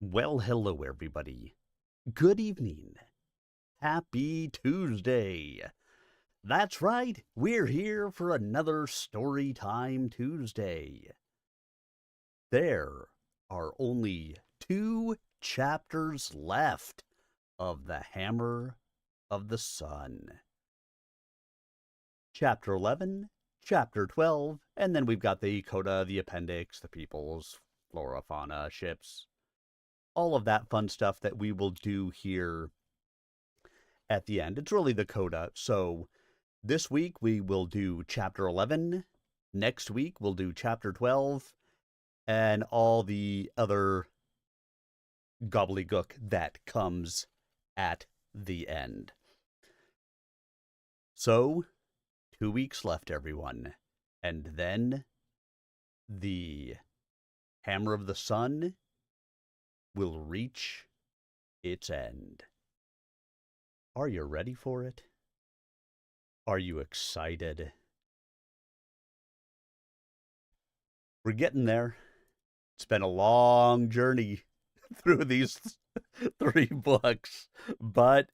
Well, hello, everybody. Good evening. Happy Tuesday. That's right, we're here for another Story Time Tuesday. There are only 2 chapters left of The Hammer of the Sun. Chapter 11, Chapter 12, and then we've got the coda, the appendix, the peoples, flora, fauna, ships, all of that fun stuff that we will do here at the end. It's really the coda. So this week we will do chapter 11. Next week we'll do chapter 12 and all the other gobbledygook that comes at the end. So 2 weeks left, everyone. And then the Hammer of the Sun will reach its end. Are you ready for it? Are you excited? We're getting there. It's been a long journey through these 3 books, but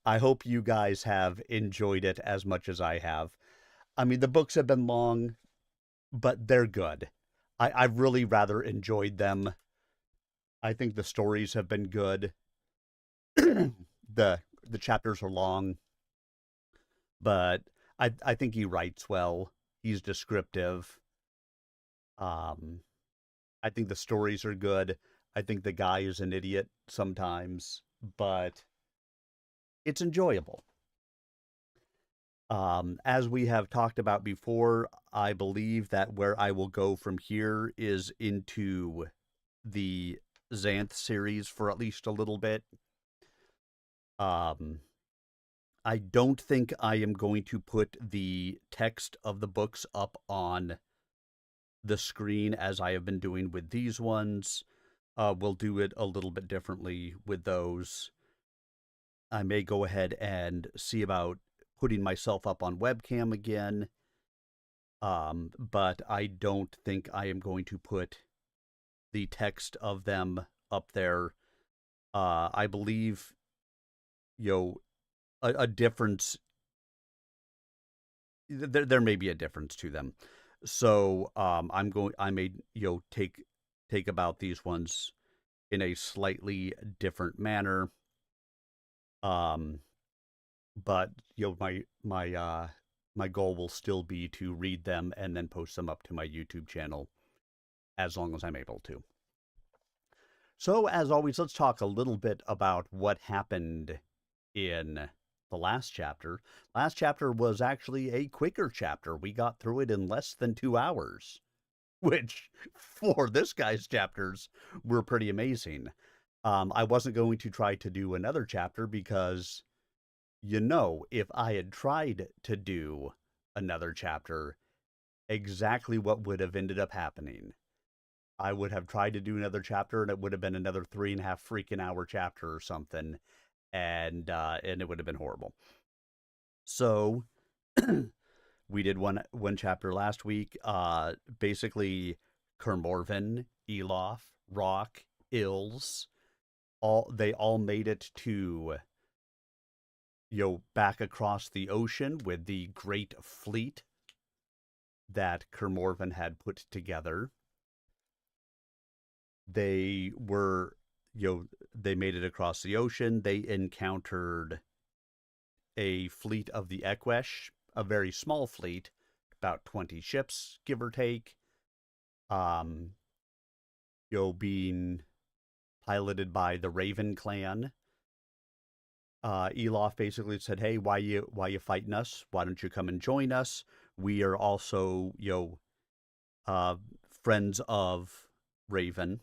I hope you guys have enjoyed it as much as I have. I mean, the books have been long, but they're good. I've really rather enjoyed them. I think the stories have been good. The chapters are long, but I think he writes well. He's descriptive. Um, I think the stories are good. I think the guy is an idiot sometimes, but it's enjoyable. As we have talked about before, I believe that where I will go from here is into the Xanth series for at least a little bit. Um, I don't think I am going to put the text of the books up on the screen as I have been doing with these ones. We'll do it a little bit differently with those. I may go ahead and see about putting myself up on webcam again. But I don't think I am going to put the text of them up there. I believe, you know, a difference. There may be a difference to them. So I may take about these ones in a slightly different manner. Um, but my goal will still be to read them and then post them up to my YouTube channel as long as I'm able to. So, as always, let's talk a little bit about what happened in the last chapter. Last chapter was actually a quicker chapter. We got through it in less than 2 hours, which for this guy's chapters were pretty amazing. I wasn't going to try to do another chapter because, if I had tried to do another chapter, exactly what would have ended up happening. I would have tried to do another chapter, and it would have been another 3.5 freaking hour chapter or something, and it would have been horrible. So we did one chapter last week. Basically, Kermorven, Elof, Rock, Ills, they all made it to back across the ocean with the great fleet that Kermorven had put together. They were, they made it across the ocean. They encountered a fleet of the Eqesh, a very small fleet, about 20 ships, give or take. Um, being piloted by the Raven clan. Elof basically said, "Hey, why you fighting us? Why don't you come and join us? We are also, uh, friends of Raven."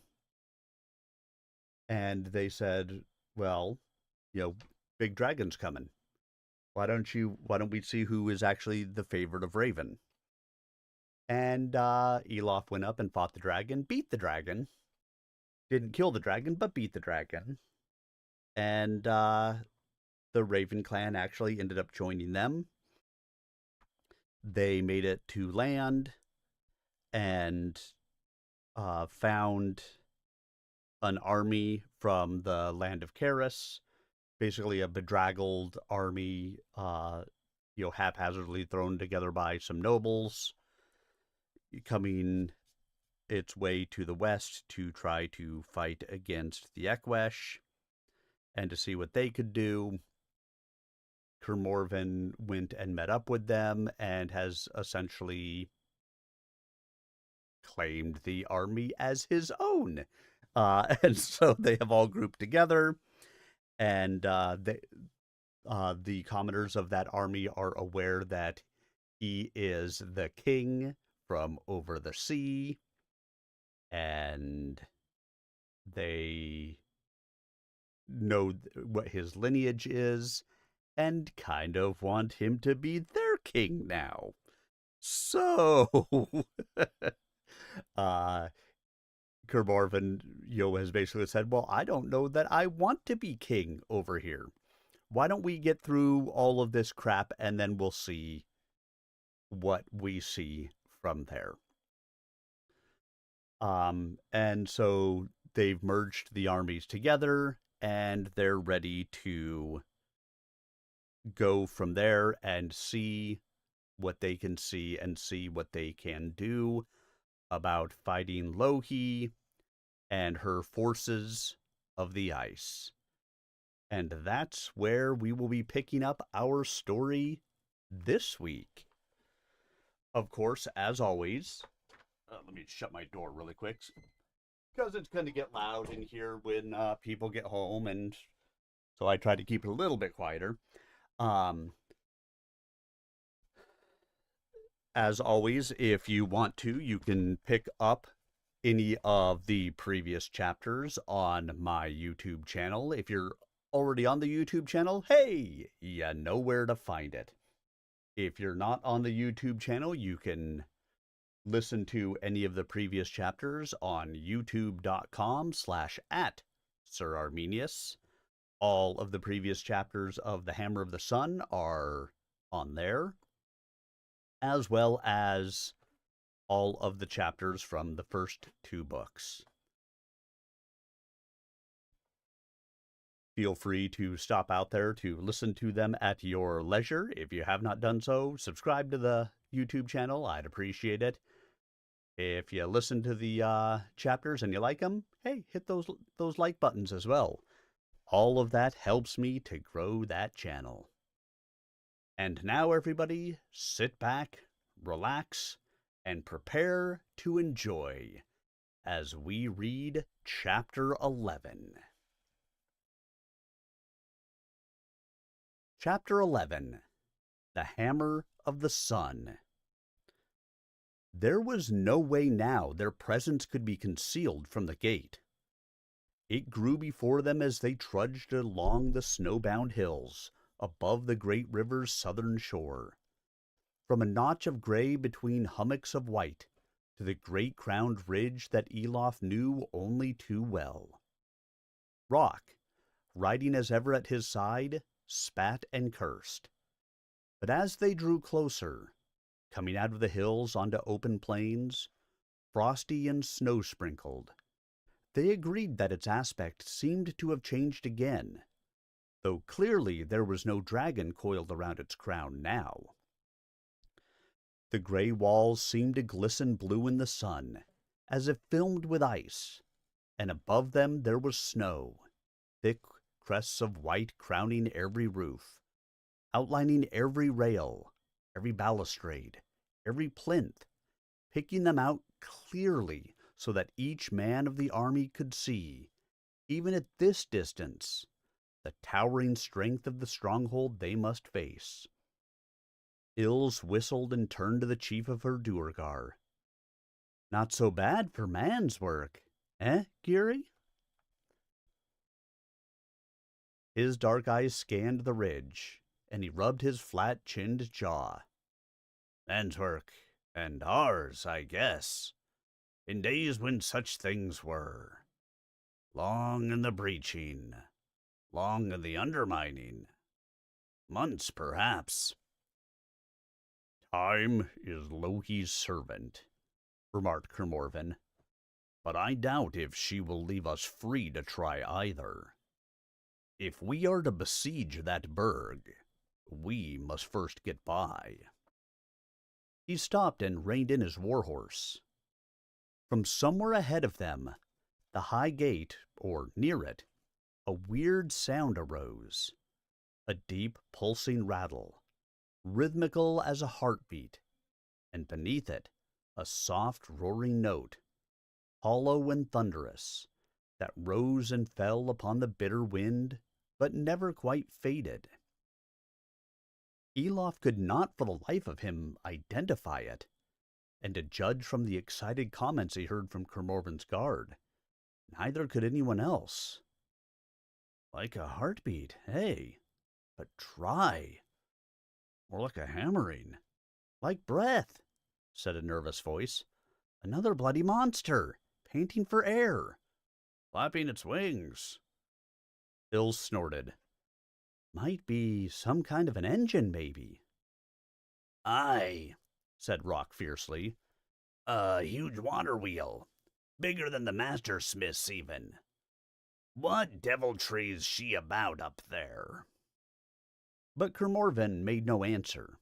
And they said, "Well, big dragon's coming. Why don't we see who is actually the favorite of Raven?" And Elof went up and fought the dragon, beat the dragon. Didn't kill the dragon, but beat the dragon. And the Raven clan actually ended up joining them. They made it to land and found an army from the land of Karis, basically a bedraggled army, haphazardly thrown together by some nobles, coming its way to the west to try to fight against the Ekwesh and to see what they could do. Kermorven went and met up with them and has essentially claimed the army as his own. And so they have all grouped together, and the commanders of that army are aware that he is the king from over the sea, and they know what his lineage is and kind of want him to be their king now. So, Kermorven, has basically said, well, I don't know that I want to be king over here. Why don't we get through all of this crap and then we'll see what we see from there. And so they've merged the armies together and they're ready to go from there and see what they can see and see what they can do about fighting Lohi and her forces of the ice. And that's where we will be picking up our story this week. Of course, as always, let me shut my door really quick because it's going to get loud in here when people get home, and so I try to keep it a little bit quieter. As always, if you want to, you can pick up any of the previous chapters on my YouTube channel. If you're already on the YouTube channel, hey, you know where to find it. If you're not on the YouTube channel, you can listen to any of the previous chapters on youtube.com/@SirArminius. All of the previous chapters of The Hammer of the Sun are on there, as well as all of the chapters from the first 2 books. Feel free to stop out there to listen to them at your leisure. If you have not done so, subscribe to the YouTube channel. I'd appreciate it. If you listen to the chapters and you like them, hey, hit those like buttons as well. All of that helps me to grow that channel. And now, everybody, sit back, relax, and prepare to enjoy as we read Chapter 11. Chapter 11, The Hammer of the Sun. There was no way now their presence could be concealed from the gate. It grew before them as they trudged along the snowbound hills above the great river's southern shore. From a notch of gray between hummocks of white to the great crowned ridge that Elof knew only too well. Rock, riding as ever at his side, spat and cursed. But as they drew closer, coming out of the hills onto open plains, frosty and snow-sprinkled, they agreed that its aspect seemed to have changed again, though clearly there was no dragon coiled around its crown now. The gray walls seemed to glisten blue in the sun, as if filmed with ice, and above them there was snow, thick crests of white crowning every roof, outlining every rail, every balustrade, every plinth, picking them out clearly so that each man of the army could see, even at this distance, the towering strength of the stronghold they must face. Ilse whistled and turned to the chief of her Duergar. Not so bad for man's work, eh, Geary? His dark eyes scanned the ridge, and he rubbed his flat-chinned jaw. Man's work, and ours, I guess, in days when such things were. Long in the breaching, long in the undermining. Months, perhaps. Time is Lohi's servant, remarked Kermorven. but I doubt if she will leave us free to try either. If we are to besiege that burg, we must first get by." He stopped and reined in his warhorse. From somewhere ahead of them, the high gate, or near it, a weird sound arose. A deep, pulsing rattle, rhythmical as a heartbeat, and beneath it, a soft, roaring note, hollow and thunderous, that rose and fell upon the bitter wind, but never quite faded. Elof could not for the life of him identify it, and to judge from the excited comments he heard from Kermorven's guard, neither could anyone else. "Like a heartbeat, hey? But try. More like a hammering. Like breath," said a nervous voice. "Another bloody monster, panting for air. Flapping its wings." Ills snorted. "Might be some kind of an engine, maybe." "Aye," said Rock fiercely. "A huge water wheel. Bigger than the master smith's even. What deviltry's she about up there?" But Kermorven made no answer.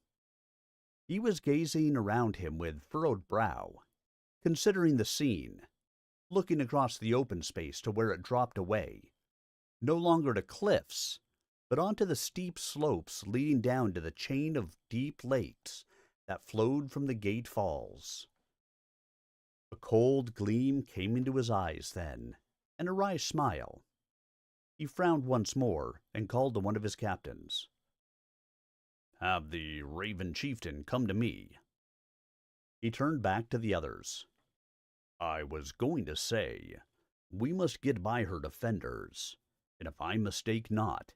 He was gazing around him with furrowed brow, considering the scene, looking across the open space to where it dropped away, no longer to cliffs, but onto the steep slopes leading down to the chain of deep lakes that flowed from the Gate Falls. A cold gleam came into his eyes then, and a wry smile. He frowned once more and called to one of his captains. "Have the Raven Chieftain come to me." He turned back to the others. "I was going to say, we must get by her defenders, and if I mistake not,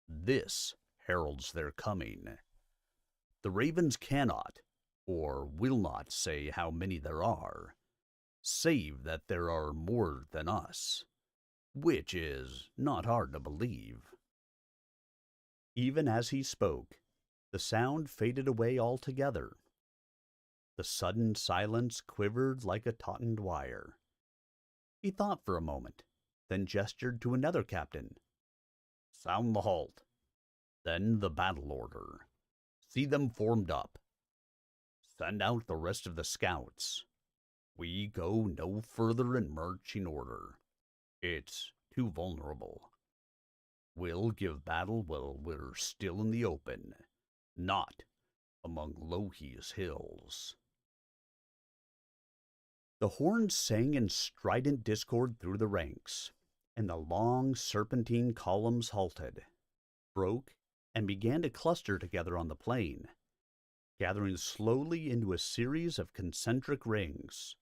this heralds their coming. The Ravens cannot, or will not say how many there are, save that there are more than us, which is not hard to believe." Even as he spoke, the sound faded away altogether. The sudden silence quivered like a tautened wire. He thought for a moment, then gestured to another captain. "Sound the halt. Then the battle order. See them formed up. Send out the rest of the scouts. We go no further in marching order. It's too vulnerable. We'll give battle while we're still in the open, not among Lohi's hills." The horns sang in strident discord through the ranks, and the long serpentine columns halted, broke, and began to cluster together on the plain, gathering slowly into a series of concentric rings,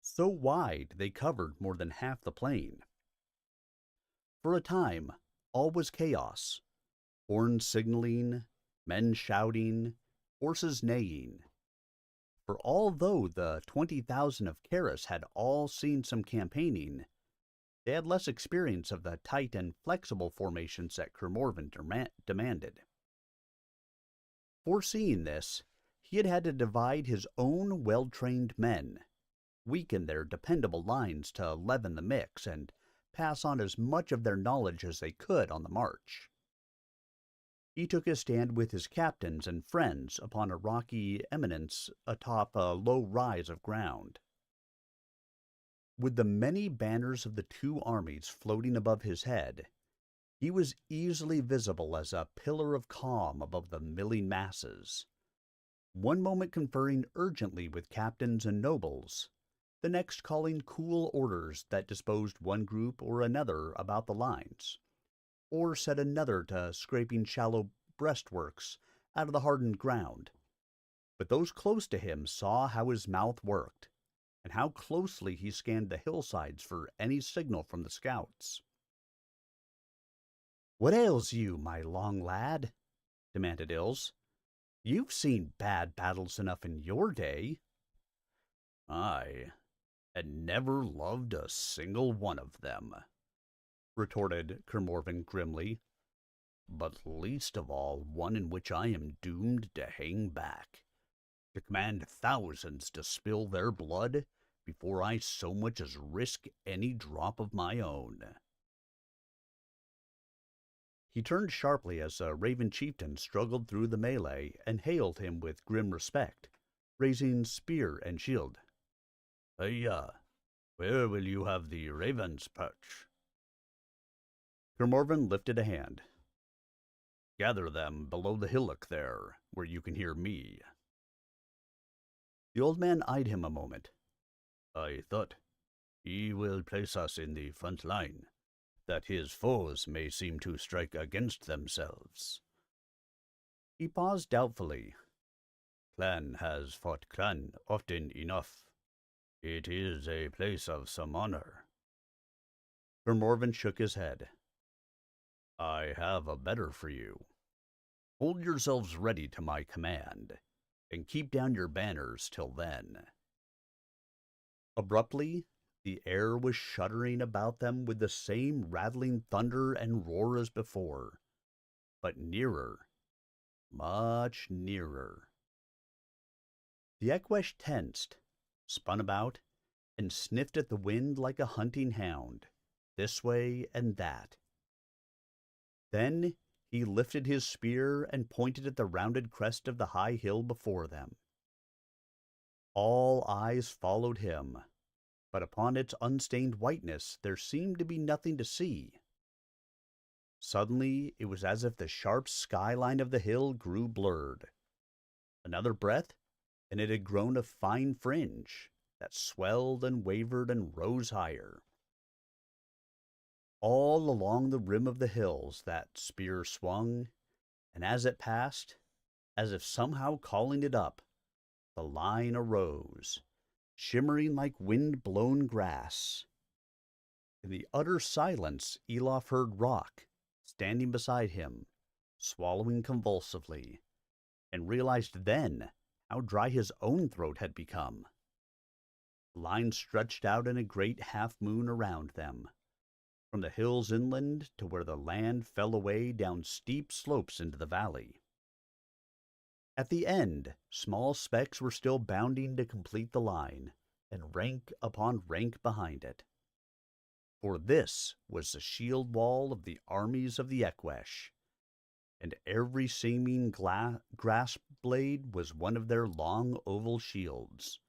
so wide they covered more than half the plain. For a time, all was chaos, horns signaling, men shouting, horses neighing. For although the 20,000 of Karis had all seen some campaigning, they had less experience of the tight and flexible formations that Kermorven demanded. Foreseeing this, he had had to divide his own well-trained men, weaken their dependable lines to leaven the mix, and pass on as much of their knowledge as they could on the march. He took his stand with his captains and friends upon a rocky eminence atop a low rise of ground. With the many banners of the two armies floating above his head, he was easily visible as a pillar of calm above the milling masses, one moment conferring urgently with captains and nobles, the next calling cool orders that disposed one group or another about the lines, or set another to scraping shallow breastworks out of the hardened ground. But those close to him saw how his mouth worked, and how closely he scanned the hillsides for any signal from the scouts. "What ails you, my long lad?" demanded Ills. "You've seen bad battles enough in your day." "I had never loved a single one of them," retorted Kermorven grimly, "but least of all one in which I am doomed to hang back, to command thousands to spill their blood, before I so much as risk any drop of my own." He turned sharply as a Raven chieftain struggled through the melee and hailed him with grim respect, raising spear and shield. "Hiya! Where will you have the ravens perch?" Kermorven lifted a hand. "Gather them below the hillock there, where you can hear me." The old man eyed him a moment. "I thought he will place us in the front line, that his foes may seem to strike against themselves." He paused doubtfully. "Clan has fought clan often enough. It is a place of some honor." Kermorven shook his head. "I have a better for you. Hold yourselves ready to my command, and keep down your banners till then." Abruptly, the air was shuddering about them with the same rattling thunder and roar as before, but nearer, much nearer. The Ekwesh tensed, spun about, and sniffed at the wind like a hunting hound, this way and that. Then he lifted his spear and pointed at the rounded crest of the high hill before them. All eyes followed him, but upon its unstained whiteness there seemed to be nothing to see. Suddenly it was as if the sharp skyline of the hill grew blurred. Another breath, and it had grown a fine fringe that swelled and wavered and rose higher. All along the rim of the hills that spear swung, and as it passed, as if somehow calling it up, the line arose, shimmering like wind-blown grass. In the utter silence, Elof heard Rock, standing beside him, swallowing convulsively, and realized then how dry his own throat had become. The line stretched out in a great half-moon around them, from the hills inland to where the land fell away down steep slopes into the valley. At the end, small specks were still bounding to complete the line, and rank upon rank behind it. For this was the shield wall of the armies of the Ekwesh, and every seeming grass blade was one of their long oval shields,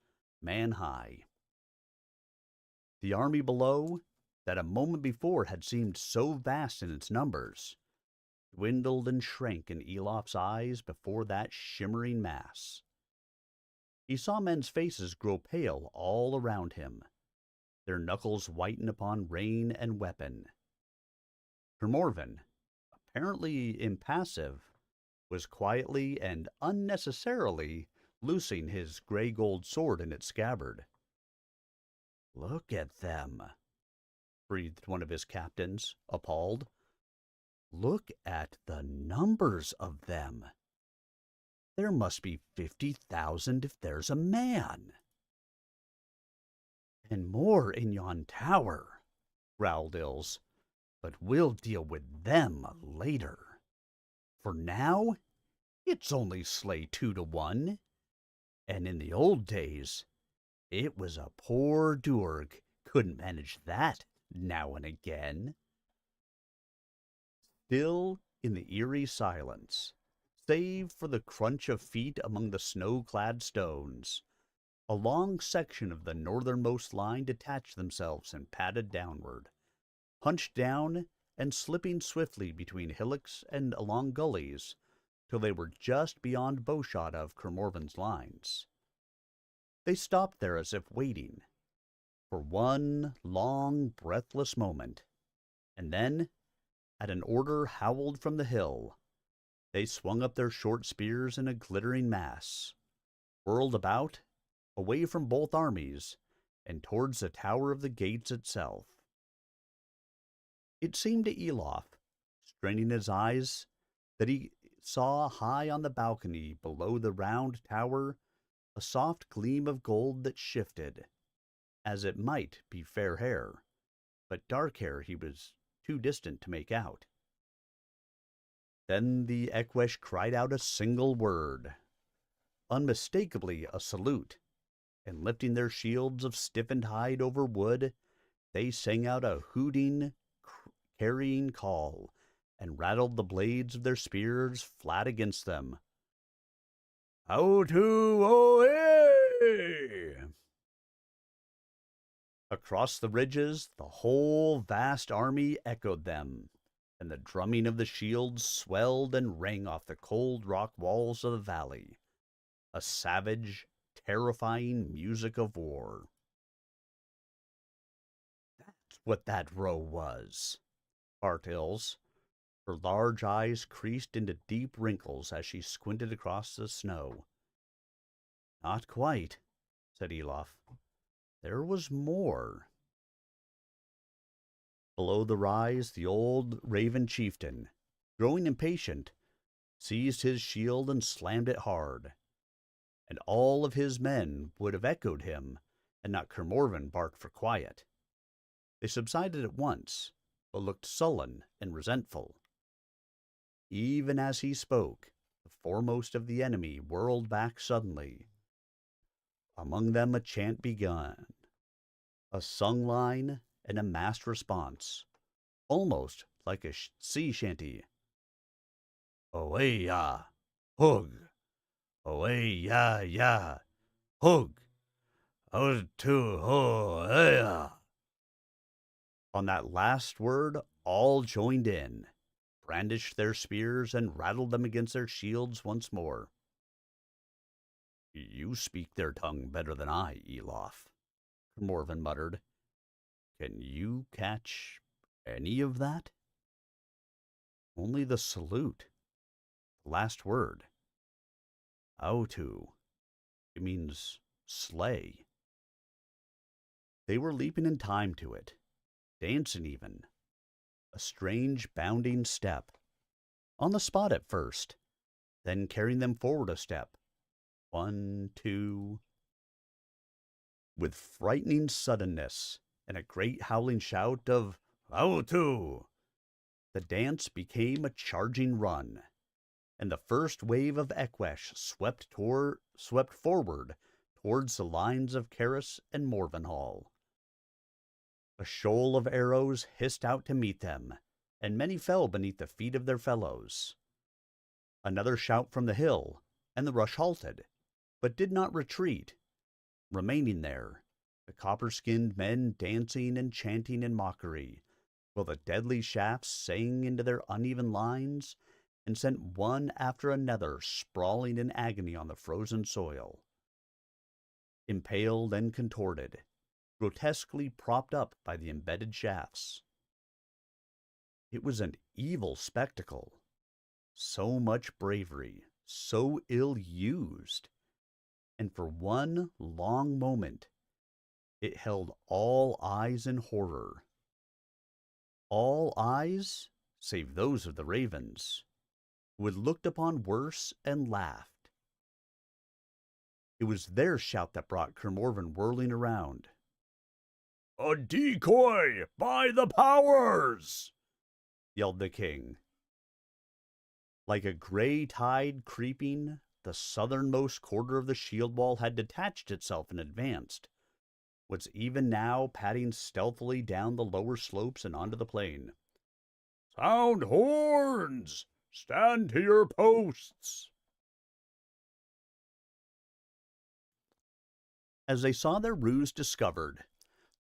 man-high. The army below, that a moment before had seemed so vast in its numbers, dwindled and shrank in Elof's eyes before that shimmering mass. He saw men's faces grow pale all around him, their knuckles whiten upon rein and weapon. Kermorven, apparently impassive, was quietly and unnecessarily loosing his gray-gold sword in its scabbard. "Look at them," breathed one of his captains, appalled. "Look at the numbers of them. There must be 50,000 if there's a man." "And more in yon tower," growled Ilse, "but we'll deal with them later. For now, it's only slay 2 to 1, and in the old days, it was a poor Durg couldn't manage that now and again." Still in the eerie silence, save for the crunch of feet among the snow-clad stones, a long section of the northernmost line detached themselves and padded downward, hunched down and slipping swiftly between hillocks and along gullies, till they were just beyond bowshot of Kermorven's lines. They stopped there as if waiting, for one long, breathless moment, and then, at an order howled from the hill, they swung up their short spears in a glittering mass, whirled about, away from both armies, and towards the tower of the gates itself. It seemed to Elof, straining his eyes, that he saw high on the balcony below the round tower a soft gleam of gold that shifted, as it might be fair hair, but dark hair he was too distant to make out. Then the Ekwesh cried out a single word, unmistakably a salute, and lifting their shields of stiffened hide over wood, they sang out a hooting, carrying call, and rattled the blades of their spears flat against them. Autu oe! Across the ridges, the whole vast army echoed them, and the drumming of the shields swelled and rang off the cold rock walls of the valley, a savage, terrifying music of war. That's what that row was, Bart Ills. Her large eyes creased into deep wrinkles as she squinted across the snow. Not quite, said Elof. There was more. Below the rise, the old Raven chieftain, growing impatient, seized his shield and slammed it hard. And all of his men would have echoed him, had not Kermorven barked for quiet. They subsided at once, but looked sullen and resentful. Even as he spoke, the foremost of the enemy whirled back suddenly. Among them a chant began, a sung line and a massed response, almost like a sea shanty. Oe-ya, hug, oe-ya, hug, autu-ho-ya. On that last word, all joined in, brandished their spears, and rattled them against their shields once more. You speak their tongue better than I, Elof, Kermorven muttered. Can you catch any of that? Only the salute, the last word. Autu. It means slay. They were leaping in time to it, dancing even. A strange bounding step. On the spot at first, then carrying them forward a step. 1, 2. With frightening suddenness and a great howling shout of Autu, the dance became a charging run, and the first wave of Eqwesh swept forward towards the lines of Karis and Morvenhall. A shoal of arrows hissed out to meet them, and many fell beneath the feet of their fellows. Another shout from the hill, and the rush halted, but did not retreat, remaining there, the copper-skinned men dancing and chanting in mockery, while the deadly shafts sang into their uneven lines and sent one after another sprawling in agony on the frozen soil. Impaled and contorted, grotesquely propped up by the embedded shafts. It was an evil spectacle. So much bravery, so ill-used. And for one long moment, it held all eyes in horror. All eyes, save those of the ravens, who had looked upon worse and laughed. It was their shout that brought Kermorven whirling around. A decoy, by the powers! Yelled the king. Like a gray tide creeping, the southernmost quarter of the shield wall had detached itself and advanced, was even now padding stealthily down the lower slopes and onto the plain. Sound horns! Stand to your posts! As they saw their ruse discovered,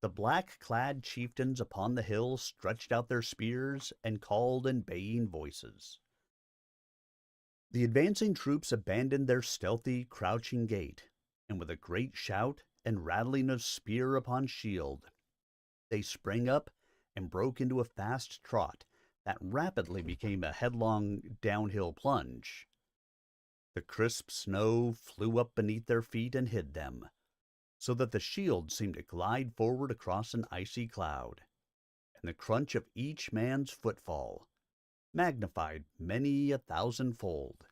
the black-clad chieftains upon the hill stretched out their spears and called in baying voices. The advancing troops abandoned their stealthy, crouching gait, and with a great shout and rattling of spear upon shield, they sprang up and broke into a fast trot that rapidly became a headlong downhill plunge. The crisp snow flew up beneath their feet and hid them, so that the shield seemed to glide forward across an icy cloud, and the crunch of each man's footfall, magnified many 1,000-fold,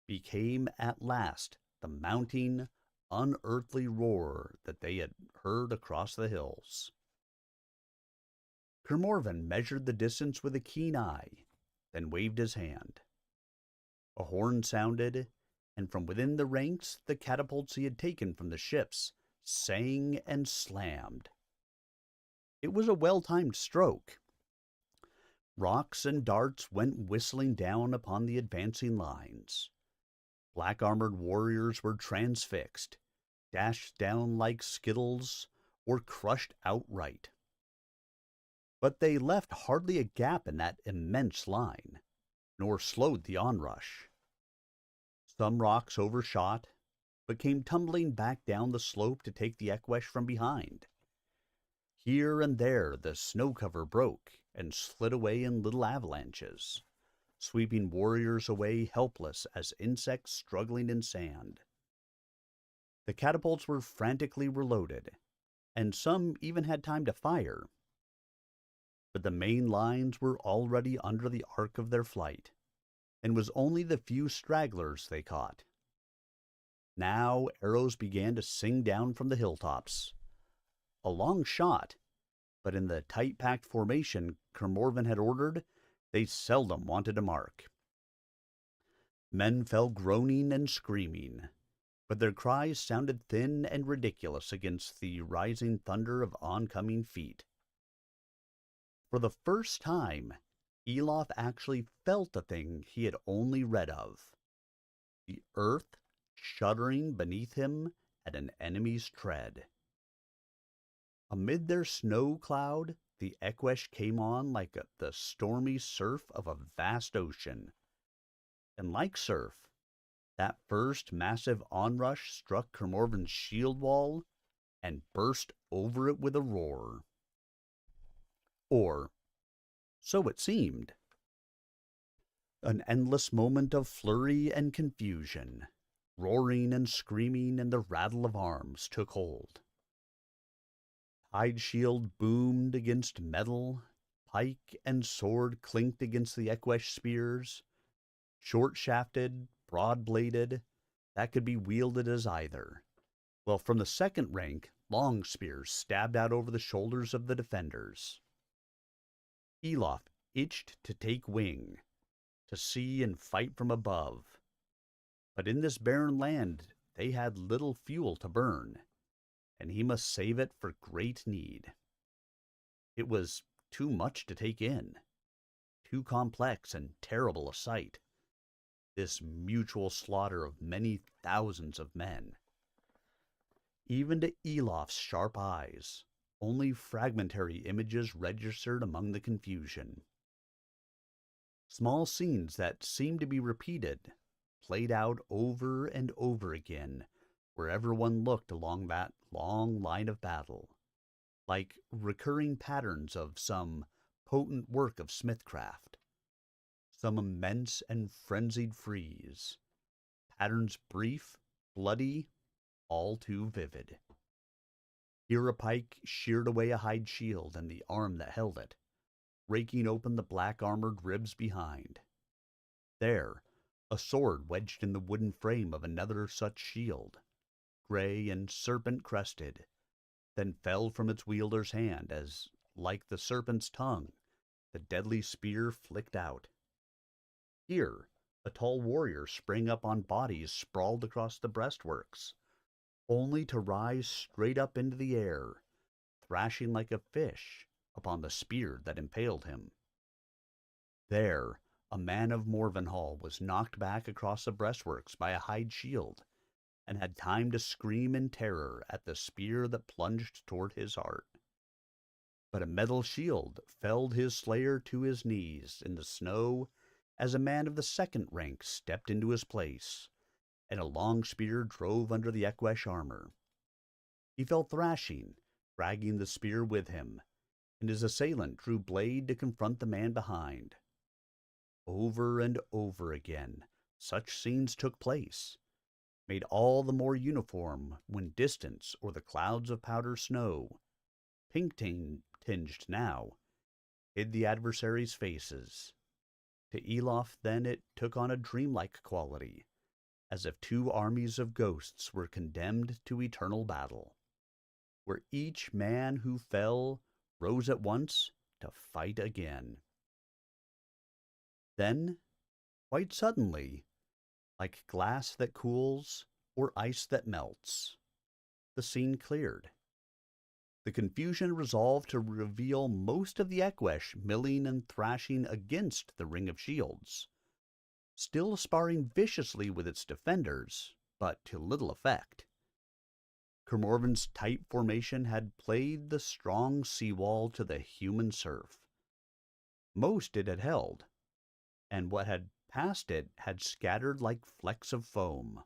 became at last the mounting, unearthly roar that they had heard across the hills. Kermorven measured the distance with a keen eye, then waved his hand. A horn sounded, and from within the ranks the catapults he had taken from the ships sang and slammed. It was a well-timed stroke. Rocks and darts went whistling down upon the advancing lines. Black-armored warriors were transfixed, dashed down like skittles, or crushed outright. But they left hardly a gap in that immense line, nor slowed the onrush. Some rocks overshot, but came tumbling back down the slope to take the Ekwesh from behind. Here and there the snow cover broke and slid away in little avalanches, sweeping warriors away helpless as insects struggling in sand. The catapults were frantically reloaded, and some even had time to fire. But the main lines were already under the arc of their flight, and was only the few stragglers they caught. Now arrows began to sing down from the hilltops. A long shot, but in the tight-packed formation Kermorven had ordered, they seldom wanted a mark. Men fell groaning and screaming, but their cries sounded thin and ridiculous against the rising thunder of oncoming feet. For the first time, Elof actually felt the thing he had only read of. The earth shuddering beneath him at an enemy's tread. Amid their snow cloud, the Ekwesh came on like the stormy surf of a vast ocean. And like surf, that first massive onrush struck Kermorven's shield wall and burst over it with a roar. Or, so it seemed. An endless moment of flurry and confusion. Roaring and screaming and the rattle of arms took hold. Hide shield boomed against metal, pike and sword clinked against the Ekwesh spears, short-shafted, broad-bladed, that could be wielded as either, while from the second rank, long spears stabbed out over the shoulders of the defenders. Elof itched to take wing, to see and fight from above, but in this barren land they had little fuel to burn, and he must save it for great need. It was too much to take in, too complex and terrible a sight, this mutual slaughter of many thousands of men. Even to Elof's sharp eyes, only fragmentary images registered among the confusion. Small scenes that seemed to be repeated, played out over and over again, wherever one looked along that long line of battle, like recurring patterns of some potent work of smithcraft, some immense and frenzied frieze, patterns brief, bloody, all too vivid. Here a pike sheared away a hide shield and the arm that held it, raking open the black-armored ribs behind. There, a sword wedged in the wooden frame of another such shield, gray and serpent-crested, then fell from its wielder's hand as, like the serpent's tongue, the deadly spear flicked out. Here, a tall warrior sprang up on bodies sprawled across the breastworks, only to rise straight up into the air, thrashing like a fish upon the spear that impaled him. There, a man of Morvenhall was knocked back across the breastworks by a hide shield, and had time to scream in terror at the spear that plunged toward his heart. But a metal shield felled his slayer to his knees in the snow as a man of the second rank stepped into his place, and a long spear drove under the Ekwesh armor. He fell thrashing, dragging the spear with him, and his assailant drew blade to confront the man behind. Over and over again, such scenes took place, made all the more uniform when distance or the clouds of powder snow, pink-tinged now, hid the adversaries' faces. To Elof, then, it took on a dreamlike quality, as if two armies of ghosts were condemned to eternal battle, where each man who fell rose at once to fight again. Then, quite suddenly, like glass that cools or ice that melts, the scene cleared. The confusion resolved to reveal most of the Ekwesh milling and thrashing against the ring of shields, still sparring viciously with its defenders, but to little effect. Kermorven's tight formation had played the strong seawall to the human surf. Most it had held, and what had passed it had scattered like flecks of foam.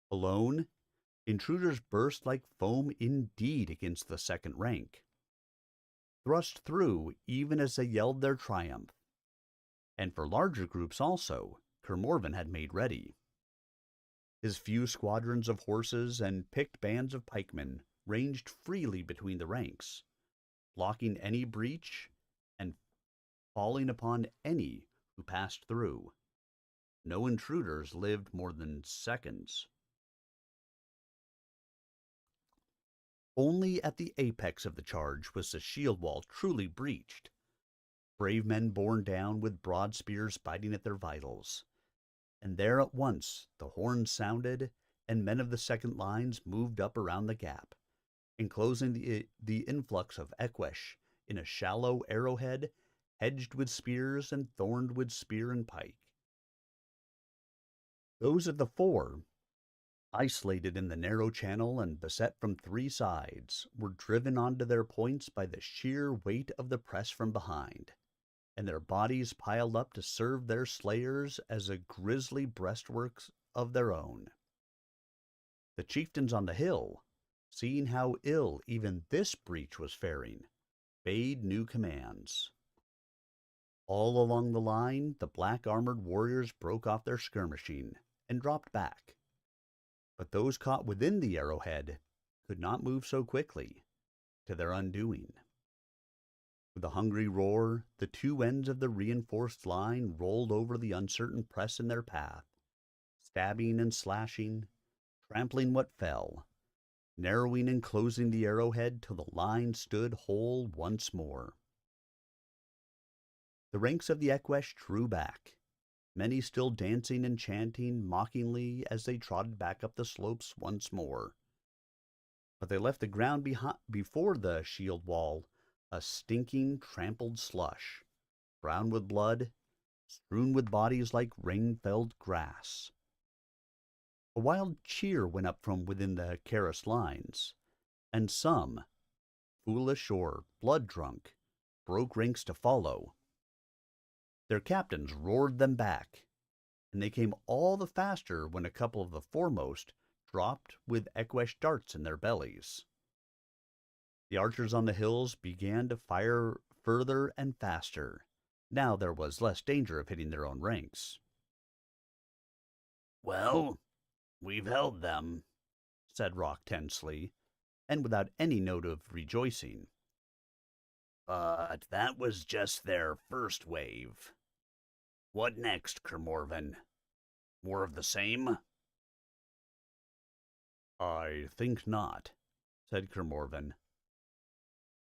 Alone, intruders burst like foam indeed against the second rank, thrust through even as they yelled their triumph. And for larger groups also, Kermorven had made ready. His few squadrons of horses and picked bands of pikemen ranged freely between the ranks, blocking any breach and falling upon any who passed through. No intruders lived more than seconds. Only at the apex of the charge was the shield wall truly breached, brave men borne down with broad spears biting at their vitals. And there at once the horns sounded, and men of the second lines moved up around the gap, enclosing the influx of Ekwesh in a shallow arrowhead hedged with spears and thorned with spear and pike. Those of the fore, isolated in the narrow channel and beset from three sides, were driven onto their points by the sheer weight of the press from behind, and their bodies piled up to serve their slayers as a grisly breastworks of their own. The chieftains on the hill, seeing how ill even this breach was faring, bade new commands. All along the line, the black-armored warriors broke off their skirmishing and dropped back. But those caught within the arrowhead could not move so quickly, to their undoing. With a hungry roar, the two ends of the reinforced line rolled over the uncertain press in their path, stabbing and slashing, trampling what fell, narrowing and closing the arrowhead till the line stood whole once more. The ranks of the Ekwesh drew back, many still dancing and chanting mockingly as they trotted back up the slopes once more. But they left the ground before the shield wall a stinking, trampled slush, brown with blood, strewn with bodies like rain-felled grass. A wild cheer went up from within the Karis lines, and some, foolish or blood-drunk, broke ranks to follow. Their captains roared them back, and they came all the faster when a couple of the foremost dropped with Ekwesh darts in their bellies. The archers on the hills began to fire further and faster. Now there was less danger of hitting their own ranks. "Well, we've held them," said Rock tensely, and without any note of rejoicing. "But that was just their first wave. What next, Kermorven? More of the same?" "I think not," said Kermorven.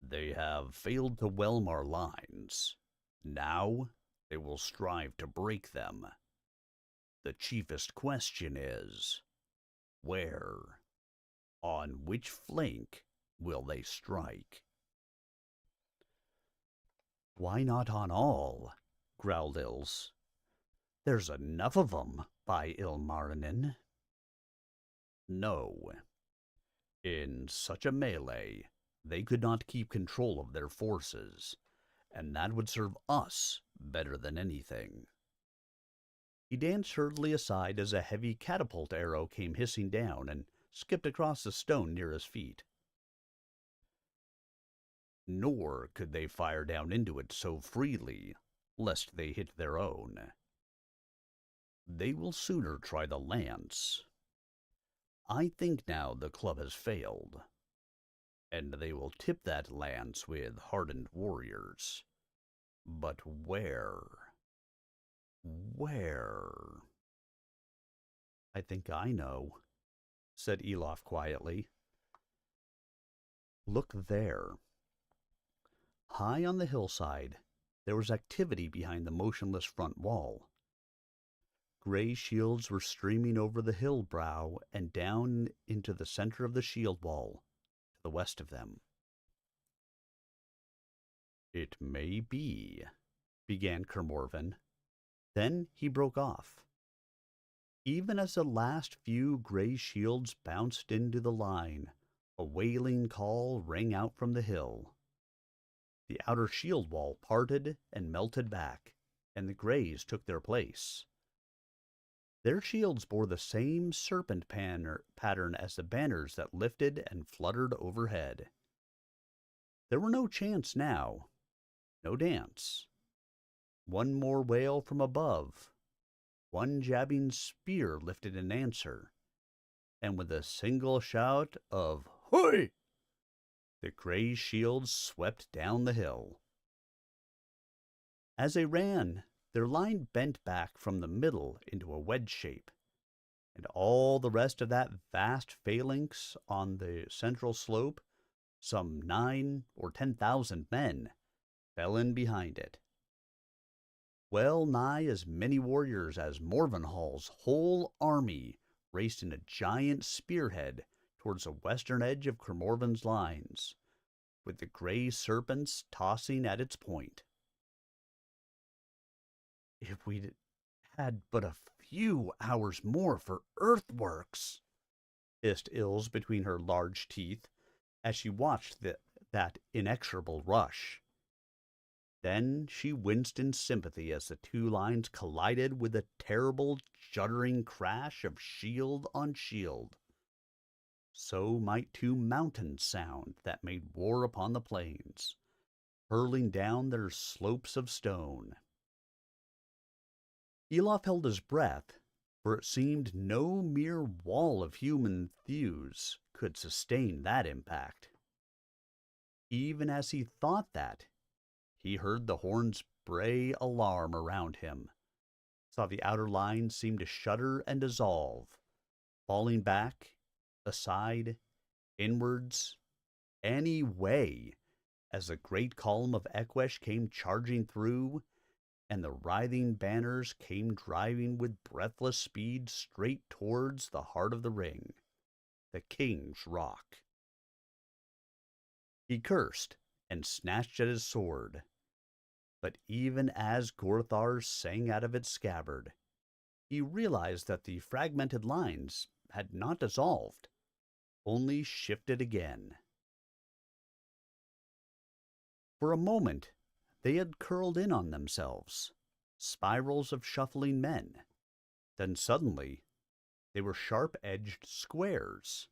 "They have failed to whelm our lines. Now they will strive to break them. The chiefest question is, where? On which flank will they strike?" "Why not on all?" growled Ilse. "There's enough of 'em, by Ilmarinen." "No. In such a melee, they could not keep control of their forces, and that would serve us better than anything." He danced hurriedly aside as a heavy catapult arrow came hissing down and skipped across the stone near his feet. Nor could they fire down into it so freely, lest they hit their own. They will sooner try the lance. I think now the club has failed, and they will tip that lance with hardened warriors. But where? Where? "I think I know," said Elof quietly. "Look there." High on the hillside, there was activity behind the motionless front wall. gray shields were streaming over the hill brow and down into the center of the shield wall, to the west of them. "It may be," began Kermorven. Then he broke off. Even as the last few gray shields bounced into the line, a wailing call rang out from the hill. The outer shield wall parted and melted back, and the grays took their place. Their shields bore the same serpent pattern as the banners that lifted and fluttered overhead. There were no chants now, no dance. One more wail from above, one jabbing spear lifted in answer, and with a single shout of "Hoy!" the gray shields swept down the hill. As they ran, their line bent back from the middle into a wedge shape, and all the rest of that vast phalanx on the central slope, some 9,000 or 10,000 men, fell in behind it. Well nigh as many warriors as Morvenhall's whole army raced in a giant spearhead towards the western edge of Kermorven's lines, with the gray serpents tossing at its point. "If we'd had but a few hours more for earthworks," hissed Ilse between her large teeth as she watched that inexorable rush. Then she winced in sympathy as the two lines collided with a terrible, juddering crash of shield on shield. So might two mountains sound that made war upon the plains, hurling down their slopes of stone. Elof held his breath, for it seemed no mere wall of human thews could sustain that impact. Even as he thought that, he heard the horns bray alarm around him, saw the outer lines seem to shudder and dissolve, falling back, aside, inwards, any way, as the great column of Eqesh came charging through, and the writhing banners came driving with breathless speed straight towards the heart of the ring, the King's Rock. He cursed and snatched at his sword, but even as Gorthar sang out of its scabbard, he realized that the fragmented lines had not dissolved, only shifted again. For a moment, they had curled in on themselves, spirals of shuffling men. Then suddenly, they were sharp-edged squares,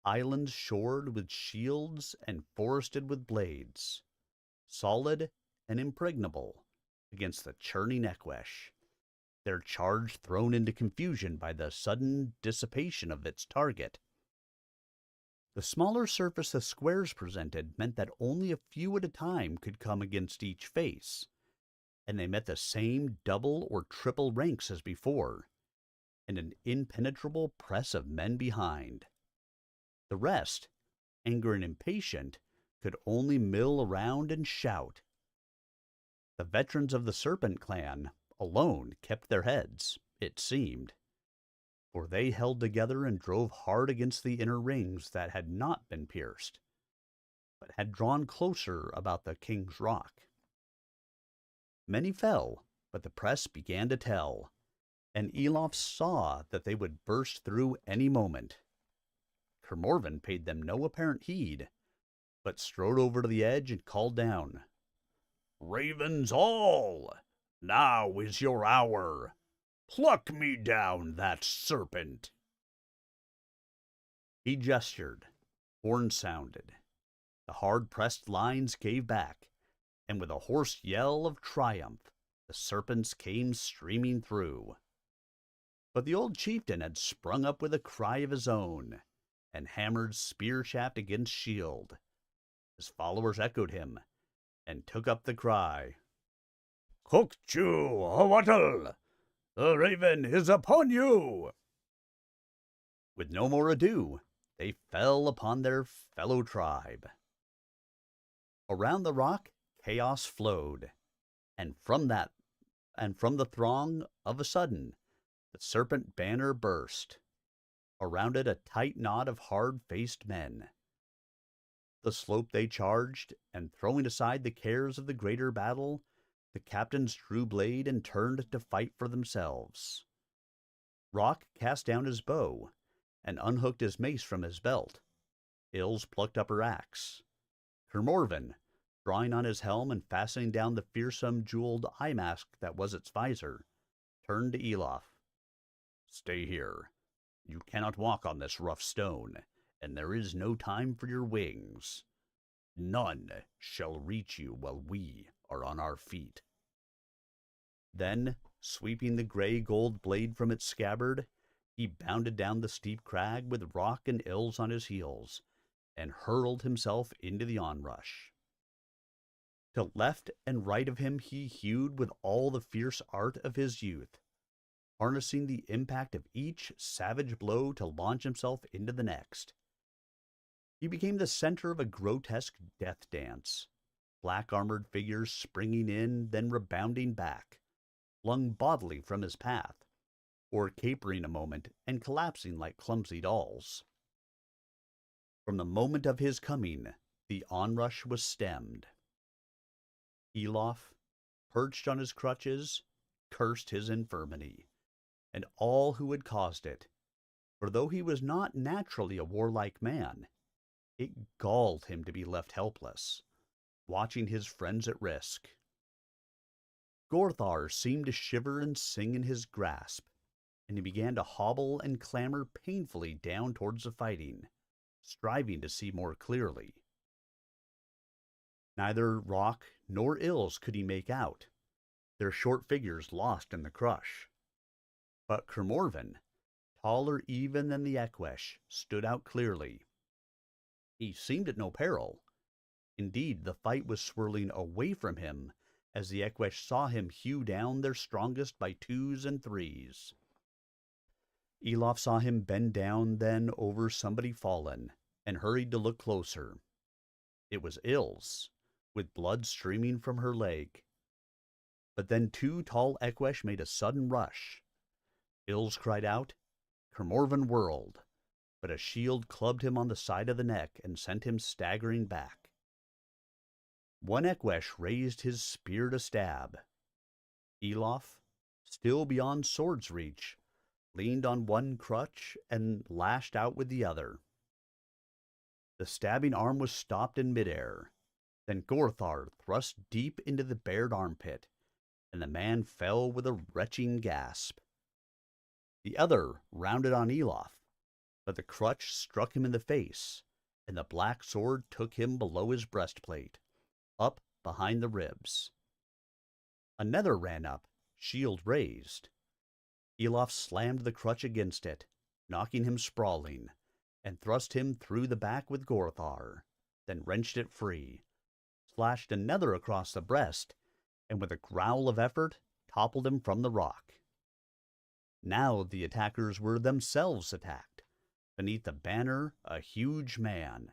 islands shored with shields and forested with blades, solid and impregnable against the churning Eqesh, their charge thrown into confusion by the sudden dissipation of its target. The smaller surface the squares presented meant that only a few at a time could come against each face, and they met the same double or triple ranks as before, and an impenetrable press of men behind. The rest, angry and impatient, could only mill around and shout. The veterans of the Serpent Clan alone kept their heads, it seemed, for they held together and drove hard against the inner rings that had not been pierced, but had drawn closer about the King's Rock. Many fell, but the press began to tell, and Elof saw that they would burst through any moment. Kermorven paid them no apparent heed, but strode over to the edge and called down, "Ravens all! Now is your hour! Pluck me down that serpent!" He gestured. Horns sounded. The hard-pressed lines gave back, and with a hoarse yell of triumph, the serpents came streaming through. But the old chieftain had sprung up with a cry of his own, and hammered spear shaft against shield. His followers echoed him, and took up the cry, "Kokchu Hawatl! The raven is upon you!" With no more ado, they fell upon their fellow tribe. Around the rock, chaos flowed, and from the throng, of a sudden, The serpent banner burst. Around it a tight knot of hard-faced men. The slope they charged, and throwing aside the cares of the greater battle, the captains drew blade and turned to fight for themselves. Rock cast down his bow and unhooked his mace from his belt. Ills plucked up her axe. Kermorven, drawing on his helm and fastening down the fearsome jeweled eye mask that was its visor, turned to Elof. "Stay here. You cannot walk on this rough stone, and there is no time for your wings. None shall reach you while we are on our feet." Then, sweeping the gray gold blade from its scabbard, he bounded down the steep crag with Rock and Ills on his heels, and hurled himself into the onrush. To left and right of him he hewed with all the fierce art of his youth, harnessing the impact of each savage blow to launch himself into the next. He became the center of a grotesque death dance, black-armored figures springing in, then rebounding back, flung bodily from his path, or capering a moment and collapsing like clumsy dolls. From the moment of his coming, the onrush was stemmed. Elof, perched on his crutches, cursed his infirmity, and all who had caused it, for though he was not naturally a warlike man, it galled him to be left helpless, watching his friends at risk. Gorthar seemed to shiver and sing in his grasp, and he began to hobble and clamber painfully down towards the fighting, striving to see more clearly. Neither Rock nor Ills could he make out, their short figures lost in the crush. But Kermorven, taller even than the Equesh, stood out clearly. He seemed at no peril. Indeed, the fight was swirling away from him as the Equesh saw him hew down their strongest by twos and threes. Elof saw him bend down then over somebody fallen, and hurried to look closer. It was Ills, with blood streaming from her leg. But then two tall Equesh made a sudden rush. Ills cried out. Kermorven whirled, but a shield clubbed him on the side of the neck and sent him staggering back. One Equesh raised his spear to stab. Elof, still beyond sword's reach, leaned on one crutch and lashed out with the other. The stabbing arm was stopped in midair. Then Gorthar thrust deep into the bared armpit, and the man fell with a retching gasp. The other rounded on Elof, but the crutch struck him in the face, and the black sword took him below his breastplate, up behind the ribs. Another ran up, shield raised. Elof slammed the crutch against it, knocking him sprawling, and thrust him through the back with Gorthar, then wrenched it free, slashed another across the breast, and with a growl of effort, toppled him from the rock. Now the attackers were themselves attacked. Beneath the banner, a huge man,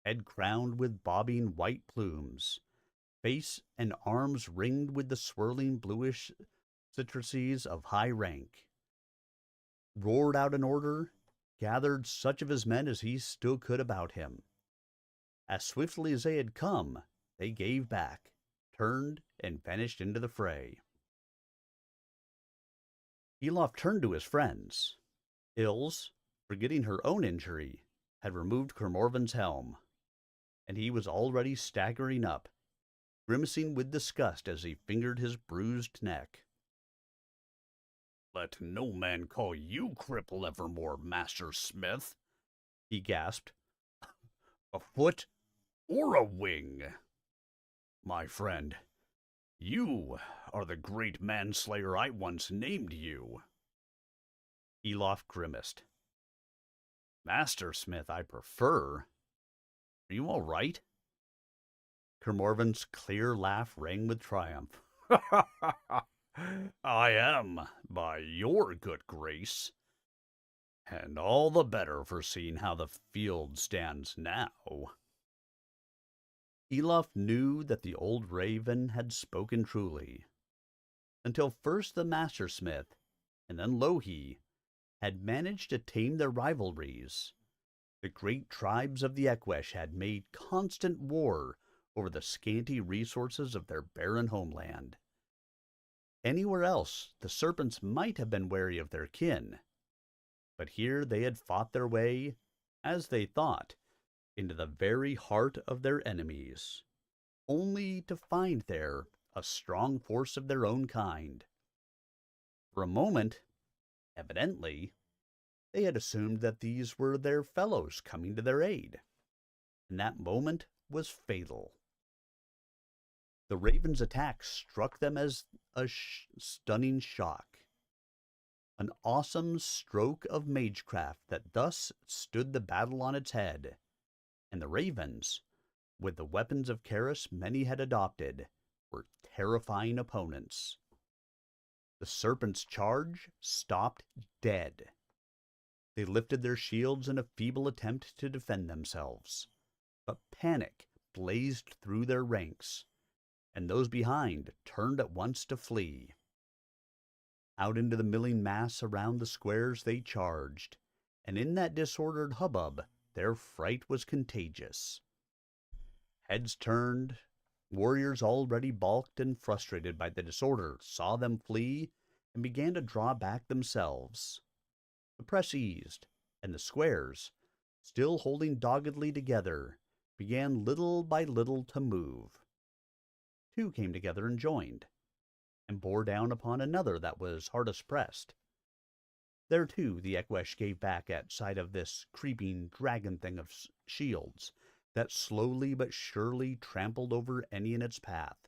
head crowned with bobbing white plumes, face and arms ringed with the swirling bluish citrices of high rank, roared out an order, gathered such of his men as he still could about him. As swiftly as they had come, they gave back, turned, and vanished into the fray. Elof turned to his friends. Ills, forgetting her own injury, had removed Kermorven's helm, and he was already staggering up, grimacing with disgust as he fingered his bruised neck. "Let no man call you cripple evermore, Master Smith," he gasped. "A foot or a wing. My friend, you are the great manslayer I once named you." Elof grimaced. "Master Smith, I prefer. Are you all right?" Kermorven's clear laugh rang with triumph. "I am, by your good grace. And all the better for seeing how the field stands now." Elof knew that the old raven had spoken truly, until first the master-smith, and then Louhi, had managed to tame their rivalries. The great tribes of the Ekwesh had made constant war over the scanty resources of their barren homeland. Anywhere else, the serpents might have been wary of their kin, but here they had fought their way, as they thought, into the very heart of their enemies, only to find there a strong force of their own kind. For a moment, evidently, they had assumed that these were their fellows coming to their aid, and that moment was fatal. The ravens' attack struck them as a stunning shock. An awesome stroke of magecraft that thus stood the battle on its head, and the ravens, with the weapons of Karis many had adopted, were terrifying opponents. The serpent's charge stopped dead. They lifted their shields in a feeble attempt to defend themselves, but panic blazed through their ranks, and those behind turned at once to flee. Out into the milling mass around the squares they charged, and in that disordered hubbub their fright was contagious. Heads turned, warriors already balked and frustrated by the disorder saw them flee and began to draw back themselves. The press eased, and the squares, still holding doggedly together, began little by little to move. Two came together and joined, and bore down upon another that was hardest pressed. There, too, the Ekwesh gave back at sight of this creeping dragon thing of shields that slowly but surely trampled over any in its path.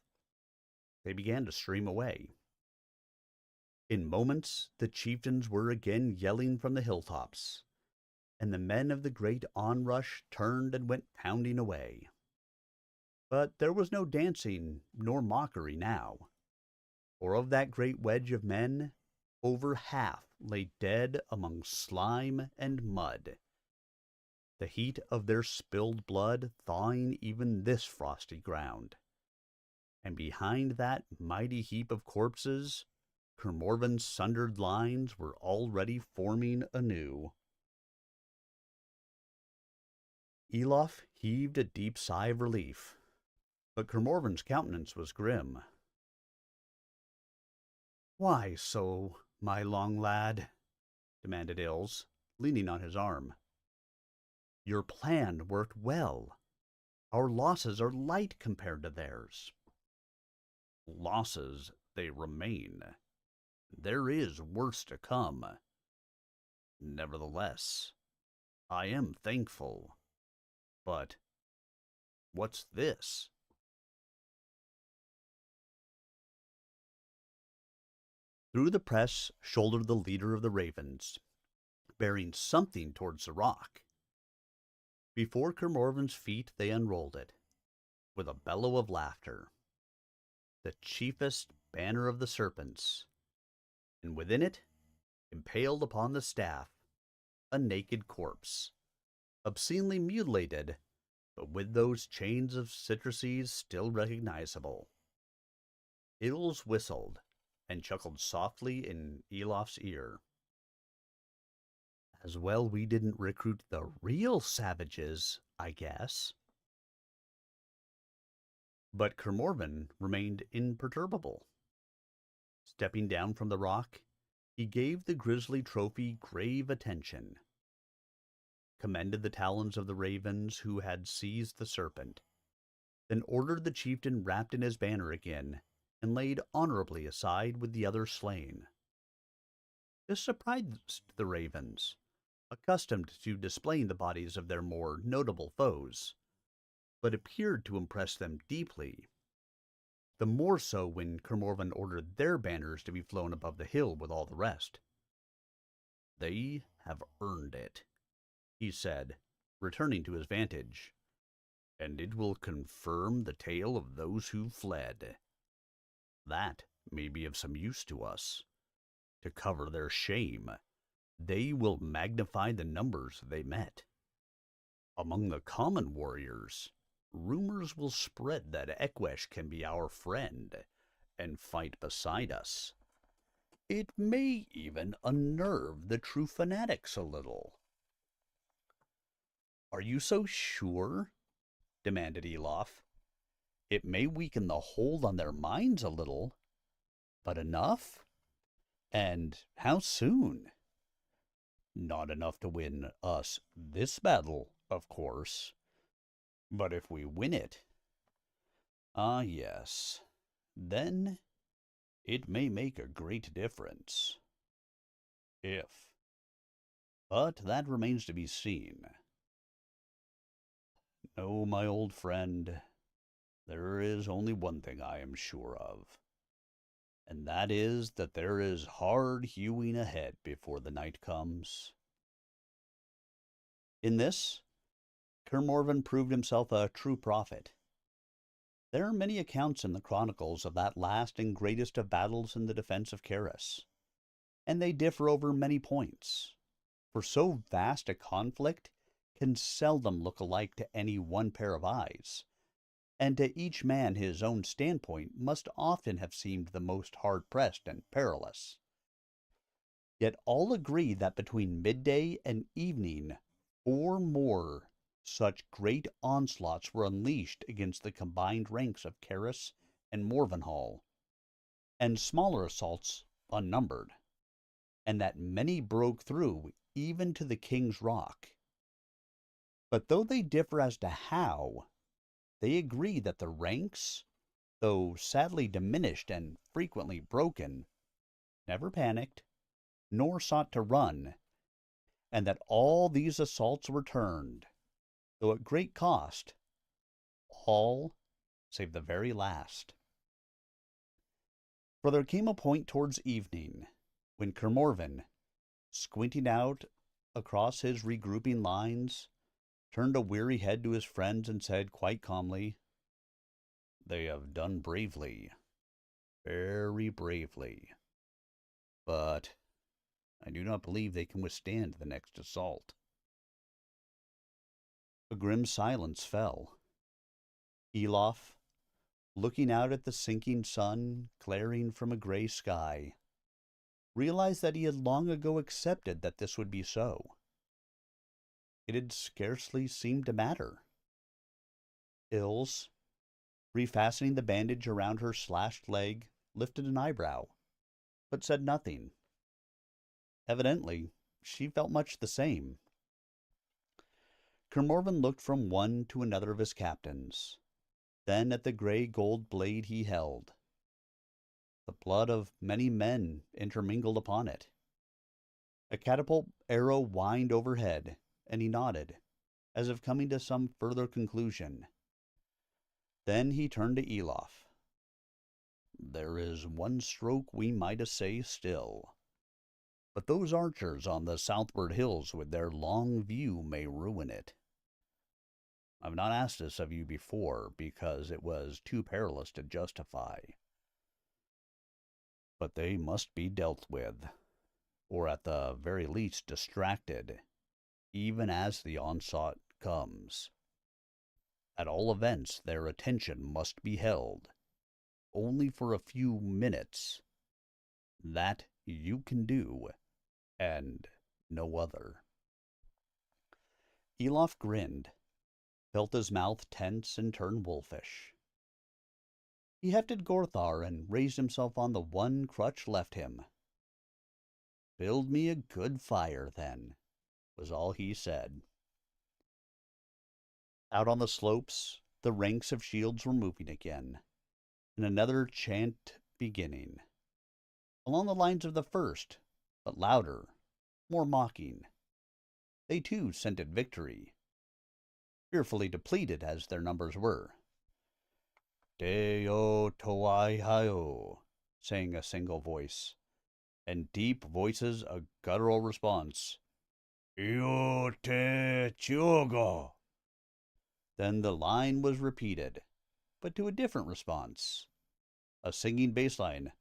They began to stream away. In moments, the chieftains were again yelling from the hilltops, and the men of the great onrush turned and went pounding away. But there was no dancing nor mockery now, for of that great wedge of men, over half lay dead among slime and mud, the heat of their spilled blood thawing even this frosty ground. And behind that mighty heap of corpses, Kermorvan's sundered lines were already forming anew. Elof heaved a deep sigh of relief, but Kermorvan's countenance was grim. "Why so, my long lad?" demanded Ilse, leaning on his arm. "Your plan worked well. Our losses are light compared to theirs." "Losses they remain. There is worse to come. Nevertheless, I am thankful. But what's this?" Through the press shouldered the leader of the ravens, bearing something towards the rock. Before Kermorvan's feet they unrolled it, with a bellow of laughter. The chiefest banner of the serpents, and within it, impaled upon the staff, a naked corpse, obscenely mutilated, but with those chains of citrices still recognizable. Ilse whistled and chuckled softly in Elof's ear. "As well we didn't recruit the real savages, I guess." But Kermorvan remained imperturbable. Stepping down from the rock, he gave the grisly trophy grave attention, commended the talons of the ravens who had seized the serpent, then ordered the chieftain wrapped in his banner again, and laid honorably aside with the other slain. This surprised the ravens, accustomed to displaying the bodies of their more notable foes, but appeared to impress them deeply, the more so when Kermorvan ordered their banners to be flown above the hill with all the rest. "They have earned it," he said, returning to his vantage, "and it will confirm the tale of those who fled. That may be of some use to us. To cover their shame, they will magnify the numbers they met. Among the common warriors, rumors will spread that Ekwesh can be our friend and fight beside us. It may even unnerve the true fanatics a little. Are you so sure? Demanded Elof. It may weaken the hold on their minds a little, but enough? And how soon? Not enough to win us this battle, of course. But if we win it, ah yes, then it may make a great difference. If. But that remains to be seen. No, my old friend, there is only one thing I am sure of, and that is that there is hard hewing ahead before the night comes. In this, Kermorven proved himself a true prophet. There are many accounts in the chronicles of that last and greatest of battles in the defense of Caris, and they differ over many points, for so vast a conflict can seldom look alike to any one pair of eyes, and to each man his own standpoint must often have seemed the most hard-pressed and perilous. Yet all agree that between midday and evening 4 more such great onslaughts were unleashed against the combined ranks of Caris and Morvenhall, and smaller assaults unnumbered, and that many broke through even to the King's Rock. But though they differ as to how, they agree that the ranks, though sadly diminished and frequently broken, never panicked, nor sought to run, and that all these assaults were turned, though at great cost, all save the very last. For there came a point towards evening when Kermorven, squinting out across his regrouping lines, turned a weary head to his friends and said quite calmly, "They have done bravely, very bravely, but I do not believe they can withstand the next assault." A grim silence fell. Elof, looking out at the sinking sun glaring from a gray sky, realized that he had long ago accepted that this would be so. It had scarcely seemed to matter. Ilse, refastening the bandage around her slashed leg, lifted an eyebrow, but said nothing. Evidently, she felt much the same. Kermorven looked from one to another of his captains, then at the gray gold blade he held. The blood of many men intermingled upon it. A catapult arrow whined overhead, and he nodded, as if coming to some further conclusion. Then he turned to Elof. "There is one stroke we might essay still, but those archers on the southward hills with their long view may ruin it. I've not asked this of you before, because it was too perilous to justify. But they must be dealt with, or at the very least distracted, even as the onslaught comes. At all events, their attention must be held, only for a few minutes. That you can do, and no other." Elof grinned, felt his mouth tense and turn wolfish. He hefted Gorthar and raised himself on the one crutch left him. "Build me a good fire, then," was all he said. Out on the slopes, the ranks of shields were moving again, and another chant beginning, along the lines of the first, but louder, more mocking. They too scented victory, fearfully depleted as their numbers were. "Deo toai haio," sang a single voice, and deep voices a guttural response. "Io te chiogo." Then the line was repeated, but to a different response. A singing bass line.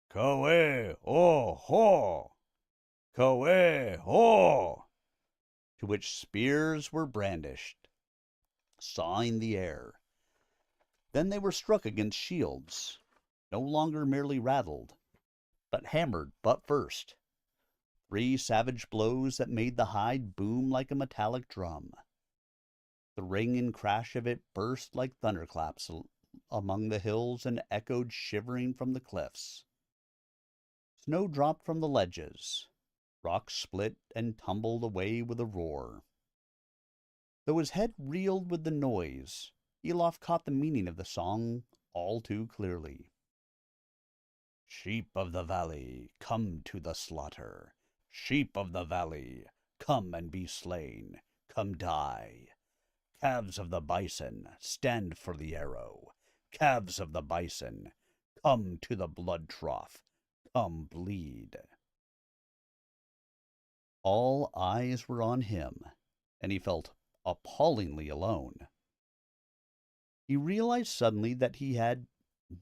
"Kawe o ho! Kawe ho!" to which spears were brandished, sawing the air. Then they were struck against shields, no longer merely rattled, but hammered butt first. 3 savage blows that made the hide boom like a metallic drum. The ring and crash of it burst like thunderclaps among the hills and echoed shivering from the cliffs. Snow dropped from the ledges. Rocks split and tumbled away with a roar. Though his head reeled with the noise, Elof caught the meaning of the song all too clearly. Sheep of the valley, come to the slaughter. Sheep of the valley, come and be slain. Come die. Calves of the bison, stand for the arrow. Calves of the bison, come to the blood trough. Come bleed. All eyes were on him, and he felt appallingly alone. He realized suddenly that he had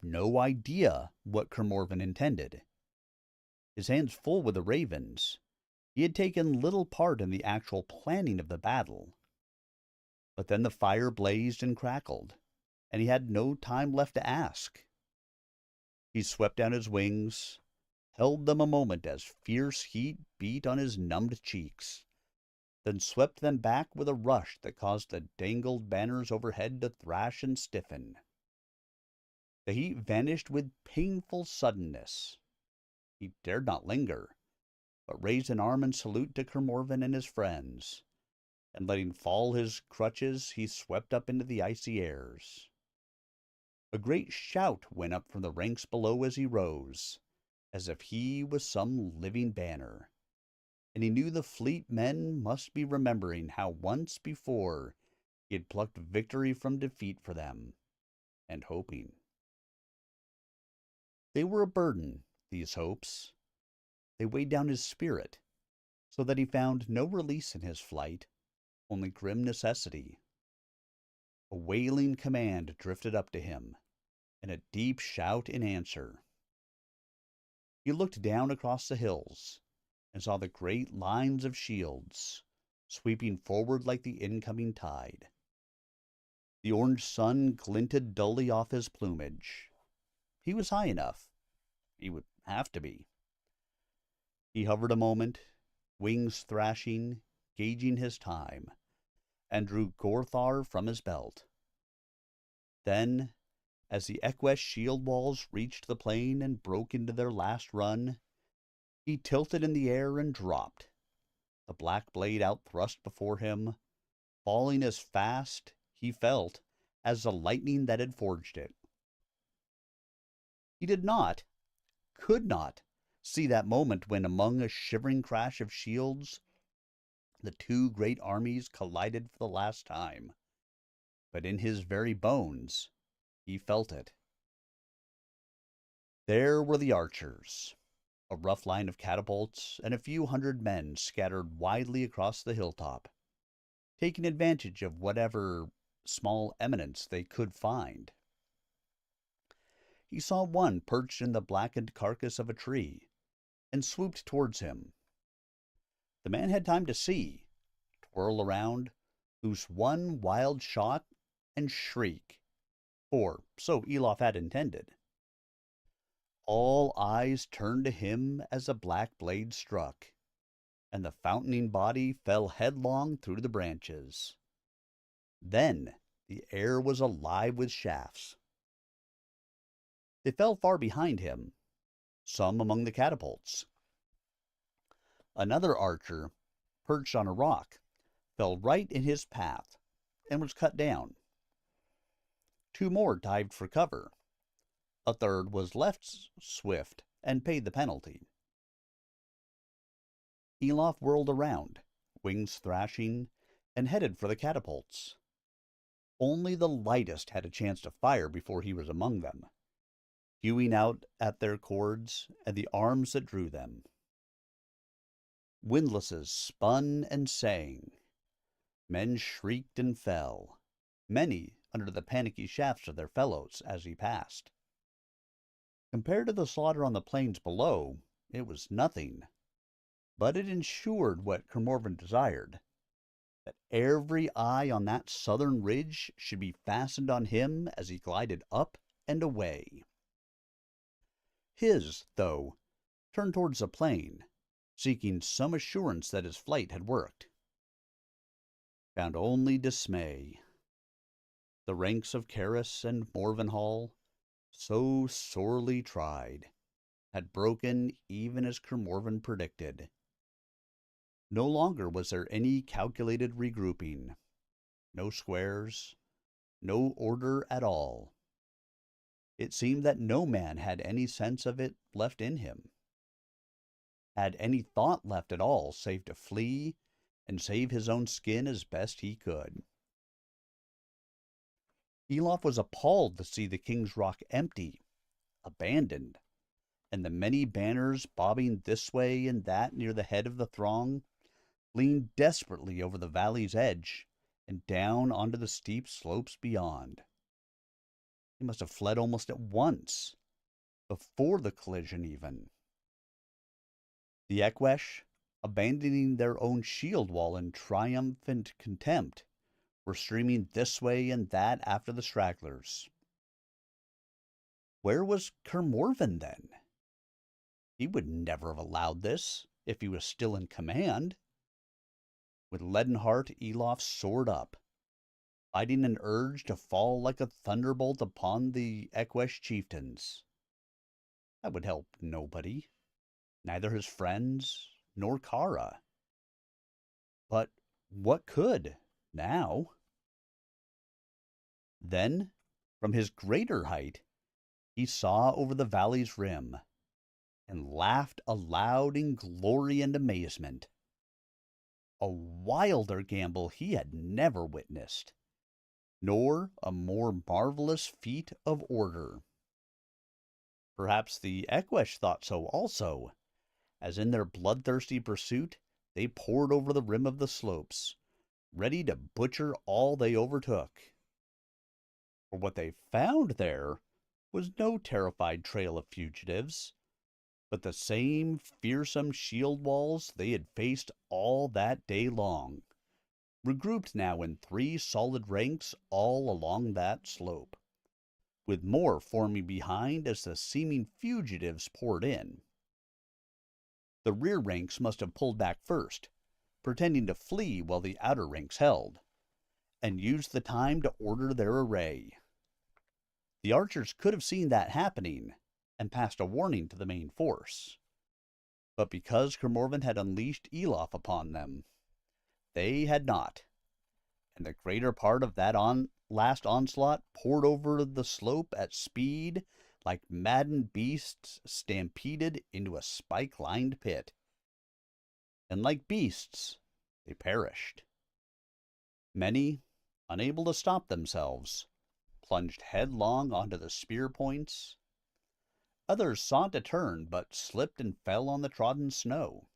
no idea what Kermorven intended. His hands full with the ravens, he had taken little part in the actual planning of the battle. But then the fire blazed and crackled, and he had no time left to ask. He swept down his wings, held them a moment as fierce heat beat on his numbed cheeks, then swept them back with a rush that caused the dangled banners overhead to thrash and stiffen. The heat vanished with painful suddenness. He dared not linger, but raised an arm in salute to Kermorven and his friends, and letting fall his crutches, he swept up into the icy airs. A great shout went up from the ranks below as he rose, as if he was some living banner, and he knew the fleet men must be remembering how once before he had plucked victory from defeat for them, and hoping. They were a burden, these hopes. They weighed down his spirit, so that he found no release in his flight, only grim necessity. A wailing command drifted up to him, and a deep shout in answer. He looked down across the hills, and saw the great lines of shields, sweeping forward like the incoming tide. The orange sun glinted dully off his plumage. He was high enough. He would have to be. He hovered a moment, wings thrashing, gauging his time, and drew Gorthar from his belt. Then, as the Equest shield walls reached the plain and broke into their last run, he tilted in the air and dropped, the black blade outthrust before him, falling as fast, he felt, as the lightning that had forged it. He did not, could not, see that moment when, among a shivering crash of shields, the 2 great armies collided for the last time. But in his very bones, he felt it. There were the archers, a rough line of catapults, and a few hundred men scattered widely across the hilltop, taking advantage of whatever small eminence they could find. He saw one perched in the blackened carcass of a tree, and swooped towards him. The man had time to see, twirl around, loose one wild shot, and shriek, for so Elof had intended. All eyes turned to him as the black blade struck, and the fountaining body fell headlong through the branches. Then the air was alive with shafts. They fell far behind him, some among the catapults. Another archer, perched on a rock, fell right in his path and was cut down. 2 more dived for cover. A third was left swift and paid the penalty. Elof whirled around, wings thrashing, and headed for the catapults. Only the lightest had a chance to fire before he was among them, hewing out at their cords and the arms that drew them. Windlasses spun and sang. Men shrieked and fell, many under the panicky shafts of their fellows as he passed. Compared to the slaughter on the plains below, it was nothing, but it ensured what Kermorven desired, that every eye on that southern ridge should be fastened on him as he glided up and away. His, though, turned towards the plain, seeking some assurance that his flight had worked. Found only dismay. The ranks of Caris and Morvenhall, so sorely tried, had broken even as Kermorven predicted. No longer was there any calculated regrouping, no squares, no order at all. It seemed that no man had any sense of it left in him, had any thought left at all save to flee and save his own skin as best he could. Elof was appalled to see the King's Rock empty, abandoned, and the many banners bobbing this way and that near the head of the throng leaned desperately over the valley's edge and down onto the steep slopes beyond. He must have fled almost at once, before the collision even. The Eqwesh, abandoning their own shield wall in triumphant contempt, were streaming this way and that after the stragglers. Where was Kermorven then? He would never have allowed this if he was still in command. With leaden heart, Elof soared up, fighting an urge to fall like a thunderbolt upon the Eqwesh chieftains. That would help nobody, neither his friends nor Kara. But what could, now? Then, from his greater height, he saw over the valley's rim, and laughed aloud in glory and amazement. A wilder gambol he had never witnessed, nor a more marvelous feat of order. Perhaps the Eqwesh thought so also, as in their bloodthirsty pursuit they poured over the rim of the slopes, ready to butcher all they overtook. For what they found there was no terrified trail of fugitives, but the same fearsome shield walls they had faced all that day long, regrouped now in 3 solid ranks all along that slope, with more forming behind as the seeming fugitives poured in. The rear ranks must have pulled back first, pretending to flee while the outer ranks held, and used the time to order their array. The archers could have seen that happening, and passed a warning to the main force. But because Kermorven had unleashed Elof upon them, they had not, and the greater part of that last onslaught poured over the slope at speed like maddened beasts stampeded into a spike-lined pit. And like beasts, they perished. Many, unable to stop themselves, plunged headlong onto the spear points. Others sought to turn, but slipped and fell on the trodden snow.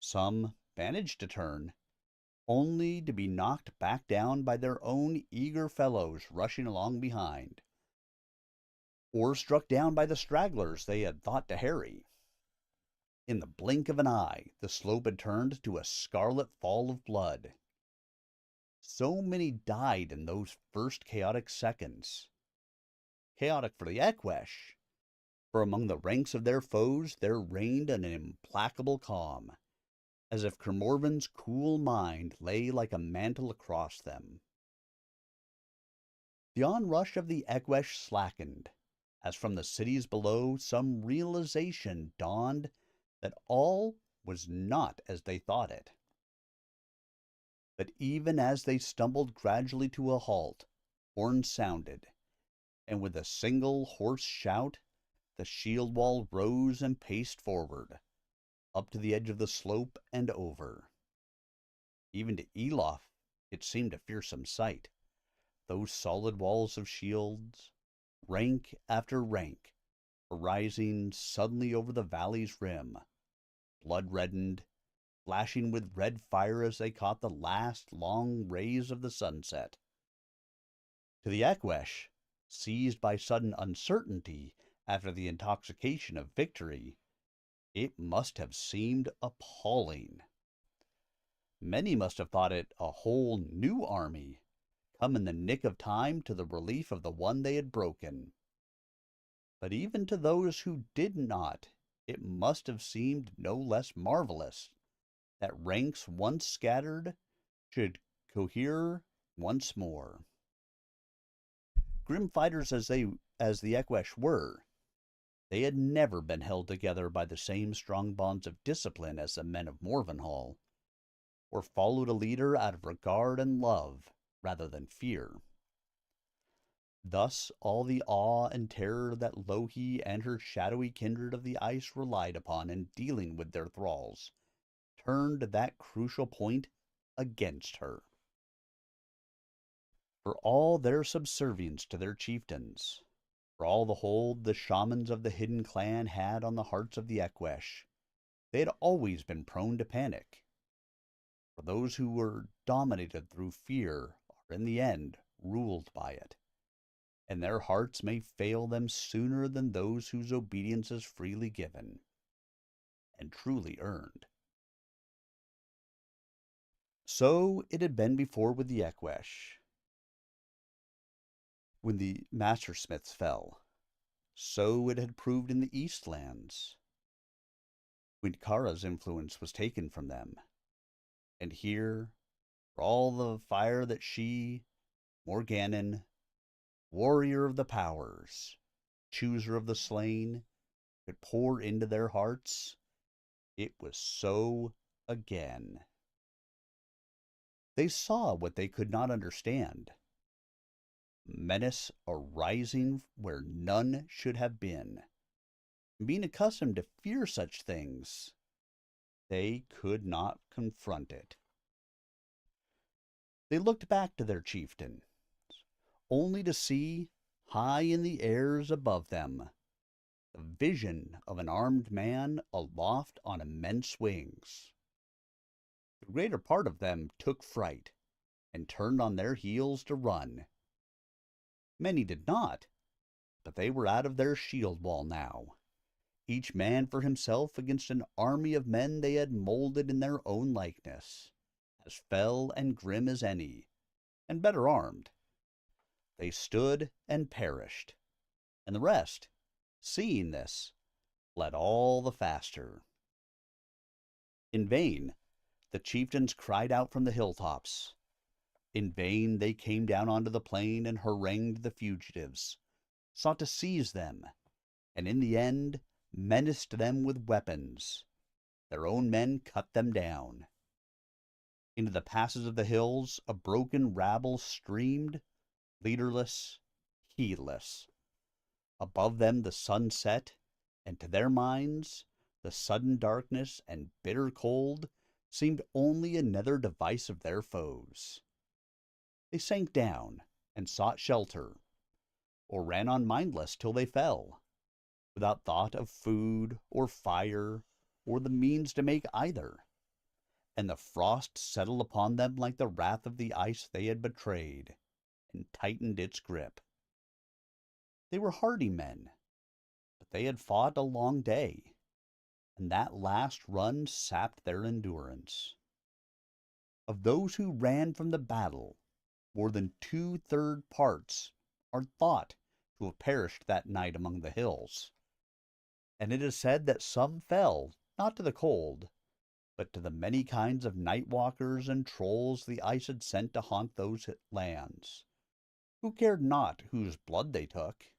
Some managed to turn, only to be knocked back down by their own eager fellows rushing along behind, or struck down by the stragglers they had thought to harry. In the blink of an eye, the slope had turned to a scarlet fall of blood. So many died in those first chaotic seconds. Chaotic for the Eqwesh, for among the ranks of their foes there reigned an implacable calm, as if Kermorven's cool mind lay like a mantle across them. The onrush of the Eqwesh slackened, as from the cities below some realization dawned that all was not as they thought it. But even as they stumbled gradually to a halt, horns sounded, and with a single hoarse shout, the shield wall rose and paced forward, up to the edge of the slope and over. Even to Elof it seemed a fearsome sight, those solid walls of shields, rank after rank, arising suddenly over the valley's rim, blood-reddened, flashing with red fire as they caught the last long rays of the sunset. To the Eqwesh, seized by sudden uncertainty after the intoxication of victory, it must have seemed appalling. Many must have thought it a whole new army, come in the nick of time to the relief of the one they had broken. But even to those who did not, it must have seemed no less marvelous that ranks once scattered should cohere once more. Grim fighters as the Ekwesh were, they had never been held together by the same strong bonds of discipline as the men of Morvenhall, or followed a leader out of regard and love rather than fear. Thus all the awe and terror that Louhi and her shadowy kindred of the ice relied upon in dealing with their thralls turned that crucial point against her. For all their subservience to their chieftains, for all the hold the shamans of the hidden clan had on the hearts of the Ekwesh, they had always been prone to panic. For those who were dominated through fear are in the end ruled by it, and their hearts may fail them sooner than those whose obedience is freely given and truly earned. So it had been before with the Ekwesh. When the Mastersmiths fell, so it had proved in the Eastlands, when Kara's influence was taken from them. And here, for all the fire that she, Morgannon, warrior of the powers, chooser of the slain, could pour into their hearts, it was so again. They saw what they could not understand. Menace arising where none should have been. Being accustomed to fear such things, they could not confront it. They looked back to their chieftain, only to see, high in the airs above them, the vision of an armed man aloft on immense wings. The greater part of them took fright and turned on their heels to run. Many did not, but they were out of their shield wall now, each man for himself against an army of men they had molded in their own likeness, as fell and grim as any, and better armed. They stood and perished, and the rest, seeing this, fled all the faster. In vain the chieftains cried out from the hilltops. In vain they came down onto the plain and harangued the fugitives, sought to seize them, and in the end menaced them with weapons. Their own men cut them down. Into the passes of the hills a broken rabble streamed, leaderless, heedless. Above them the sun set, and to their minds the sudden darkness and bitter cold seemed only another device of their foes. They sank down and sought shelter, or ran on mindless till they fell, without thought of food or fire or the means to make either, and the frost settled upon them like the wrath of the ice they had betrayed, and tightened its grip. They were hardy men, but they had fought a long day, and that last run sapped their endurance. Of those who ran from the battle, more than 2/3 parts are thought to have perished that night among the hills, and it is said that some fell, not to the cold, but to the many kinds of night walkers and trolls the ice had sent to haunt those lands, who cared not whose blood they took.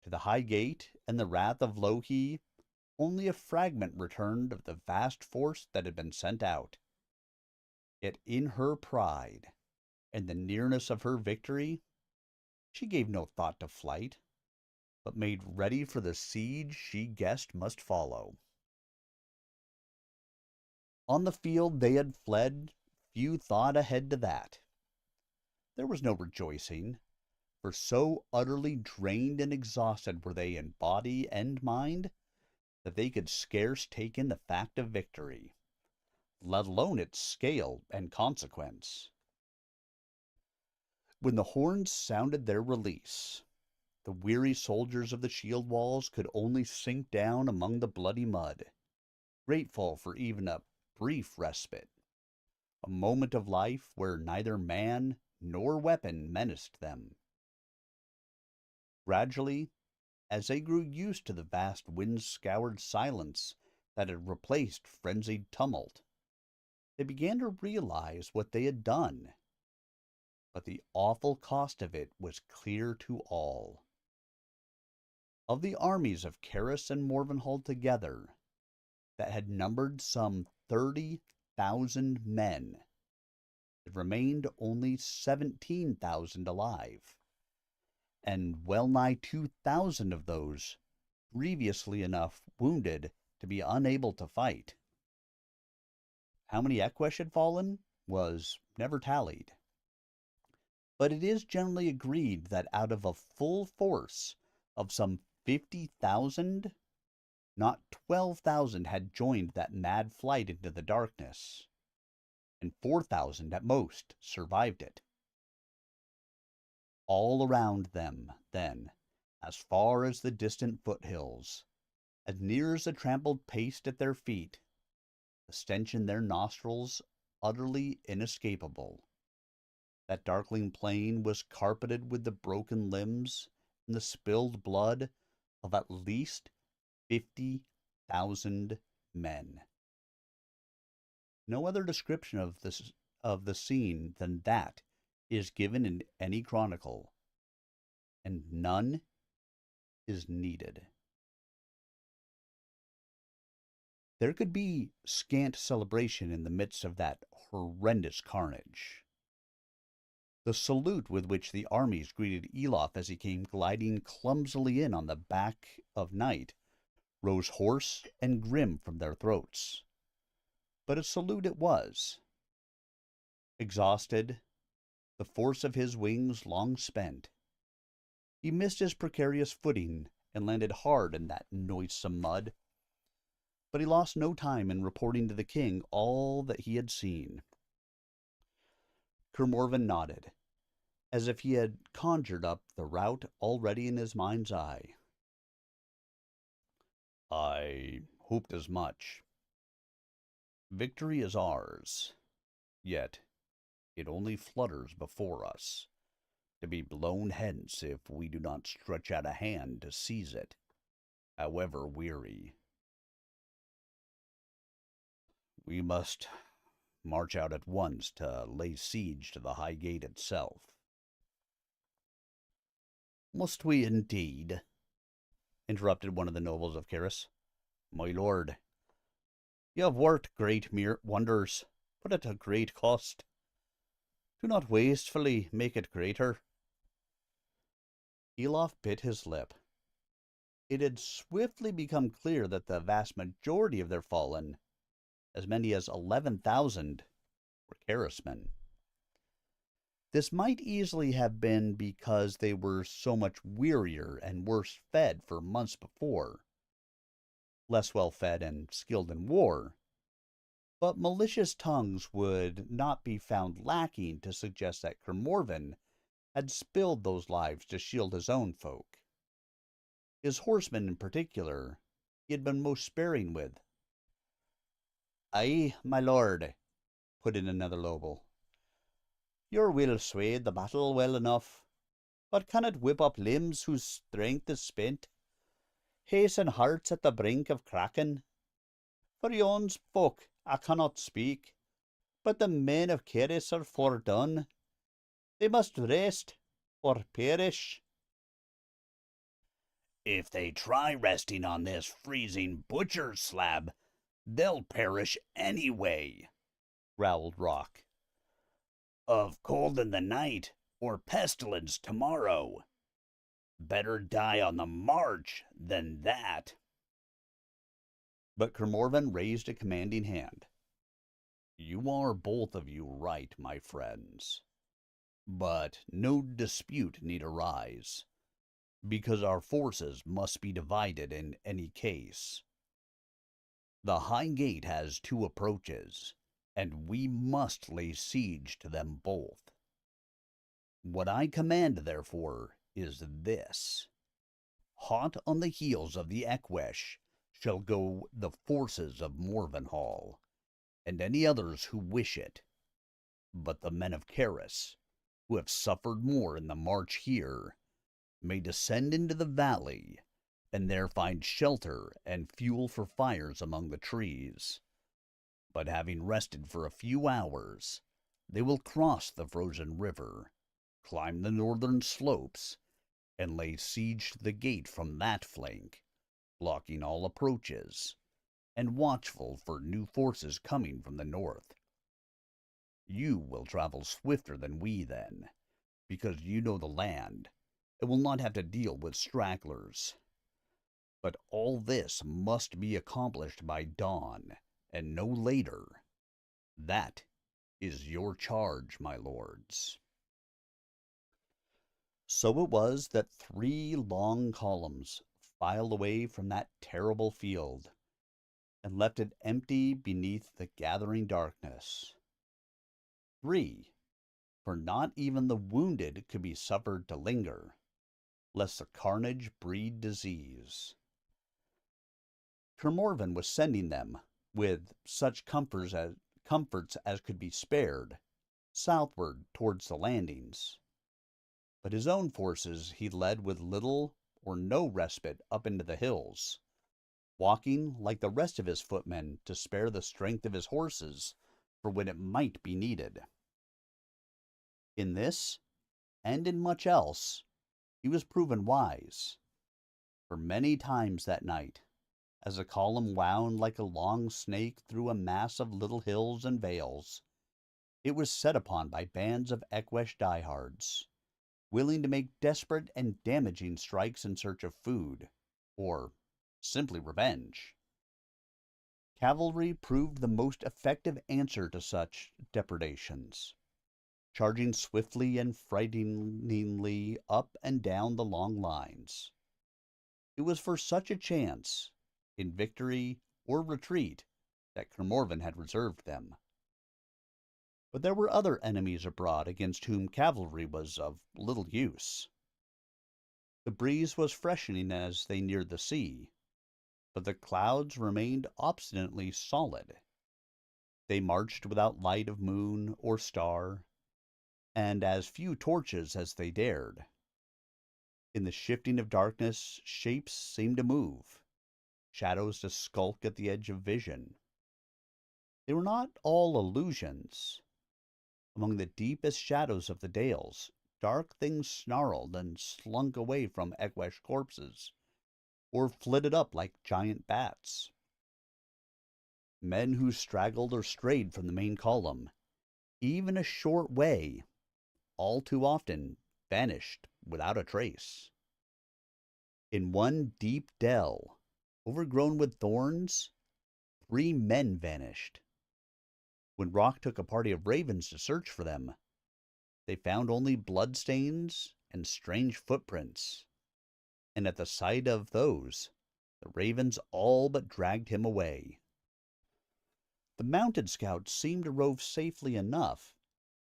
To the high gate and the wrath of Louhi, only a fragment returned of the vast force that had been sent out. Yet in her pride, and the nearness of her victory, she gave no thought to flight, but made ready for the siege she guessed must follow. On the field they had fled, few thought ahead to that. There was no rejoicing, for so utterly drained and exhausted were they in body and mind that they could scarce take in the fact of victory, let alone its scale and consequence. When the horns sounded their release, the weary soldiers of the shield walls could only sink down among the bloody mud, grateful for even a brief respite, a moment of life where neither man nor weapon menaced them. Gradually, as they grew used to the vast wind-scoured silence that had replaced frenzied tumult, they began to realize what they had done. But the awful cost of it was clear to all. Of the armies of Caris and Morvenhall together, that had numbered some 30,000 men, there remained only 17,000 alive, and well nigh 2,000 of those grievously enough wounded to be unable to fight. How many Eqwesh had fallen was never tallied, but it is generally agreed that out of a full force of some 50,000, not 12,000 had joined that mad flight into the darkness, and 4,000 at most survived it. All around them, then, as far as the distant foothills, as near as the trampled paste at their feet, the stench in their nostrils utterly inescapable, that darkling plain was carpeted with the broken limbs and the spilled blood of at least 50,000 men. No other description of the scene than that is given in any chronicle, and none is needed. There could be scant celebration in the midst of that horrendous carnage. The salute with which the armies greeted Elof as he came gliding clumsily in on the back of night rose hoarse and grim from their throats. But a salute it was. Exhausted, the force of his wings long spent, he missed his precarious footing and landed hard in that noisome mud. But he lost no time in reporting to the king all that he had seen. Kermorven nodded, as if he had conjured up the rout already in his mind's eye. I hoped as much. Victory is ours, yet it only flutters before us, to be blown hence if we do not stretch out a hand to seize it, however weary. We must march out at once to lay siege to the High Gate itself. Must we indeed? Interrupted one of the nobles of Caris. My lord, you have worked great wonders, but at a great cost. Do not wastefully make it greater. Elof bit his lip. It had swiftly become clear that the vast majority of their fallen, as many as 11,000, were Carismen. This might easily have been because they were so much wearier and worse fed for months before, less well fed and skilled in war, but malicious tongues would not be found lacking to suggest that Kermorven had spilled those lives to shield his own folk. His horsemen in particular he had been most sparing with. Aye, my lord, put in another noble. Your will swayed the battle well enough, but can it whip up limbs whose strength is spent, hasten hearts at the brink of cracking? For yon's folk I cannot speak, but the men of Caris are fordone. They must rest or perish. If they try resting on this freezing butcher's slab, they'll perish anyway, growled Rock. Of cold in the night or pestilence tomorrow. Better die on the march than that. But Kermorven raised a commanding hand. You are both of you right, my friends. But no dispute need arise, because our forces must be divided in any case. The High Gate has two approaches, and we must lay siege to them both. What I command, therefore, is this. Hot on the heels of the Eqwesh shall go the forces of Morvenhall, and any others who wish it. But the men of Caris, who have suffered more in the march here, may descend into the valley and there find shelter and fuel for fires among the trees. But having rested for a few hours, they will cross the frozen river, climb the northern slopes, and lay siege to the gate from that flank, blocking all approaches, and watchful for new forces coming from the north. You will travel swifter than we then, because you know the land, and will not have to deal with stragglers. But all this must be accomplished by dawn, and no later. That is your charge, my lords. So it was that 3 long columns filed away from that terrible field, and left it empty beneath the gathering darkness. 3, for not even the wounded could be suffered to linger, lest the carnage breed disease. Kermorven was sending them, with such comforts as could be spared, southward towards the landings. But his own forces he led with little or no respite up into the hills, walking like the rest of his footmen to spare the strength of his horses for when it might be needed. In this, and in much else, he was proven wise, for many times that night, as the column wound like a long snake through a mass of little hills and vales, it was set upon by bands of Eckwesh diehards, willing to make desperate and damaging strikes in search of food, or simply revenge. Cavalry proved the most effective answer to such depredations, charging swiftly and frighteningly up and down the long lines. It was for such a chance, in victory or retreat, that Kermorven had reserved them. But there were other enemies abroad against whom cavalry was of little use. The breeze was freshening as they neared the sea, but the clouds remained obstinately solid. They marched without light of moon or star, and as few torches as they dared. In the shifting of darkness, shapes seemed to move, shadows to skulk at the edge of vision. They were not all illusions. Among the deepest shadows of the dales, dark things snarled and slunk away from Eckwesh corpses, or flitted up like giant bats. Men who straggled or strayed from the main column, even a short way, all too often vanished without a trace. In one deep dell, overgrown with thorns, 3 men vanished. When Rock took a party of ravens to search for them, they found only bloodstains and strange footprints, and at the sight of those, the ravens all but dragged him away. The mounted scouts seemed to rove safely enough,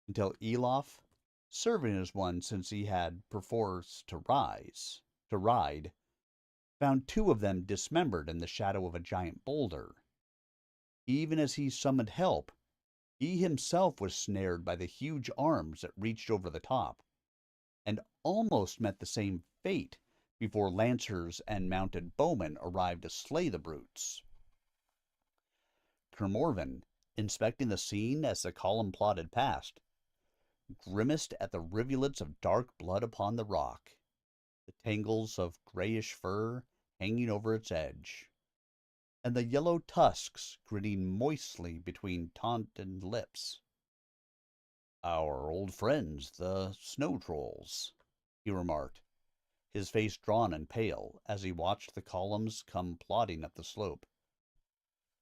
until Elof, serving as one since he had perforce to ride, found 2 of them dismembered in the shadow of a giant boulder. Even as he summoned help, he himself was snared by the huge arms that reached over the top, and almost met the same fate before lancers and mounted bowmen arrived to slay the brutes. Kermorven, inspecting the scene as the column plodded past, grimaced at the rivulets of dark blood upon the rock, the tangles of grayish fur hanging over its edge, and the yellow tusks grinning moistly between taunted lips. "Our old friends, the snow trolls," he remarked, his face drawn and pale as he watched the columns come plodding up the slope.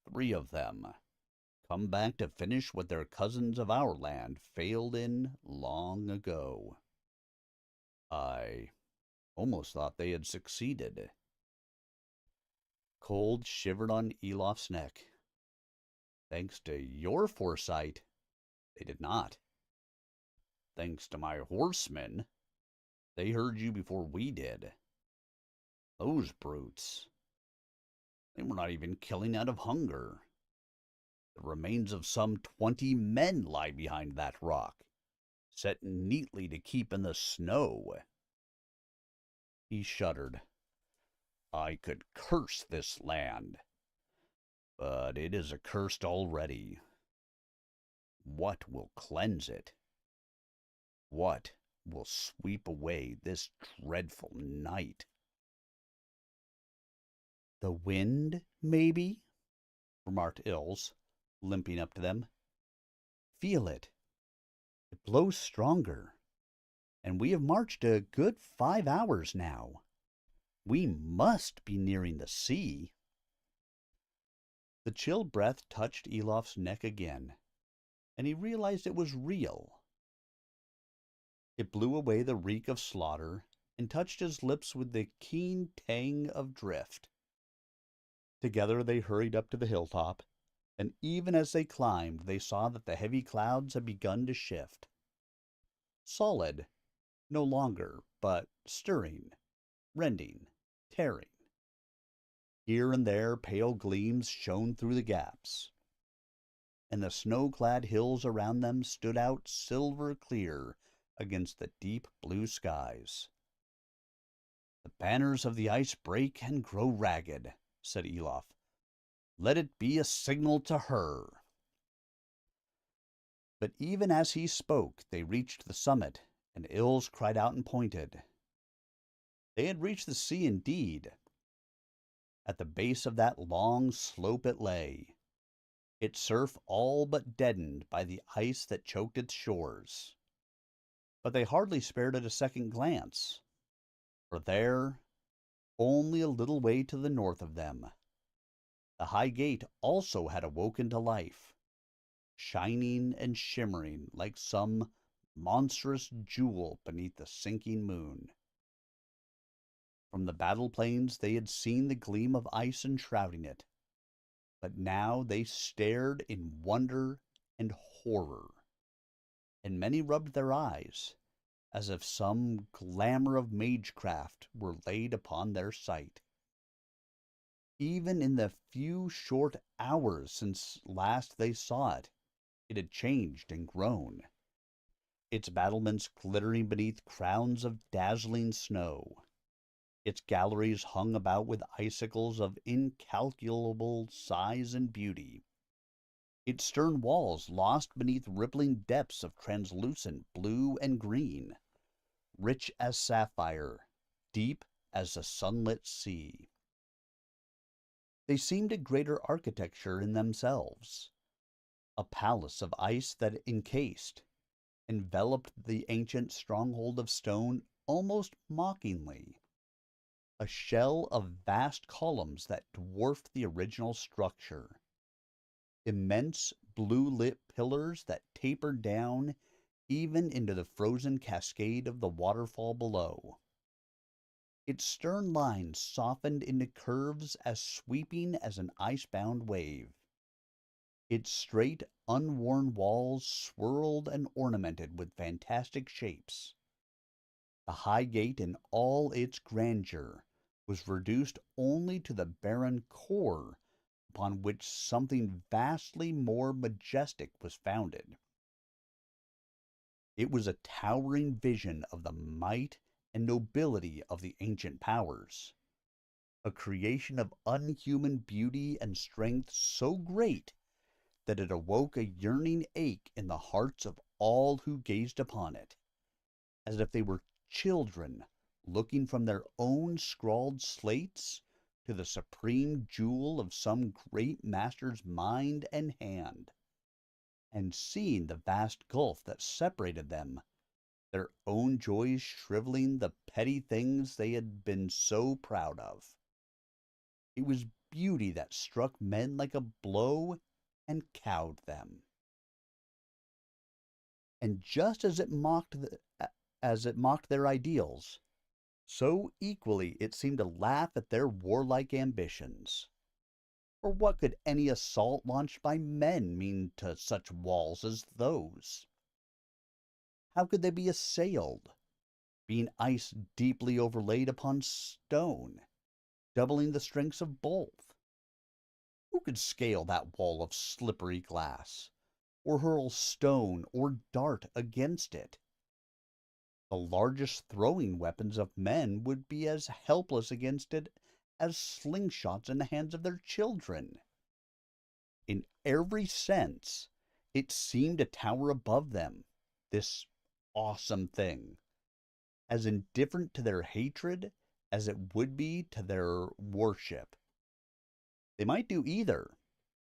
3 of them, come back to finish what their cousins of our land failed in long ago. I almost thought they had succeeded. Cold shivered on Elof's neck. Thanks to your foresight, they did not. Thanks to my horsemen, they heard you before we did. Those brutes, they were not even killing out of hunger. The remains of some 20 men lie behind that rock, set neatly to keep in the snow. He shuddered. I could curse this land, but it is accursed already. What will cleanse it? What will sweep away this dreadful night? The wind, maybe? Remarked Ills, limping up to them. Feel it. It blows stronger, and we have marched a good 5 hours now. We must be nearing the sea. The chill breath touched Elof's neck again, and he realized it was real. It blew away the reek of slaughter and touched his lips with the keen tang of drift. Together they hurried up to the hilltop, and even as they climbed, they saw that the heavy clouds had begun to shift. Solid, no longer, but stirring, rending, tearing. Here and there pale gleams shone through the gaps, and the snow-clad hills around them stood out silver clear against the deep blue skies. The banners of the ice break and grow ragged, said Elof. Let it be a signal to her. But even as he spoke, they reached the summit, and Ills cried out and pointed. They had reached the sea indeed. At the base of that long slope it lay, its surf all but deadened by the ice that choked its shores. But they hardly spared it a second glance, for there, only a little way to the north of them, the high gate also had awoken to life, shining and shimmering like some monstrous jewel beneath the sinking moon. From the battle plains they had seen the gleam of ice enshrouding it, but now they stared in wonder and horror, and many rubbed their eyes, as if some glamour of magecraft were laid upon their sight. Even in the few short hours since last they saw it, it had changed and grown, its battlements glittering beneath crowns of dazzling snow, its galleries hung about with icicles of incalculable size and beauty, its stern walls lost beneath rippling depths of translucent blue and green, rich as sapphire, deep as the sunlit sea. They seemed a greater architecture in themselves, a palace of ice that encased, enveloped the ancient stronghold of stone almost mockingly, a shell of vast columns that dwarfed the original structure, immense blue-lit pillars that tapered down even into the frozen cascade of the waterfall below. Its stern lines softened into curves as sweeping as an ice-bound wave. Its straight, unworn walls swirled and ornamented with fantastic shapes. The high gate in all its grandeur was reduced only to the barren core upon which something vastly more majestic was founded. It was a towering vision of the might and nobility of the ancient powers, a creation of unhuman beauty and strength so great that it awoke a yearning ache in the hearts of all who gazed upon it, as if they were children looking from their own scrawled slates to the supreme jewel of some great master's mind and hand, and seeing the vast gulf that separated them, their own joys shriveling the petty things they had been so proud of. It was beauty that struck men like a blow and cowed them. And just as it mocked their ideals, so equally it seemed to laugh at their warlike ambitions. For what could any assault launched by men mean to such walls as those? How could they be assailed, being ice deeply overlaid upon stone, doubling the strengths of both? Who could scale that wall of slippery glass, or hurl stone or dart against it? The largest throwing weapons of men would be as helpless against it as slingshots in the hands of their children. In every sense, it seemed to tower above them, this awesome thing, as indifferent to their hatred as it would be to their worship. They might do either,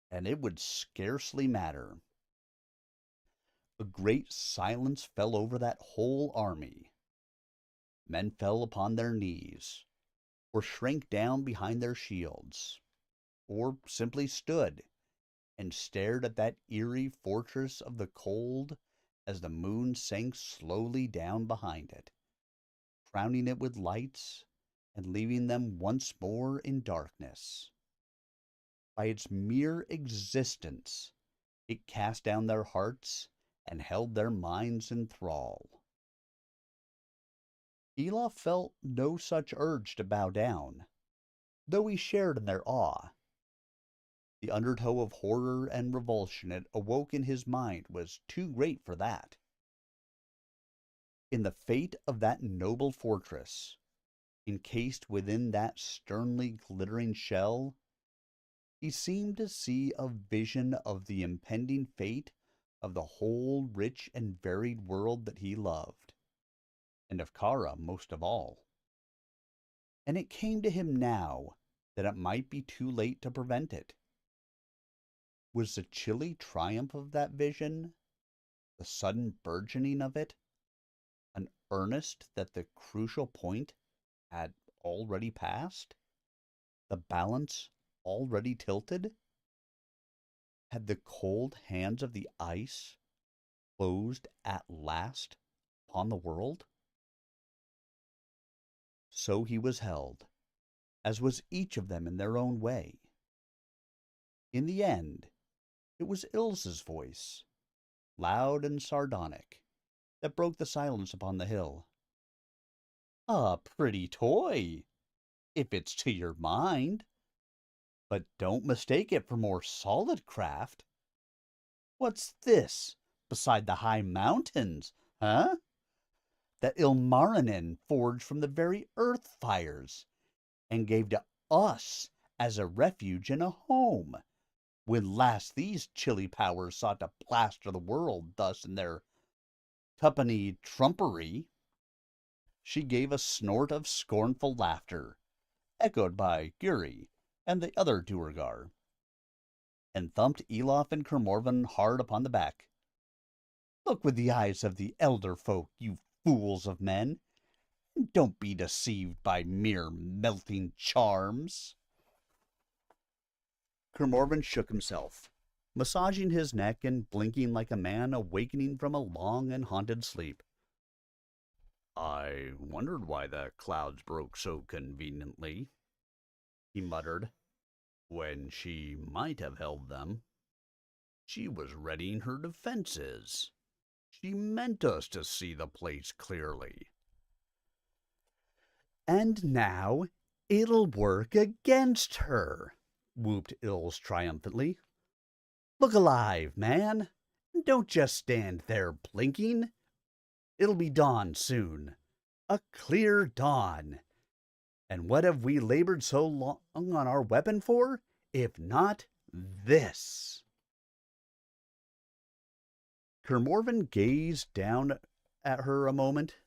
and it would scarcely matter. A great silence fell over that whole army. Men fell upon their knees, or shrank down behind their shields, or simply stood and stared at that eerie fortress of the cold as the moon sank slowly down behind it, crowning it with lights and leaving them once more in darkness. By its mere existence, it cast down their hearts and held their minds in thrall. Elof felt no such urge to bow down, though he shared in their awe. The undertow of horror and revulsion it awoke in his mind was too great for that. In the fate of that noble fortress, encased within that sternly glittering shell, he seemed to see a vision of the impending fate of the whole rich and varied world that he loved, and of Kara most of all. And it came to him now that it might be too late to prevent it. Was the chilly triumph of that vision, the sudden burgeoning of it, an earnest that the crucial point had already passed? The balance already tilted? Had the cold hands of the ice closed at last upon the world? So he was held, as was each of them in their own way. In the end, it was Ilse's voice, loud and sardonic, that broke the silence upon the hill. "A pretty toy, if it's to your mind. But don't mistake it for more solid craft. What's this beside the high mountains, huh? That Ilmarinen forged from the very earth fires, and gave to us as a refuge and a home, when last these chilly powers sought to plaster the world thus in their tuppenny trumpery." She gave a snort of scornful laughter, echoed by Guri and the other Duergar, and thumped Elof and Kermorvan hard upon the back. "Look with the eyes of the elder folk, you fools of men, and don't be deceived by mere melting charms." Kermorvan shook himself, massaging his neck and blinking like a man awakening from a long and haunted sleep. "I wondered why the clouds broke so conveniently," he muttered, "when she might have held them. She was readying her defenses. She meant us to see the place clearly." "And now it'll work against her," whooped Ilse triumphantly. "Look alive, man. Don't just stand there blinking. It'll be dawn soon. A clear dawn. And what have we labored so long on our weapon for, if not this?" Kermorvan gazed down at her a moment,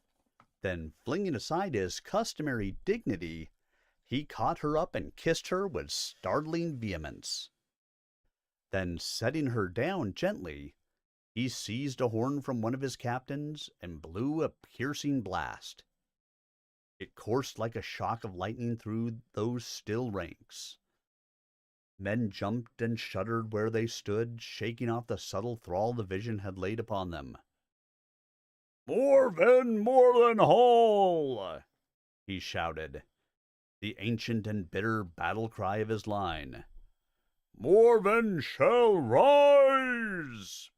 then flinging aside his customary dignity, he caught her up and kissed her with startling vehemence. Then, setting her down gently, he seized a horn from one of his captains and blew a piercing blast. It coursed like a shock of lightning through those still ranks. Men jumped and shuddered where they stood, shaking off the subtle thrall the vision had laid upon them. "Morven Morlenhall!" he shouted, the ancient and bitter battle cry of his line. "Morven shall rise!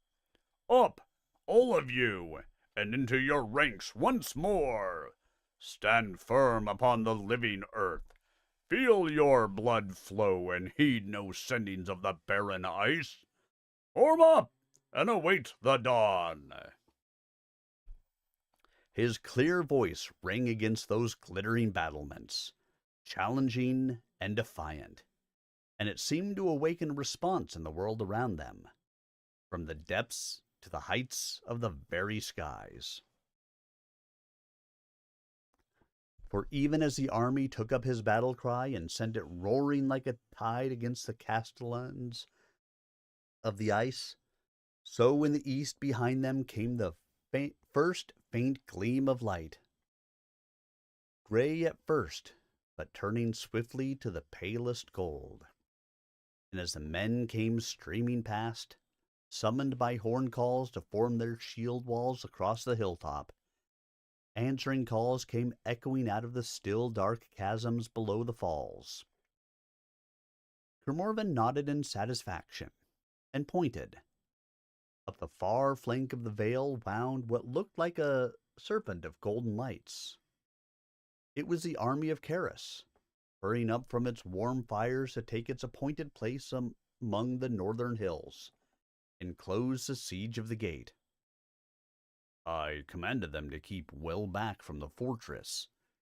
Up, all of you, and into your ranks once more! Stand firm upon the living earth. Feel your blood flow, and heed no sendings of the barren ice. Form up, and await the dawn." His clear voice rang against those glittering battlements, challenging and defiant, and it seemed to awaken a response in the world around them, from the depths to the heights of the very skies. For even as the army took up his battle cry and sent it roaring like a tide against the castellans of the ice, so in the east behind them came the first faint gleam of light. Gray at first, but turning swiftly to the palest gold. And as the men came streaming past, summoned by horn calls to form their shield walls across the hilltop, answering calls came echoing out of the still dark chasms below the falls. Kermorven nodded in satisfaction and pointed. Up the far flank of the vale wound what looked like a serpent of golden lights. It was the army of Karis, hurrying up from its warm fires to take its appointed place among the northern hills, and close the siege of the gate. I commanded them to keep well back from the fortress,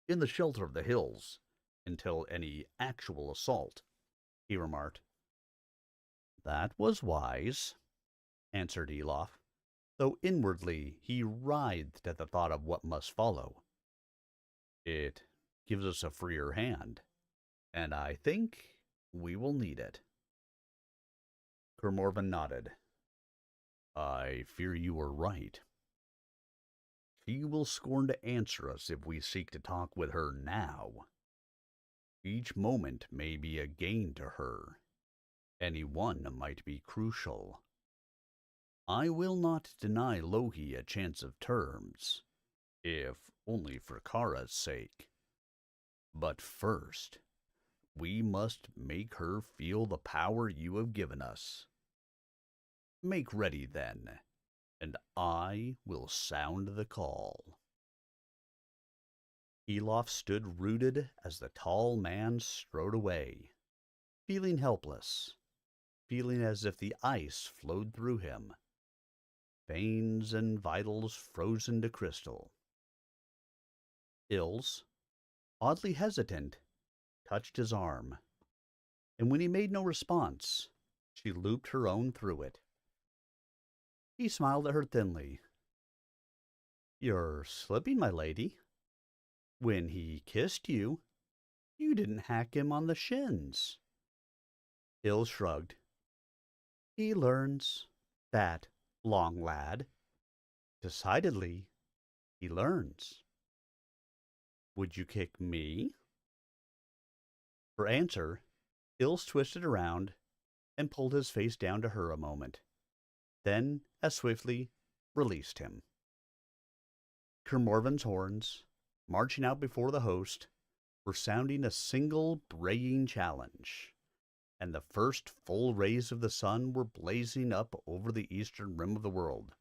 in the shelter of the hills, until any actual assault, he remarked. That was wise, answered Elof, though inwardly he writhed at the thought of what must follow. It gives us a freer hand, and I think we will need it. Kermorven nodded. I fear you are right. She will scorn to answer us if we seek to talk with her now. Each moment may be a gain to her. Any one might be crucial. I will not deny Lohi a chance of terms, if only for Kara's sake. But first, we must make her feel the power you have given us. Make ready, then, and I will sound the call. Elof stood rooted as the tall man strode away, feeling helpless, feeling as if the ice flowed through him, veins and vitals frozen to crystal. Ilse, oddly hesitant, touched his arm, and when he made no response, she looped her own through it. He smiled at her thinly. You're slipping, my lady. When he kissed you, you didn't hack him on the shins. Ilse shrugged. He learns, that long lad. Decidedly, he learns. Would you kick me? For answer, Ilse twisted around and pulled his face down to her a moment, then, as swiftly, released him. Kermorven's horns, marching out before the host, were sounding a single braying challenge, and the first full rays of the sun were blazing up over the eastern rim of the world.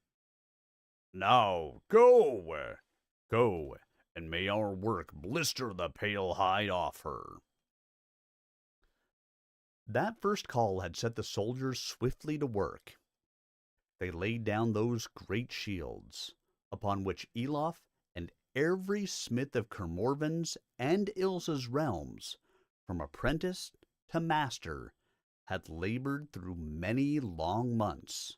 Now, go! Go, and may our work blister the pale hide off her. That first call had set the soldiers swiftly to work. They laid down those great shields, upon which Elof and every smith of Kermorven's and Ilse's realms, from apprentice to master, had labored through many long months.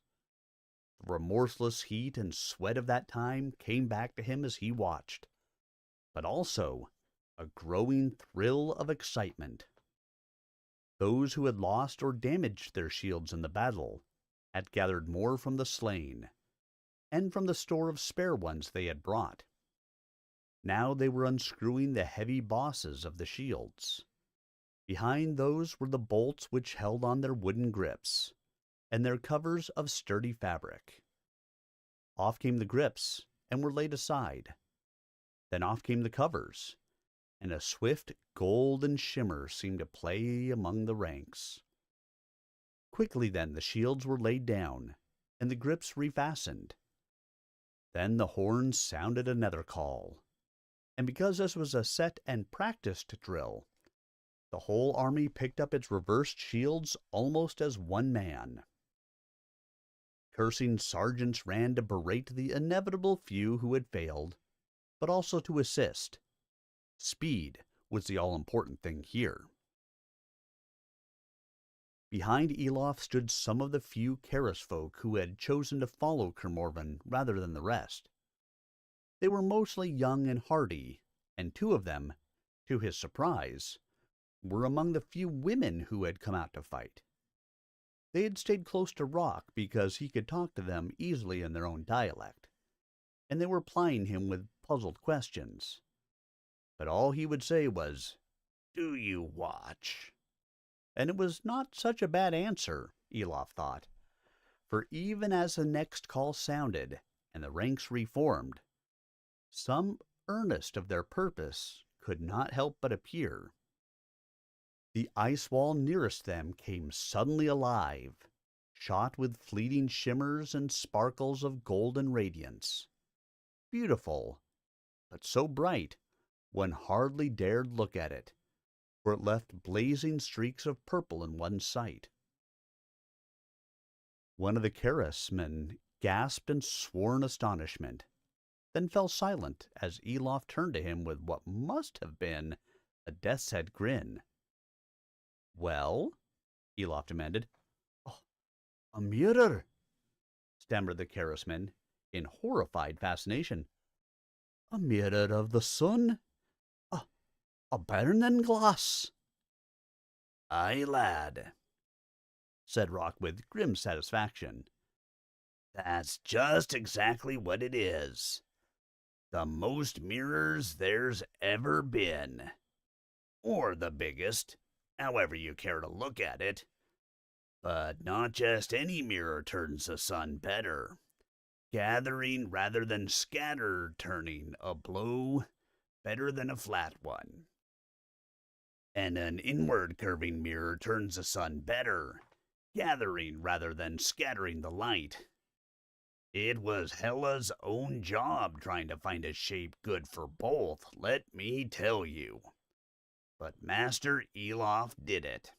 The remorseless heat and sweat of that time came back to him as he watched, but also a growing thrill of excitement. Those who had lost or damaged their shields in the battle had gathered more from the slain, and from the store of spare ones they had brought. Now they were unscrewing the heavy bosses of the shields. Behind those were the bolts which held on their wooden grips, and their covers of sturdy fabric. Off came the grips, and were laid aside. Then off came the covers, and a swift golden shimmer seemed to play among the ranks. Quickly then the shields were laid down, and the grips refastened. Then the horns sounded another call, and because this was a set and practiced drill, the whole army picked up its reversed shields almost as one man. Cursing sergeants ran to berate the inevitable few who had failed, but also to assist. Speed was the all-important thing here. Behind Elof stood some of the few Karis folk who had chosen to follow Kermorven rather than the rest. They were mostly young and hardy, and 2 of them, to his surprise, were among the few women who had come out to fight. They had stayed close to Rock because he could talk to them easily in their own dialect, and they were plying him with puzzled questions. But all he would say was, "Do you watch?" And it was not such a bad answer, Elof thought, for even as the next call sounded and the ranks reformed, some earnest of their purpose could not help but appear. The ice wall nearest them came suddenly alive, shot with fleeting shimmers and sparkles of golden radiance. Beautiful, but so bright one hardly dared look at it, for it left blazing streaks of purple in one's sight. One of the Karis men gasped and swore in astonishment, then fell silent as Elof turned to him with what must have been a death's head grin. "Well?" Elof demanded. "Oh, a mirror," stammered the Karis man in horrified fascination. "A mirror of the sun. A burning glass." "Aye, lad," said Rock with grim satisfaction. "That's just exactly what it is. The most mirrors there's ever been. Or the biggest, however you care to look at it. But not just any mirror turns the sun better. Gathering rather than scatter turning a blow better than a flat one. And an inward curving mirror turns the sun better, gathering rather than scattering the light. It was Hela's own job trying to find a shape good for both, let me tell you. But Master Elof did it."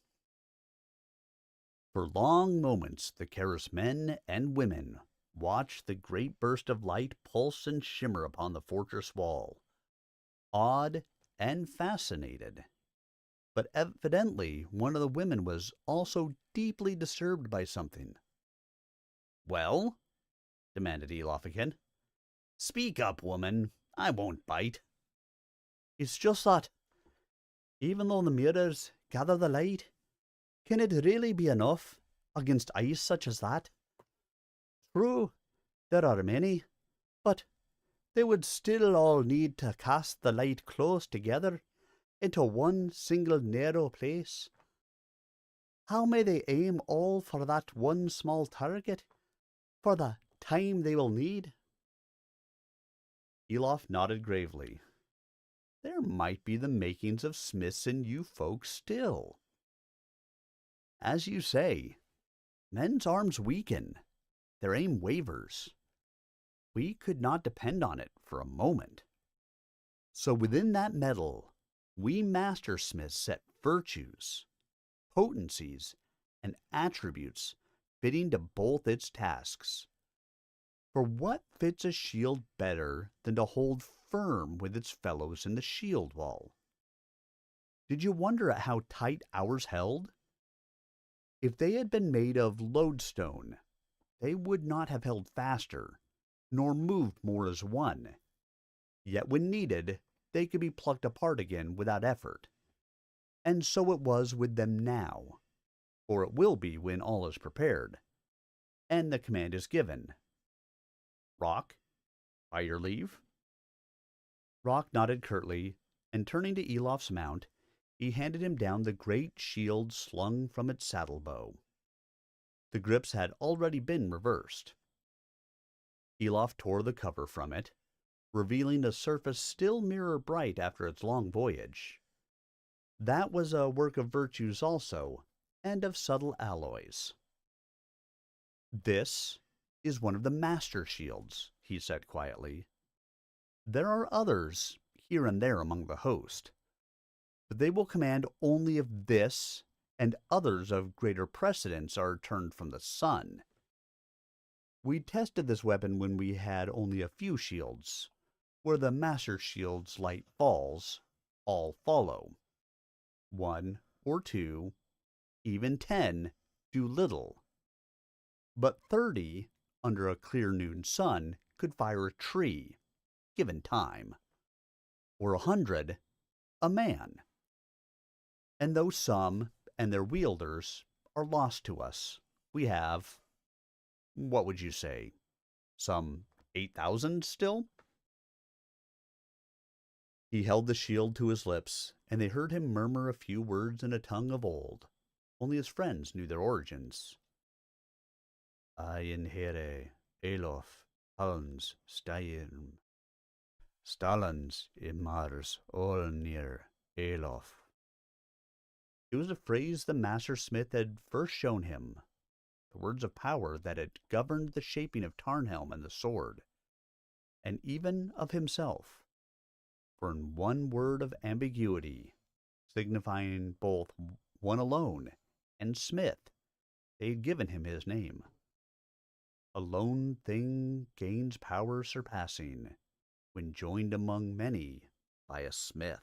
For long moments the Karis men and women watched the great burst of light pulse and shimmer upon the fortress wall, awed and fascinated. But evidently one of the women was also deeply disturbed by something. "Well?" demanded Elof again. "Speak up, woman. I won't bite." "It's just that, even though the mirrors gather the light, can it really be enough against ice such as that? True, there are many, but they would still all need to cast the light close together into one single narrow place. How may they aim all for that one small target for the time they will need?" Elof nodded gravely. There might be the makings of smiths in you folks still. As you say, men's arms weaken, their aim wavers. We could not depend on it for a moment. So within that metal, we master smiths set virtues, potencies, and attributes fitting to both its tasks. For what fits a shield better than to hold firm with its fellows in the shield wall? Did you wonder at how tight ours held? If they had been made of lodestone, they would not have held faster, nor moved more as one. Yet when needed, they could be plucked apart again without effort. And so it was with them now, or it will be when all is prepared, and the command is given. Rock, by your leave?" Rock nodded curtly, and turning to Elof's mount, he handed him down the great shield slung from its saddle bow. The grips had already been reversed. Elof tore the cover from it, revealing a surface still mirror bright after its long voyage. That was a work of virtues also, and of subtle alloys. "This is one of the master shields," he said quietly. "There are others here and there among the host, but they will command only if this and others of greater precedence are turned from the sun. We tested this weapon when we had only a few shields, where the master shield's light falls, all follow. 1 or 2, even 10, do little. But 30, under a clear noon sun, could fire a tree, given time. Or 100, a man. And though some and their wielders are lost to us, we have, what would you say, some 8,000 still? He held the shield to his lips, and they heard him murmur a few words in a tongue of old. Only his friends knew their origins. Ein here, Elof, Halns, Steirm, Stalans, Imars, Olnir, Elof. It was a phrase the master smith had first shown him, the words of power that had governed the shaping of Tarnhelm and the sword, and even of himself. For in one word of ambiguity, signifying both one alone and smith, they had given him his name. A lone thing gains power surpassing when joined among many by a smith.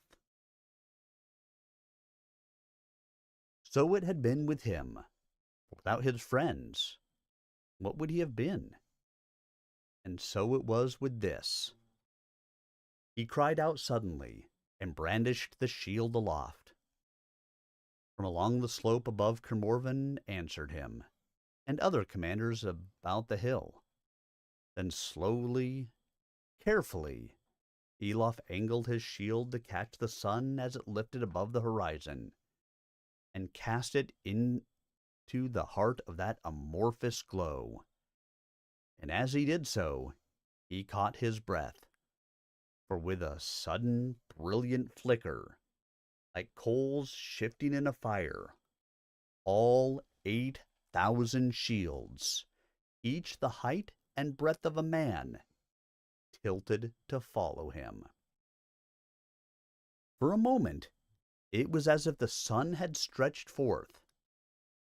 So it had been with him. Without his friends, what would he have been? And so it was with this. He cried out suddenly and brandished the shield aloft. From along the slope above Kermorven answered him, and other commanders about the hill. Then slowly, carefully, Elof angled his shield to catch the sun as it lifted above the horizon, and cast it into the heart of that amorphous glow. And as he did so, he caught his breath, for with a sudden, brilliant flicker, like coals shifting in a fire, all 8,000 shields, each the height and breadth of a man, tilted to follow him. For a moment, it was as if the sun had stretched forth,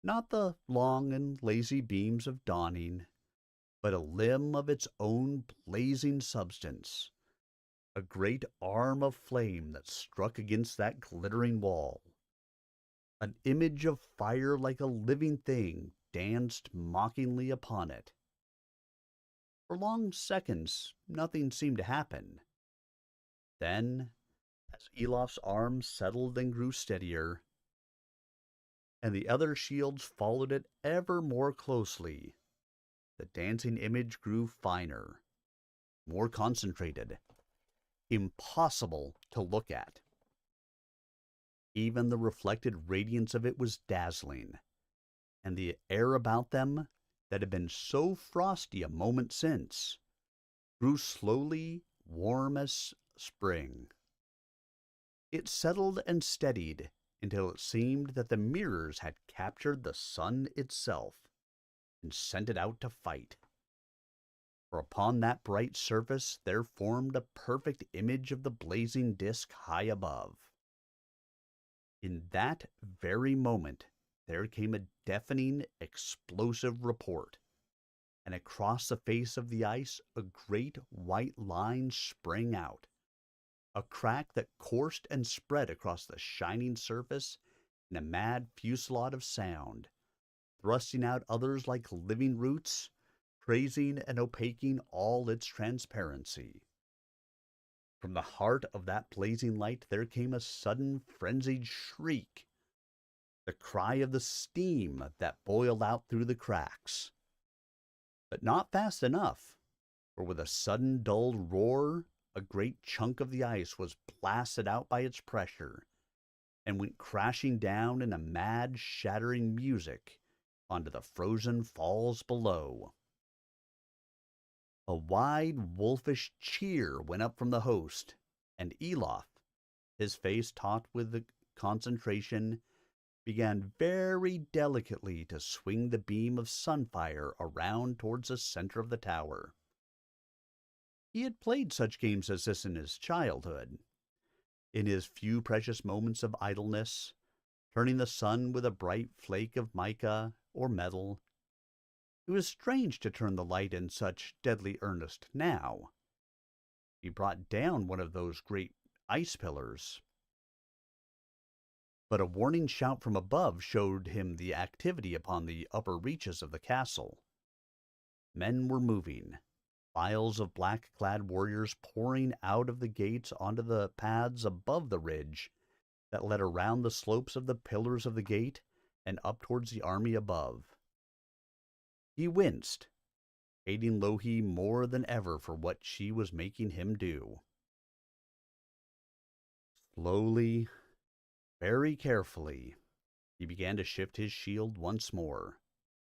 not the long and lazy beams of dawning, but a limb of its own blazing substance, a great arm of flame that struck against that glittering wall. An image of fire like a living thing danced mockingly upon it. For long seconds, nothing seemed to happen. Then, as Elof's arm settled and grew steadier, and the other shields followed it ever more closely, the dancing image grew finer, more concentrated, impossible to look at. Even the reflected radiance of it was dazzling, and the air about them, that had been so frosty a moment since, grew slowly warm as spring. It settled and steadied until it seemed that the mirrors had captured the sun itself and sent it out to fight. For upon that bright surface there formed a perfect image of the blazing disk high above. In that very moment there came a deafening, explosive report, and across the face of the ice a great white line sprang out, a crack that coursed and spread across the shining surface in a mad fusillade of sound, thrusting out others like living roots, crazing and opaquing all its transparency. From the heart of that blazing light there came a sudden frenzied shriek, the cry of the steam that boiled out through the cracks. But not fast enough, for with a sudden dull roar, a great chunk of the ice was blasted out by its pressure, and went crashing down in a mad, shattering music onto the frozen falls below. A wide, wolfish cheer went up from the host, and Elof, his face taut with the concentration, began very delicately to swing the beam of sunfire around towards the center of the tower. He had played such games as this in his childhood, in his few precious moments of idleness, turning the sun with a bright flake of mica or metal. It was strange to turn the light in such deadly earnest now. He brought down one of those great ice pillars, But a warning shout from above showed him the activity upon the upper reaches of the castle. Men were moving, files of black-clad warriors pouring out of the gates onto the paths above the ridge that led around the slopes of the pillars of the gate and up towards the army above. He winced, hating Louhi more than ever for what she was making him do. Slowly, very carefully, he began to shift his shield once more,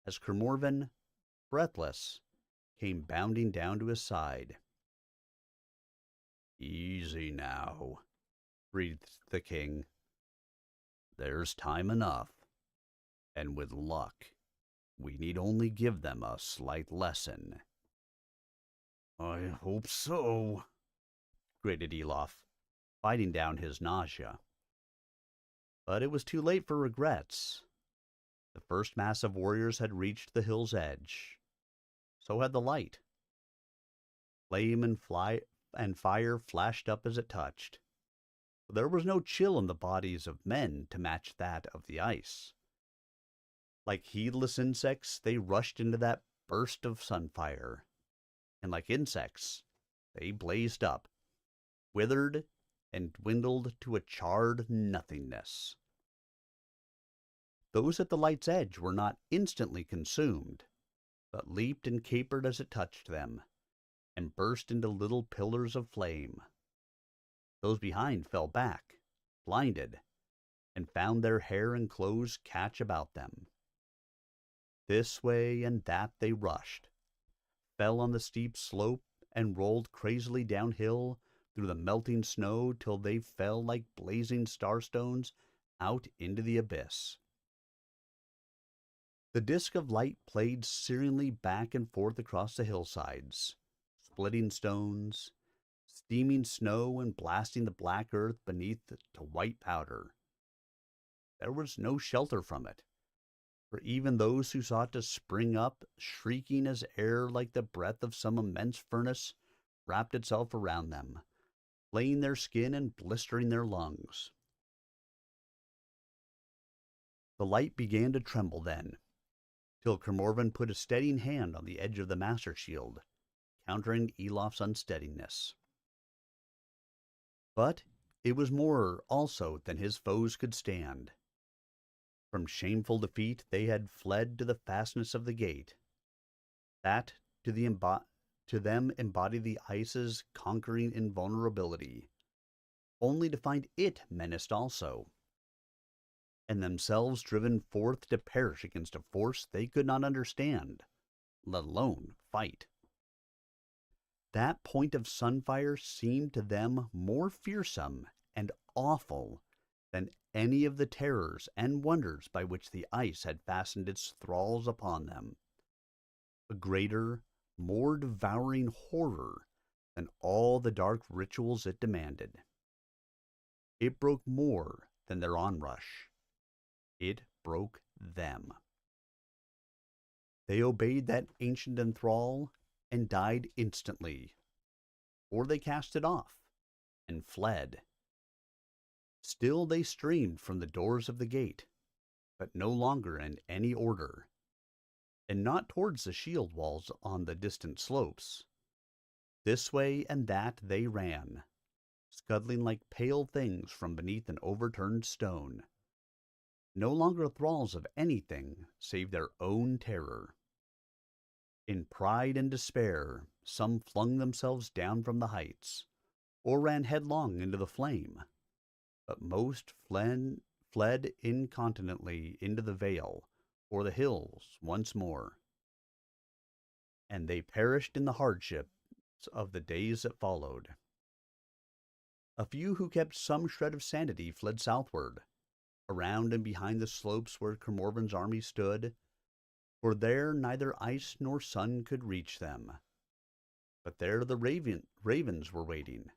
as Kermorven, breathless, came bounding down to his side. "Easy now," breathed the king. "There's time enough, and with luck, we need only give them a slight lesson." "I hope so," grated Elof, fighting down his nausea. But it was too late for regrets. The first mass of warriors had reached the hill's edge. So had the light. Flame and fire flashed up as it touched. There was no chill in the bodies of men to match that of the ice. Like heedless insects, they rushed into that burst of sunfire. And like insects, they blazed up, withered, and dwindled to a charred nothingness. Those at the light's edge were not instantly consumed, but leaped and capered as it touched them, and burst into little pillars of flame. Those behind fell back, blinded, and found their hair and clothes catch about them. This way and that they rushed, fell on the steep slope, and rolled crazily downhill through the melting snow till they fell like blazing starstones out into the abyss. The disk of light played searingly back and forth across the hillsides, splitting stones, steaming snow, and blasting the black earth beneath to white powder. There was no shelter from it, for even those who sought to spring up, shrieking as air like the breath of some immense furnace wrapped itself around them, flaying their skin and blistering their lungs. The light began to tremble then, till Kermorven put a steadying hand on the edge of the master shield, countering Elof's unsteadiness. But it was more also than his foes could stand. From shameful defeat they had fled to the fastness of the gate. That to them embodied the ice's conquering invulnerability, only to find it menaced also, and themselves driven forth to perish against a force they could not understand, let alone fight. That point of sunfire seemed to them more fearsome and awful than any of the terrors and wonders by which the ice had fastened its thralls upon them. A greater, more devouring horror than all the dark rituals it demanded. It broke more than their onrush. It broke them. They obeyed that ancient enthrall and died instantly, or they cast it off and fled. Still they streamed from the doors of the gate, but no longer in any order, and not towards the shield walls on the distant slopes. This way and that they ran, scuttling like pale things from beneath an overturned stone, no longer thralls of anything save their own terror. In pride and despair, some flung themselves down from the heights, or ran headlong into the flame, but most fled incontinently into the vale or the hills once more. And they perished in the hardships of the days that followed. A few who kept some shred of sanity fled southward, around and behind the slopes where Kermorven's army stood, for there neither ice nor sun could reach them. But there the ravens were waiting,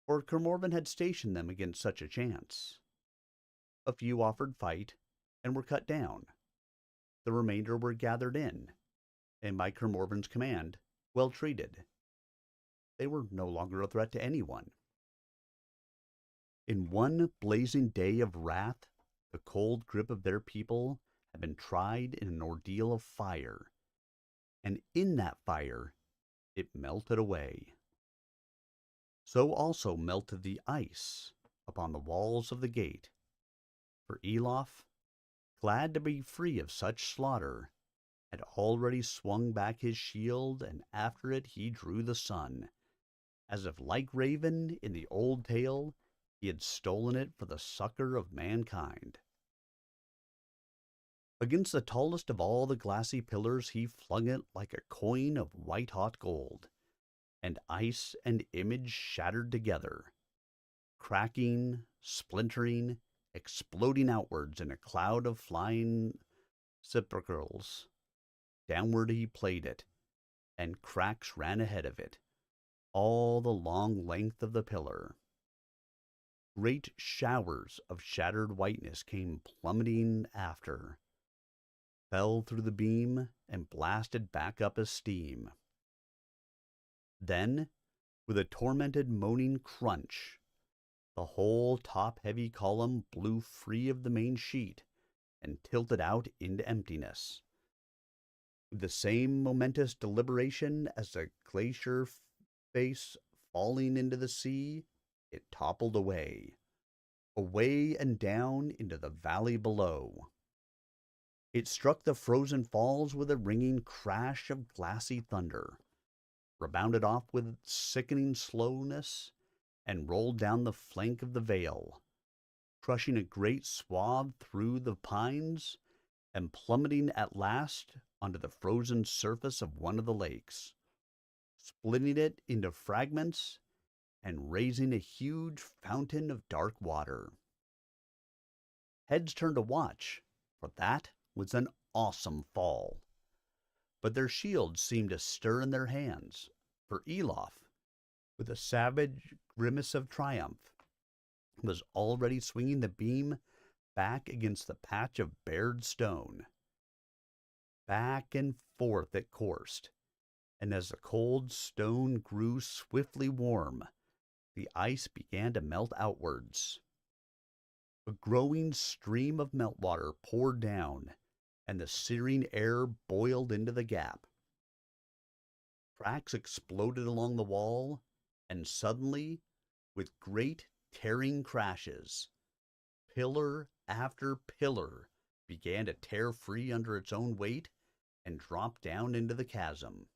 for Kermorven had stationed them against such a chance. A few offered fight, and were cut down. The remainder were gathered in, and by Kermorven's command, well treated. They were no longer a threat to anyone. In one blazing day of wrath, the cold grip of their people had been tried in an ordeal of fire, and in that fire it melted away. So also melted the ice upon the walls of the gate, for Elof, glad to be free of such slaughter, had already swung back his shield, and after it he drew the sun, as if like Raven in the old tale he had stolen it for the succor of mankind. Against the tallest of all the glassy pillars he flung it like a coin of white-hot gold, and ice and image shattered together, cracking, splintering, exploding outwards in a cloud of flying sepulchres. Downward he played it, and cracks ran ahead of it, all the long length of the pillar. Great showers of shattered whiteness came plummeting after, fell through the beam, and blasted back up as steam. Then, with a tormented moaning crunch, the whole top-heavy column blew free of the main sheet and tilted out into emptiness. With the same momentous deliberation as a glacier face falling into the sea, it toppled away and down into the valley below. It struck the frozen falls with a ringing crash of glassy thunder, rebounded off with sickening slowness, and rolled down the flank of the vale, crushing a great swath through the pines, and plummeting at last onto the frozen surface of one of the lakes, splitting it into fragments and raising a huge fountain of dark water. Heads turned to watch, for that was an awesome fall. But their shields seemed to stir in their hands, for Elof, with a savage grimace of triumph, was already swinging the beam back against the patch of bared stone. Back and forth it coursed, and as the cold stone grew swiftly warm, the ice began to melt outwards. A growing stream of meltwater poured down, and the searing air boiled into the gap. Cracks exploded along the wall, and suddenly, with great tearing crashes, pillar after pillar began to tear free under its own weight and drop down into the chasm.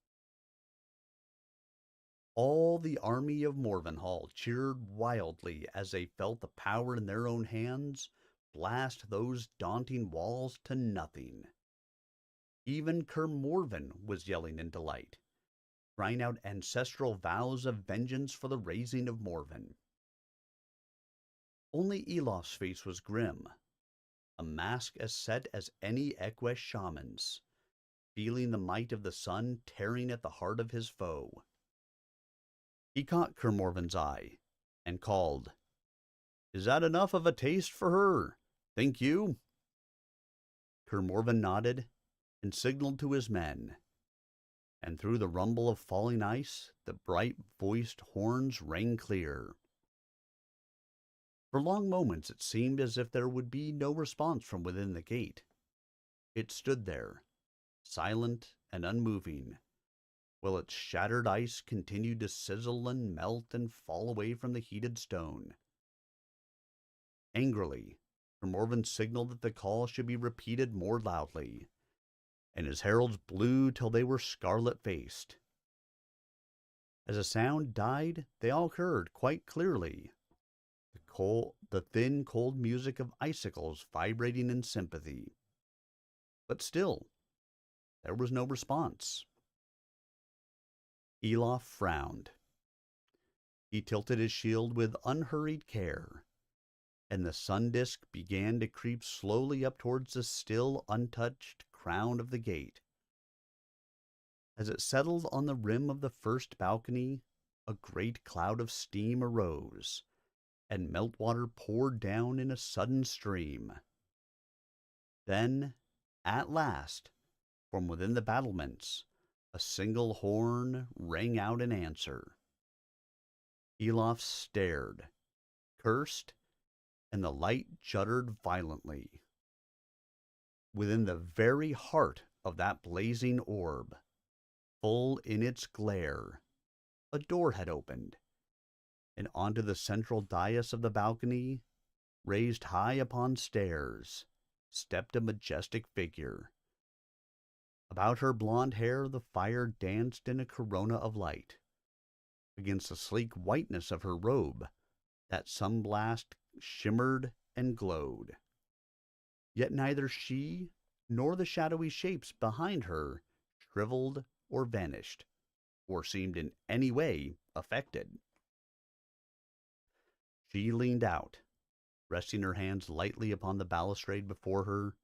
All the army of Morvenhall cheered wildly as they felt the power in their own hands blast those daunting walls to nothing. Even Kermorven was yelling in delight, crying out ancestral vows of vengeance for the raising of Morven. Only Elof's face was grim, a mask as set as any Equesh shaman's, feeling the might of the sun tearing at the heart of his foe. He caught Kermorven's eye, and called, "Is that enough of a taste for her, think you?" Kermorven nodded, and signaled to his men, and through the rumble of falling ice, the bright-voiced horns rang clear. For long moments it seemed as if there would be no response from within the gate. It stood there, silent and unmoving, while its shattered ice continued to sizzle and melt and fall away from the heated stone. Angrily, Kermorven signaled that the call should be repeated more loudly, and his heralds blew till they were scarlet-faced. As the sound died, they all heard quite clearly the thin, cold music of icicles vibrating in sympathy. But still, there was no response. Elof frowned. He tilted his shield with unhurried care, and the sun disk began to creep slowly up towards the still untouched crown of the gate. As it settled on the rim of the first balcony, a great cloud of steam arose, and meltwater poured down in a sudden stream. Then, at last, from within the battlements, a single horn rang out in answer. Elof stared, cursed, and the light juddered violently. Within the very heart of that blazing orb, full in its glare, a door had opened, and onto the central dais of the balcony, raised high upon stairs, stepped a majestic figure. About her blonde hair the fire danced in a corona of light. Against the sleek whiteness of her robe, that sunblast shimmered and glowed. Yet neither she nor the shadowy shapes behind her shriveled or vanished, or seemed in any way affected. She leaned out, resting her hands lightly upon the balustrade before her,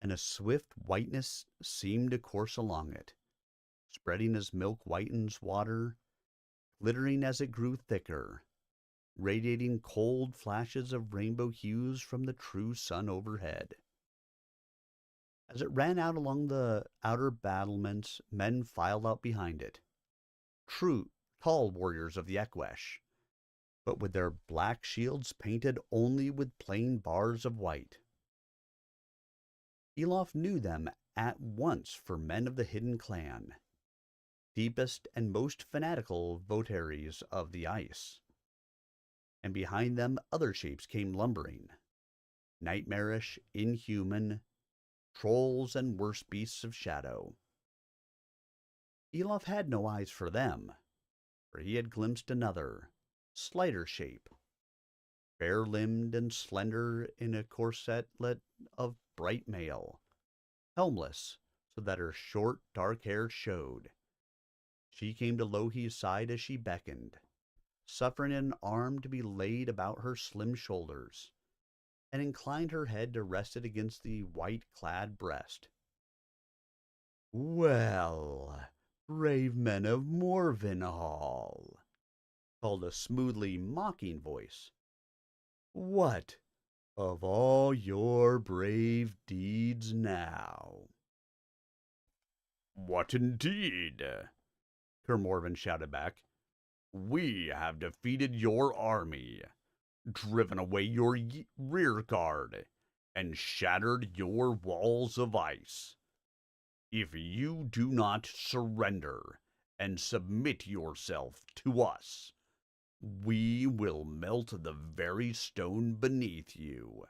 and a swift whiteness seemed to course along it, spreading as milk whitens water, glittering as it grew thicker, radiating cold flashes of rainbow hues from the true sun overhead. As it ran out along the outer battlements, men filed out behind it, true tall warriors of the Ekwesh, but with their black shields painted only with plain bars of white. Elof knew them at once for men of the Hidden Clan, deepest and most fanatical votaries of the ice. And behind them other shapes came lumbering, nightmarish, inhuman, trolls and worse beasts of shadow. Elof had no eyes for them, for he had glimpsed another, slighter shape, fair-limbed and slender in a corsetlet of bright mail, helmless so that her short, dark hair showed. She came to Louhi's side as she beckoned, suffering an arm to be laid about her slim shoulders, and inclined her head to rest it against the white-clad breast. "Well, brave men of Morvenhall," called a smoothly mocking voice, "what of all your brave deeds now?" "What indeed?" Kermorven shouted back. "We have defeated your army, driven away your rear guard, and shattered your walls of ice. If you do not surrender and submit yourself to us, we will melt the very stone beneath you."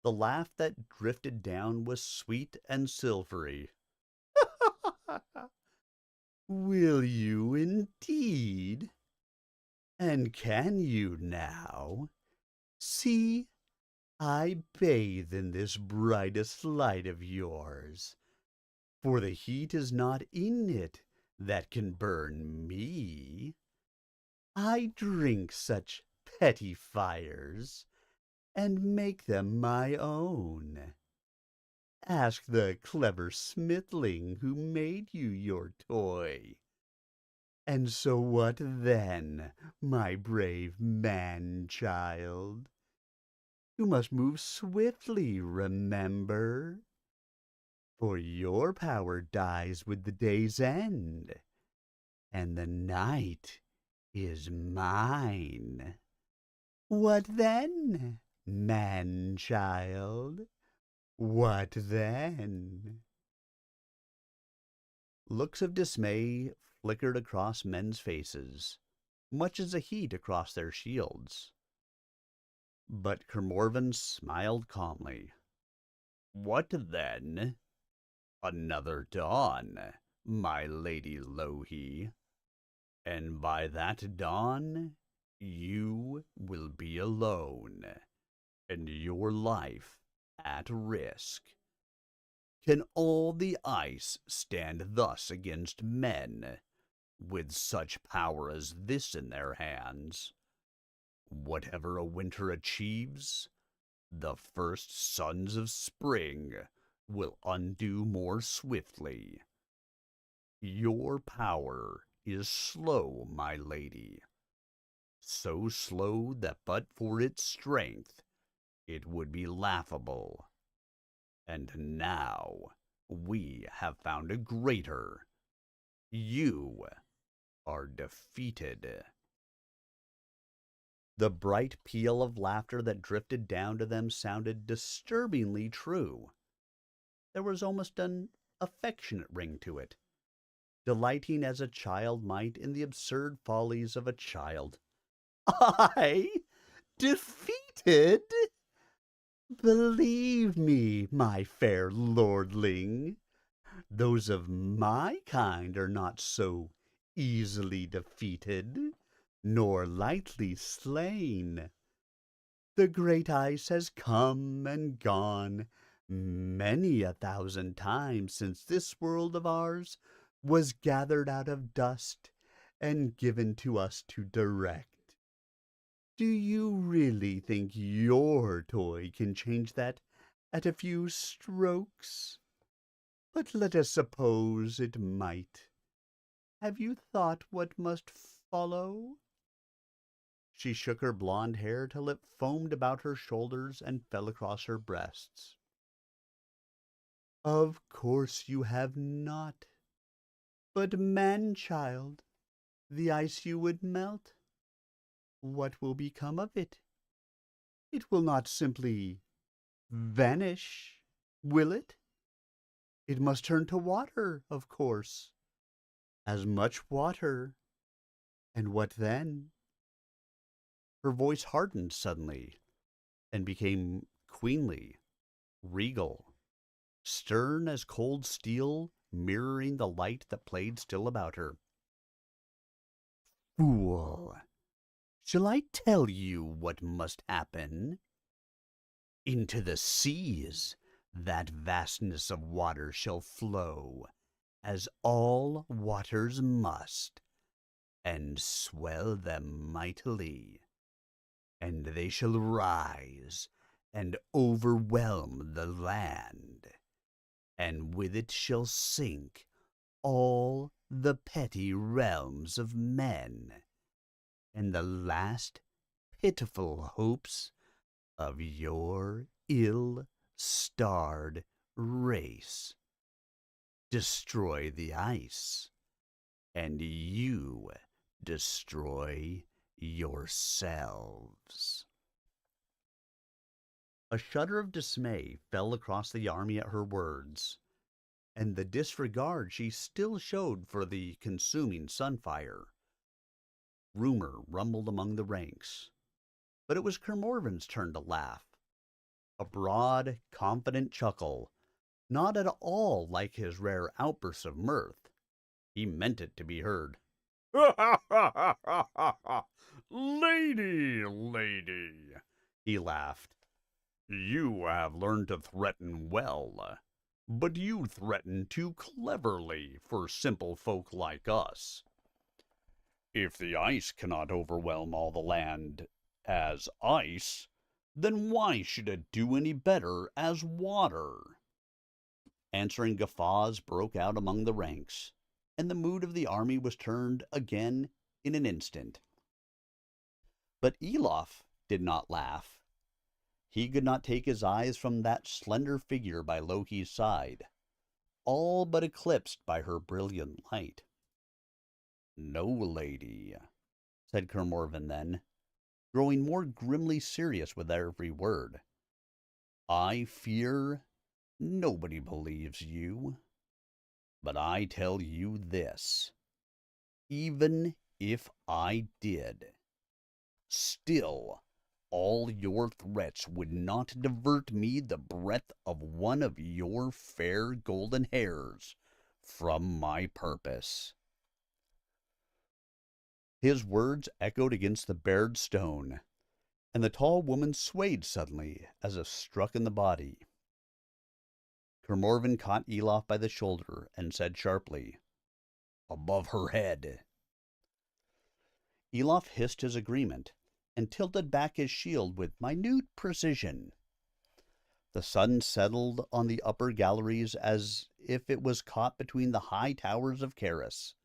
The laugh that drifted down was sweet and silvery. "Will you indeed? And can you now? See, I bathe in this brightest light of yours, for the heat is not in it that can burn me. I drink such petty fires and make them my own. Ask the clever smithling who made you your toy. And so what then, my brave man-child? You must move swiftly, remember, for your power dies with the day's end, and the night is mine. What then, man-child? What then?" Looks of dismay flickered across men's faces, much as the heat across their shields. But Kermorven smiled calmly. "What then? Another dawn, my Lady Louhi. And by that dawn, you will be alone, and your life at risk. Can all the ice stand thus against men, with such power as this in their hands? Whatever a winter achieves, the first sons of spring will undo more swiftly. Your power is slow, my lady, so slow that but for its strength it would be laughable. And now we have found a greater. You are defeated." The bright peal of laughter that drifted down to them sounded disturbingly true. There was almost an affectionate ring to it, delighting as a child might in the absurd follies of a child. I defeated? Believe me, my fair lordling, those of my kind are not so easily defeated, nor lightly slain. The great ice has come and gone many 1,000 times since this world of ours was gathered out of dust and given to us to direct. Do you really think your toy can change that at a few strokes? But let us suppose it might. Have you thought what must follow? She shook her blonde hair till it foamed about her shoulders and fell across her breasts. Of course you have not. But, man-child, the ice you would melt, what will become of it? It will not simply vanish, will it? It must turn to water, of course. As much water. And what then? Her voice hardened suddenly and became queenly, regal, stern as cold steel, mirroring the light that played still about her. Fool! Shall I tell you what must happen? Into the seas that vastness of water shall flow, as all waters must, and swell them mightily, and they shall rise and overwhelm the land, and with it shall sink all the petty realms of men, and the last pitiful hopes of your ill-starred race. Destroy the ice, and you destroy yourselves. A shudder of dismay fell across the army at her words, and the disregard she still showed for the consuming sunfire. Rumor rumbled among the ranks, but it was Kermorvin's turn to laugh. A broad, confident chuckle, not at all like his rare outbursts of mirth. He meant it to be heard. Lady, he laughed. You have learned to threaten well, but you threaten too cleverly for simple folk like us. If the ice cannot overwhelm all the land as ice, then why should it do any better as water? Answering guffaws broke out among the ranks, and the mood of the army was turned again in an instant. But Elof did not laugh. He could not take his eyes from that slender figure by Loki's side, all but eclipsed by her brilliant light. No, lady, said Kermorvin then, growing more grimly serious with every word. I fear nobody believes you. But I tell you this, even if I did, still all your threats would not divert me the breadth of one of your fair golden hairs from my purpose. His words echoed against the bared stone, and the tall woman swayed suddenly as if struck in the body. Kermorvin caught Elof by the shoulder and said sharply, "Above her head." Elof hissed his agreement and tilted back his shield with minute precision. The sun settled on the upper galleries as if it was caught between the high towers of Caris,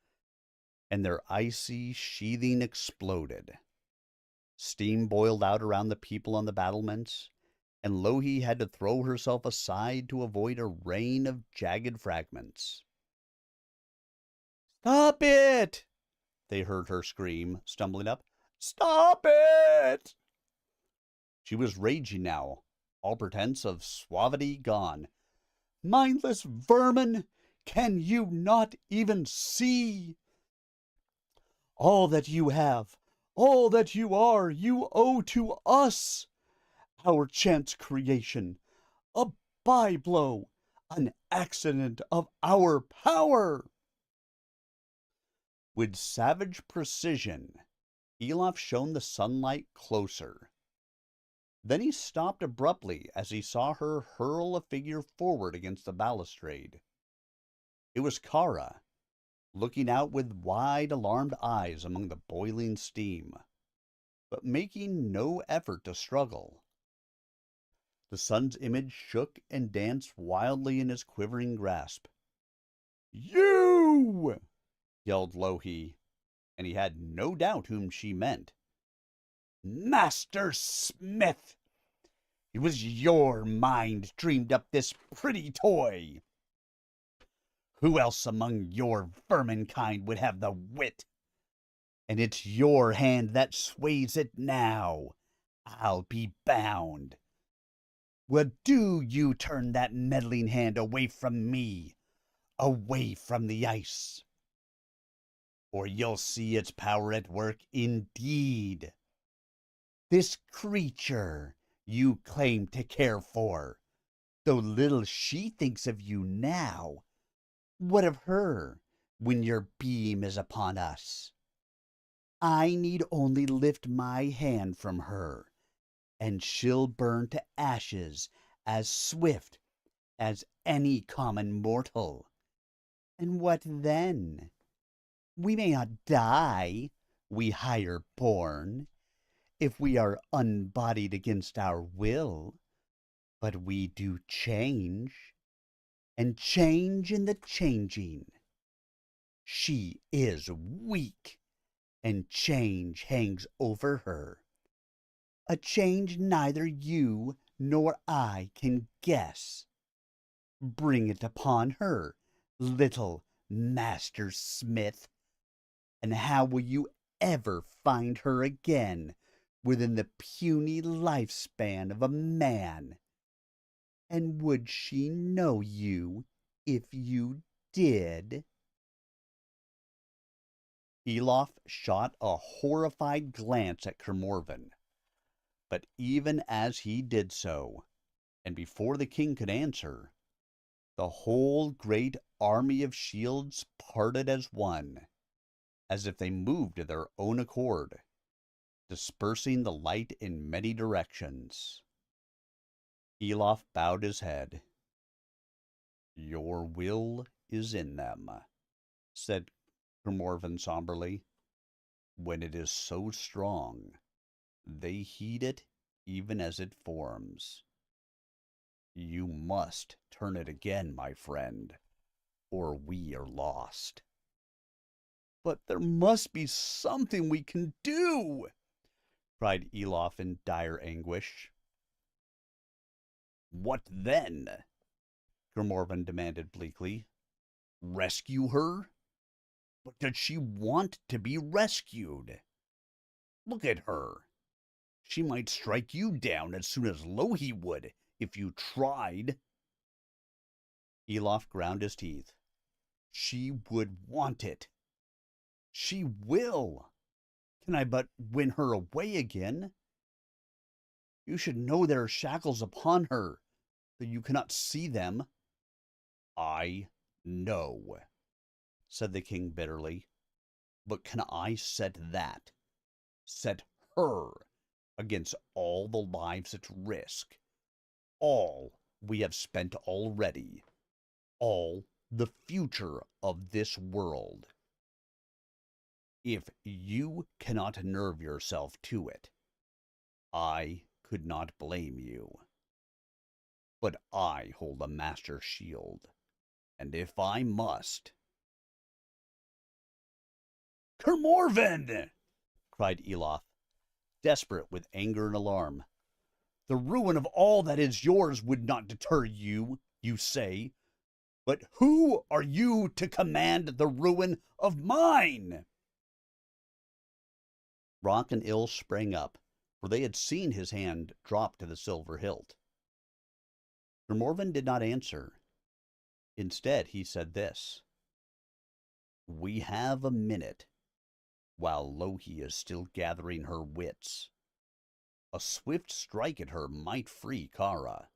and their icy sheathing exploded. Steam boiled out around the people on the battlements, and Lohi had to throw herself aside to avoid a rain of jagged fragments. "Stop it!" they heard her scream, stumbling up. Stop it! She was raging now, all pretense of suavity gone. Mindless vermin! Can you not even see? All that you have, all that you are, you owe to us, our chance creation, a byblow, an accident of our power. With savage precision, Elof shone the sunlight closer. Then he stopped abruptly as he saw her hurl a figure forward against the balustrade. It was Kara, looking out with wide, alarmed eyes among the boiling steam, but making no effort to struggle. The sun's image shook and danced wildly in his quivering grasp. "You!" yelled Louhi, and he had no doubt whom she meant. "Master Smith! It was your mind dreamed up this pretty toy. Who else among your vermin kind would have the wit? And it's your hand that sways it now, I'll be bound. Well, do you turn that meddling hand away from me, away from the ice, or you'll see its power at work indeed. This creature you claim to care for, though little she thinks of you now, what of her when your beam is upon us? I need only lift my hand from her, and she'll burn to ashes as swift as any common mortal. And what then? We may not die, we higher born, if we are unbodied against our will, but we do change, and change in the changing. She is weak, and change hangs over her, a change neither you nor I can guess. Bring it upon her, little Master Smith, and how will you ever find her again within the puny lifespan of a man? And would she know you if you did? Elof shot a horrified glance at Kermorven, but even as he did so, and before the king could answer, the whole great army of shields parted as one, as if they moved of their own accord, dispersing the light in many directions. Elof bowed his head. "Your will is in them," said Kermorven somberly. "When it is so strong, they heed it even as it forms. You must turn it again, my friend, or we are lost." "But there must be something we can do!" cried Elof in dire anguish. "What then?" Kermorven demanded bleakly. "Rescue her? But does she want to be rescued? Look at her. She might strike you down as soon as Louhi would, if you tried." Elof ground his teeth. "She would want it. She will. Can I but win her away again? You should know there are shackles upon her, though you cannot see them." "I know," said the king bitterly. "But can I set her against all the lives at risk, all we have spent already, all the future of this world? If you cannot nerve yourself to it, I could not blame you. But I hold the Master Shield, and if I must—" "Kermorven!" cried Elof, desperate with anger and alarm. "The ruin of all that is yours would not deter you, you say. But who are you to command the ruin of mine?" Rock and Ill sprang up, for they had seen his hand drop to the silver hilt. Grimorvan did not answer. Instead, he said this: "We have a minute, while Loki is still gathering her wits. A swift strike at her might free Kara.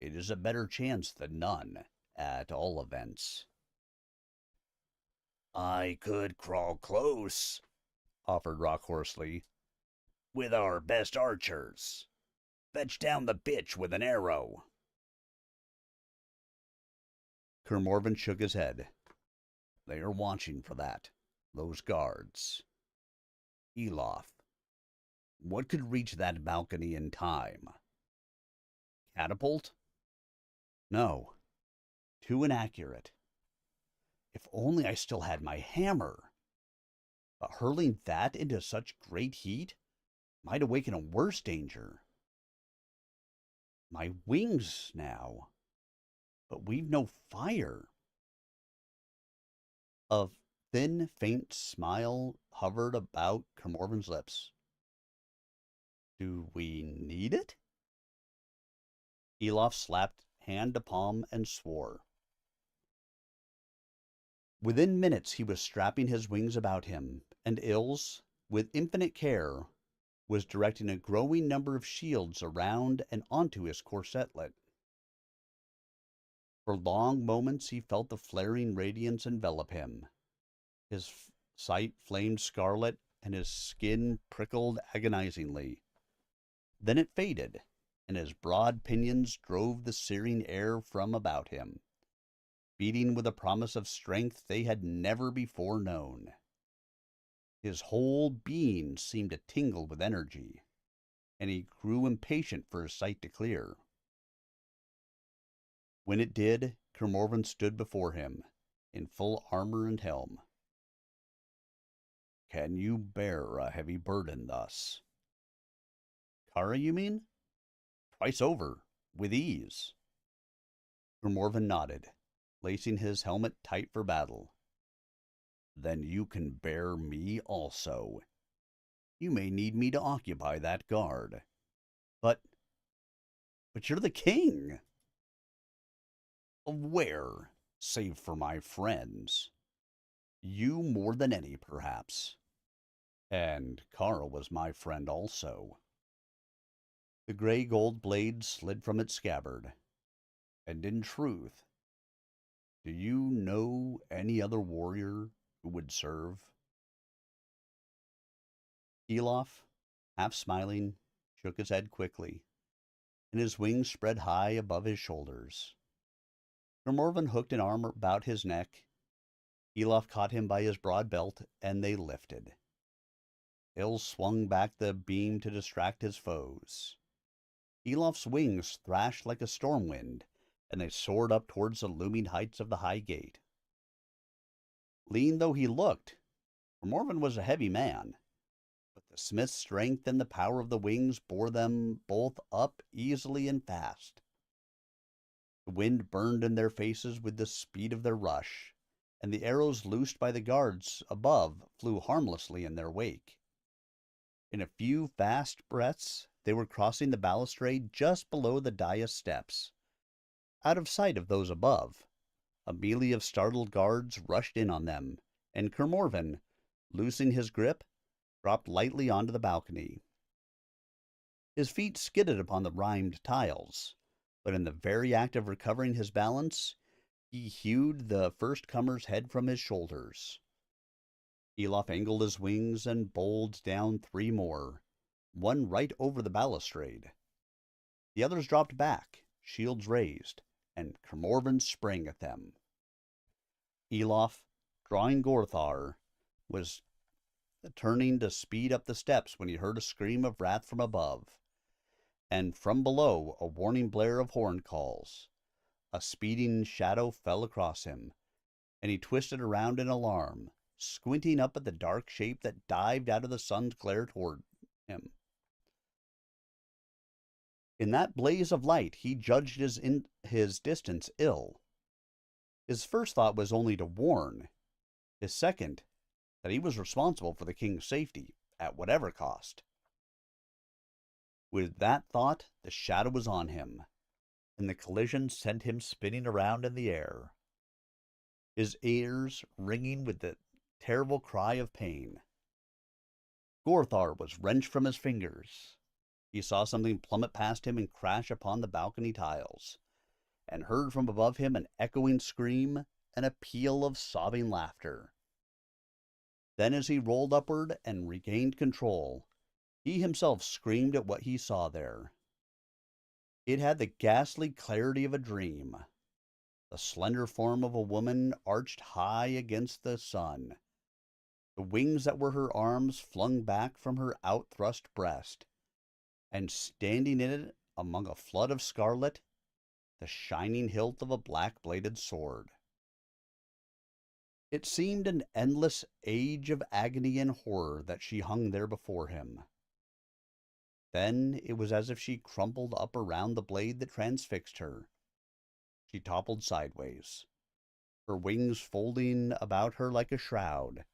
It is a better chance than none, at all events." "I could crawl close," offered Rock hoarsely, "with our best archers. Fetch down the bitch with an arrow." Kermorvan shook his head. "They are watching for that, those guards. Elof, what could reach that balcony in time? Catapult? No, too inaccurate. If only I still had my hammer. But hurling that into such great heat might awaken a worse danger. My wings now, but we've no fire." A thin, faint smile hovered about Kermorvan's lips. "Do we need it?" Elof slapped hand to palm and swore. Within minutes he was strapping his wings about him, and Ills, with infinite care, was directing a growing number of shields around and onto his corsetlet. For long moments he felt the flaring radiance envelop him. His sight flamed scarlet, and his skin prickled agonizingly. Then it faded, and his broad pinions drove the searing air from about him, beating with a promise of strength they had never before known. His whole being seemed to tingle with energy, and he grew impatient for his sight to clear. When it did, Kermorvan stood before him, in full armor and helm. "Can you bear a heavy burden thus?" "Kara, you mean? Twice over, with ease." Kermorvan nodded, lacing his helmet tight for battle. "Then you can bear me also. You may need me to occupy that guard." But you're the king." "Of where, save for my friends? You more than any, perhaps. And Kara was my friend also." The gray gold blade slid from its scabbard. "And in truth, do you know any other warrior who would serve?" Elof, half smiling, shook his head quickly, and his wings spread high above his shoulders. Kermorvan hooked an arm about his neck. Elof caught him by his broad belt, and they lifted. Ill swung back the beam to distract his foes. Elof's wings thrashed like a storm wind, and they soared up towards the looming heights of the high gate. Lean though he looked, Kermorvan was a heavy man, but the smith's strength and the power of the wings bore them both up easily and fast. The wind burned in their faces with the speed of their rush, and the arrows loosed by the guards above flew harmlessly in their wake. In a few fast breaths, they were crossing the balustrade just below the dais steps. Out of sight of those above, a melee of startled guards rushed in on them, and Kermorvan, loosing his grip, dropped lightly onto the balcony. His feet skidded upon the rimed tiles, but in the very act of recovering his balance, he hewed the first comer's head from his shoulders. Elof angled his wings and bowled down 3 more, one right over the balustrade. The others dropped back, shields raised, and Kermorvan sprang at them. Elof, drawing Gorthar, was turning to speed up the steps when he heard a scream of wrath from above, and from below a warning blare of horn calls. A speeding shadow fell across him, and he twisted around in alarm, squinting up at the dark shape that dived out of the sun's glare toward him. In that blaze of light he judged his distance ill. His first thought was only to warn. His second, that he was responsible for the king's safety, at whatever cost. With that thought, the shadow was on him, and the collision sent him spinning around in the air, his ears ringing with the terrible cry of pain. Gorthar was wrenched from his fingers. He saw something plummet past him and crash upon the balcony tiles, and heard from above him an echoing scream and a peal of sobbing laughter. Then, as he rolled upward and regained control, he himself screamed at what he saw there. It had the ghastly clarity of a dream. The slender form of a woman arched high against the sun, the wings that were her arms flung back from her outthrust breast, and standing in it among a flood of scarlet, the shining hilt of a black-bladed sword. It seemed an endless age of agony and horror that she hung there before him. Then it was as if she crumpled up around the blade that transfixed her. She toppled sideways, her wings folding about her like a shroud,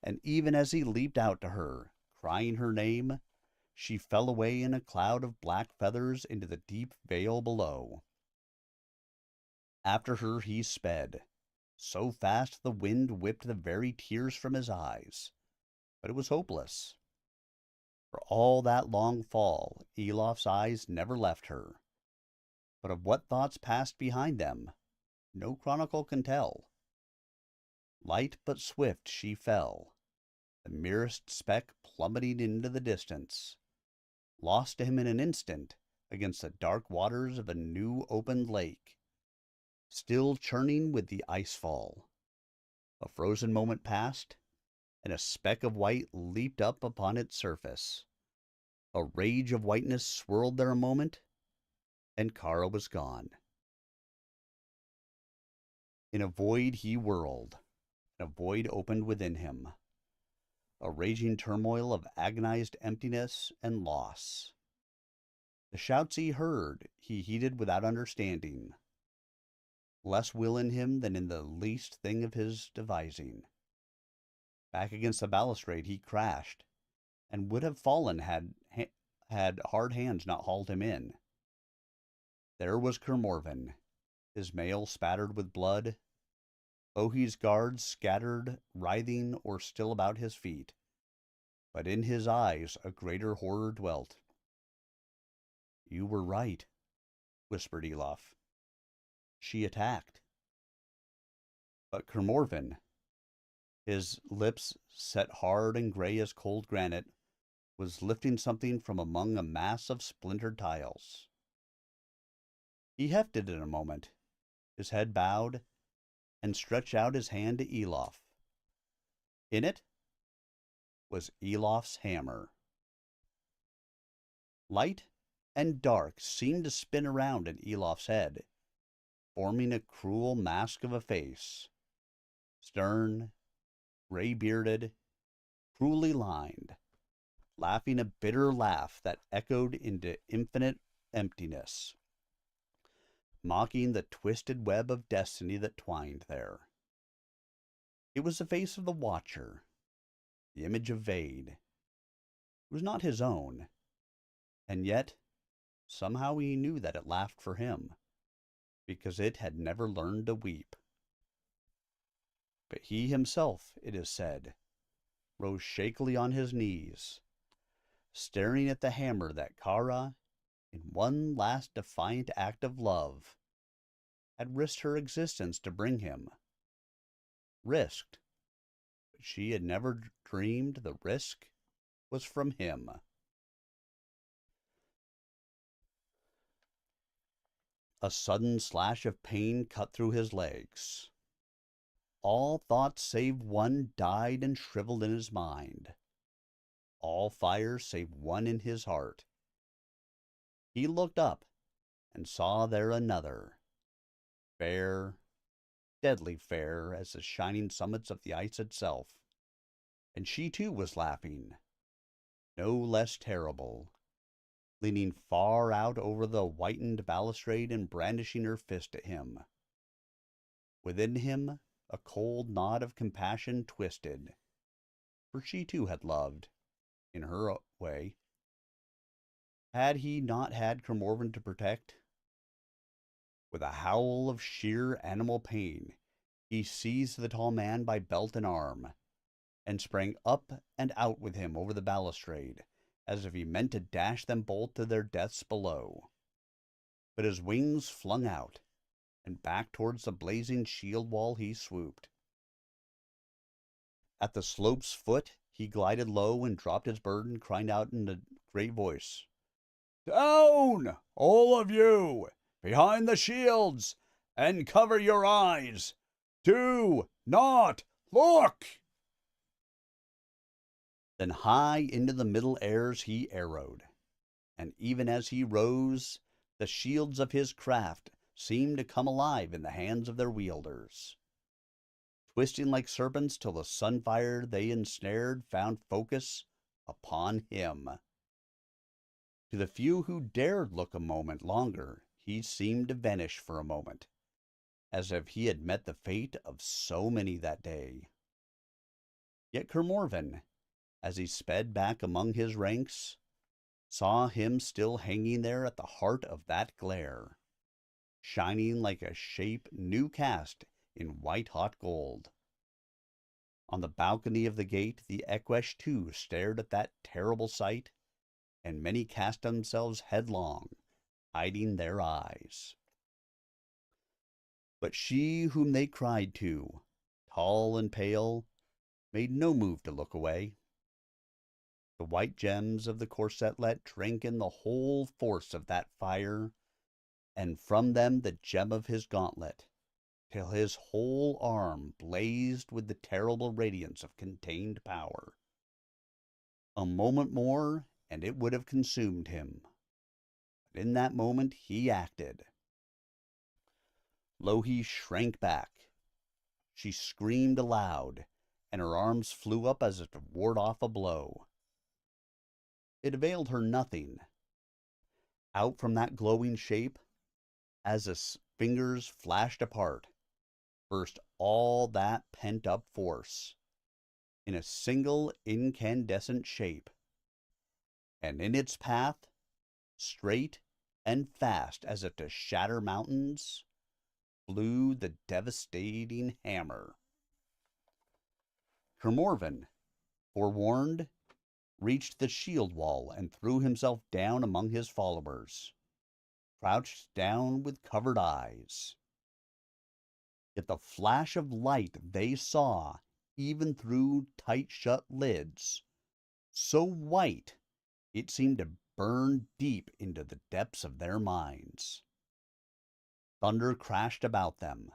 and even as he leaped out to her, crying her name, she fell away in a cloud of black feathers into the deep vale below. After her he sped, so fast the wind whipped the very tears from his eyes, but it was hopeless. For all that long fall, Elof's eyes never left her, but of what thoughts passed behind them, no chronicle can tell. Light but swift she fell, the merest speck plummeting into the distance, lost to him in an instant against the dark waters of a new opened lake, still churning with the icefall. A frozen moment passed, and a speck of white leaped up upon its surface. A rage of whiteness swirled there a moment, and Kara was gone. In a void he whirled, and a void opened within him, a raging turmoil of agonized emptiness and loss. The shouts he heard he heeded without understanding, less will in him than in the least thing of his devising. Back against the balustrade he crashed, and would have fallen had hard hands not hauled him in. There was Kermorven, his mail spattered with blood, Ohi's guards scattered, writhing, or still about his feet, but in his eyes a greater horror dwelt. "You were right," whispered Elof. "She attacked." But Kermorven, his lips set hard and gray as cold granite, was lifting something from among a mass of splintered tiles. He hefted it a moment, his head bowed, and stretched out his hand to Elof. In it was Elof's hammer. Light and dark seemed to spin around in Elof's head, forming a cruel mask of a face, stern, gray-bearded, cruelly lined, laughing a bitter laugh that echoed into infinite emptiness, mocking the twisted web of destiny that twined there. It was the face of the Watcher, the image of Vade. It was not his own, and yet somehow he knew that it laughed for him, because it had never learned to weep. But he himself, it is said, rose shakily on his knees, staring at the hammer that Kara, in one last defiant act of love, had risked her existence to bring him. Risked, but she had never dreamed the risk was from him. A sudden slash of pain cut through his legs. All thoughts save one died and shriveled in his mind. All fire save one in his heart. He looked up and saw there another, fair, deadly fair as the shining summits of the ice itself, and she too was laughing, no less terrible, leaning far out over the whitened balustrade and brandishing her fist at him. Within him a cold knot of compassion twisted, for she too had loved, in her way. Had he not had Kermorven to protect? With a howl of sheer animal pain, he seized the tall man by belt and arm, and sprang up and out with him over the balustrade, as if he meant to dash them both to their deaths below. But his wings flung out, and back towards the blazing shield wall he swooped. At the slope's foot he glided low and dropped his burden, crying out in a great voice, "Down, all of you, behind the shields, and cover your eyes! Do not look!" Then high into the middle airs he arrowed, and even as he rose, the shields of his craft seemed to come alive in the hands of their wielders. Twisting like serpents till the sunfire they ensnared found focus upon him. To the few who dared look a moment longer, he seemed to vanish for a moment, as if he had met the fate of so many that day. Yet Kermorven, as he sped back among his ranks, saw him still hanging there at the heart of that glare, shining like a shape new cast in white-hot gold. On the balcony of the gate the Eqesh too stared at that terrible sight, and many cast themselves headlong, hiding their eyes. But she whom they cried to, tall and pale, made no move to look away. The white gems of the corsetlet drank in the whole force of that fire, and from them the gem of his gauntlet, till his whole arm blazed with the terrible radiance of contained power. A moment more, and it would have consumed him. But in that moment he acted. Louhi shrank back. She screamed aloud, and her arms flew up as if to ward off a blow. It availed her nothing. Out from that glowing shape, as his fingers flashed apart, burst all that pent-up force in a single incandescent shape, and in its path, straight and fast as if to shatter mountains, flew the devastating hammer. Kermorven, forewarned, reached the shield wall and threw himself down among his followers, crouched down with covered eyes. Yet the flash of light they saw, even through tight-shut lids, so white it seemed to burn deep into the depths of their minds. Thunder crashed about them.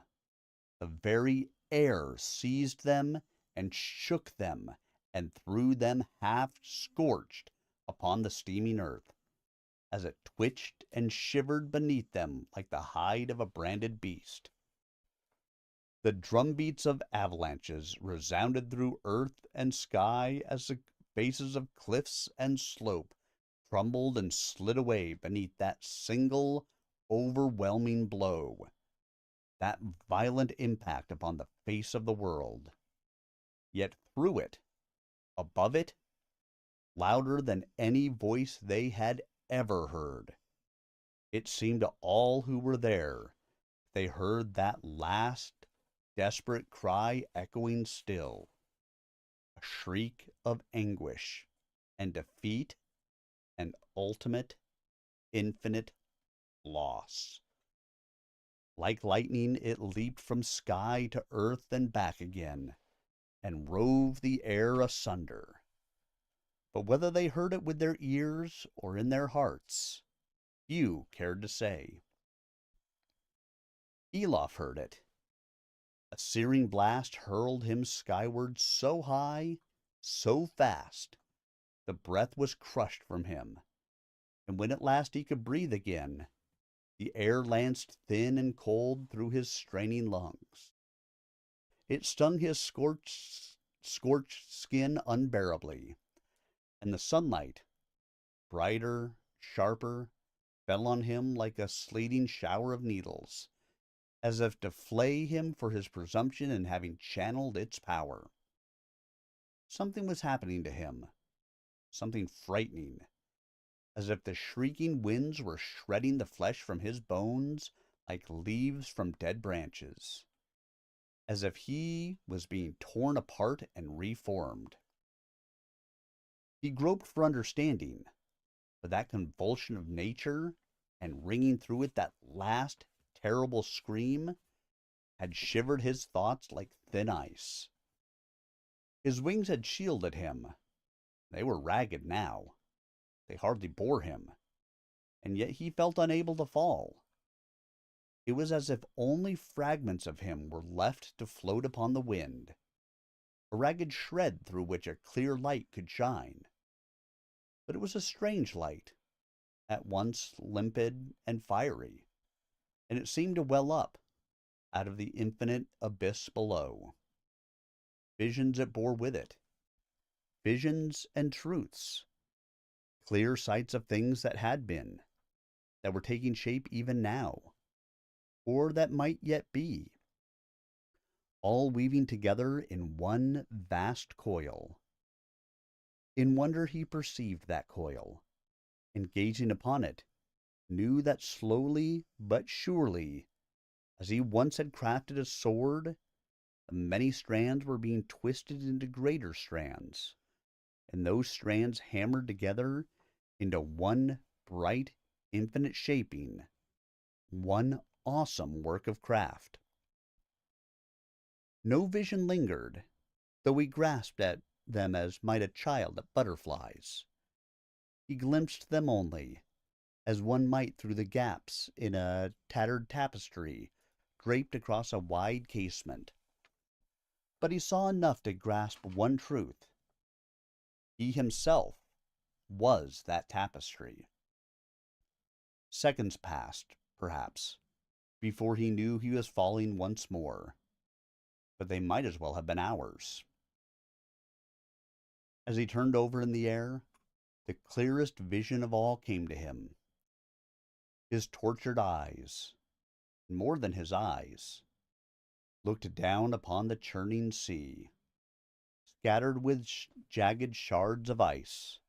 The very air seized them and shook them and threw them half-scorched upon the steaming earth, as it twitched and shivered beneath them like the hide of a branded beast. The drumbeats of avalanches resounded through earth and sky as the bases of cliffs and slope crumbled and slid away beneath that single overwhelming blow, that violent impact upon the face of the world. Yet through it, above it, louder than any voice they had ever heard, it seemed to all who were there they heard that last desperate cry echoing still, a shriek of anguish and defeat and ultimate, infinite loss. Like lightning it leaped from sky to earth and back again, and rove the air asunder. But whether they heard it with their ears or in their hearts, few cared to say. Elof heard it. A searing blast hurled him skyward so high, so fast, the breath was crushed from him, and when at last he could breathe again, the air lanced thin and cold through his straining lungs. It stung his scorched skin unbearably, and the sunlight, brighter, sharper, fell on him like a sleeting shower of needles, as if to flay him for his presumption in having channeled its power. Something was happening to him, something frightening, as if the shrieking winds were shredding the flesh from his bones like leaves from dead branches, as if he was being torn apart and reformed. He groped for understanding, but that convulsion of nature and ringing through it that last terrible scream had shivered his thoughts like thin ice. His wings had shielded him. They were ragged now. They hardly bore him, and yet he felt unable to fall. It was as if only fragments of him were left to float upon the wind, a ragged shred through which a clear light could shine. But it was a strange light, at once limpid and fiery, and it seemed to well up out of the infinite abyss below. Visions it bore with it, visions and truths, clear sights of things that had been, that were taking shape even now, or that might yet be, all weaving together in one vast coil. In wonder he perceived that coil, and gazing upon it, knew that slowly but surely, as he once had crafted a sword, the many strands were being twisted into greater strands, and those strands hammered together into one bright, infinite shaping, one awesome work of craft. No vision lingered, though he grasped at them as might a child at butterflies. He glimpsed them only, as one might through the gaps in a tattered tapestry draped across a wide casement. But he saw enough to grasp one truth. He himself was that tapestry. Seconds passed, perhaps, before he knew he was falling once more, but they might as well have been hours. As he turned over in the air, the clearest vision of all came to him. His tortured eyes, and more than his eyes, looked down upon the churning sea, scattered with jagged shards of ice,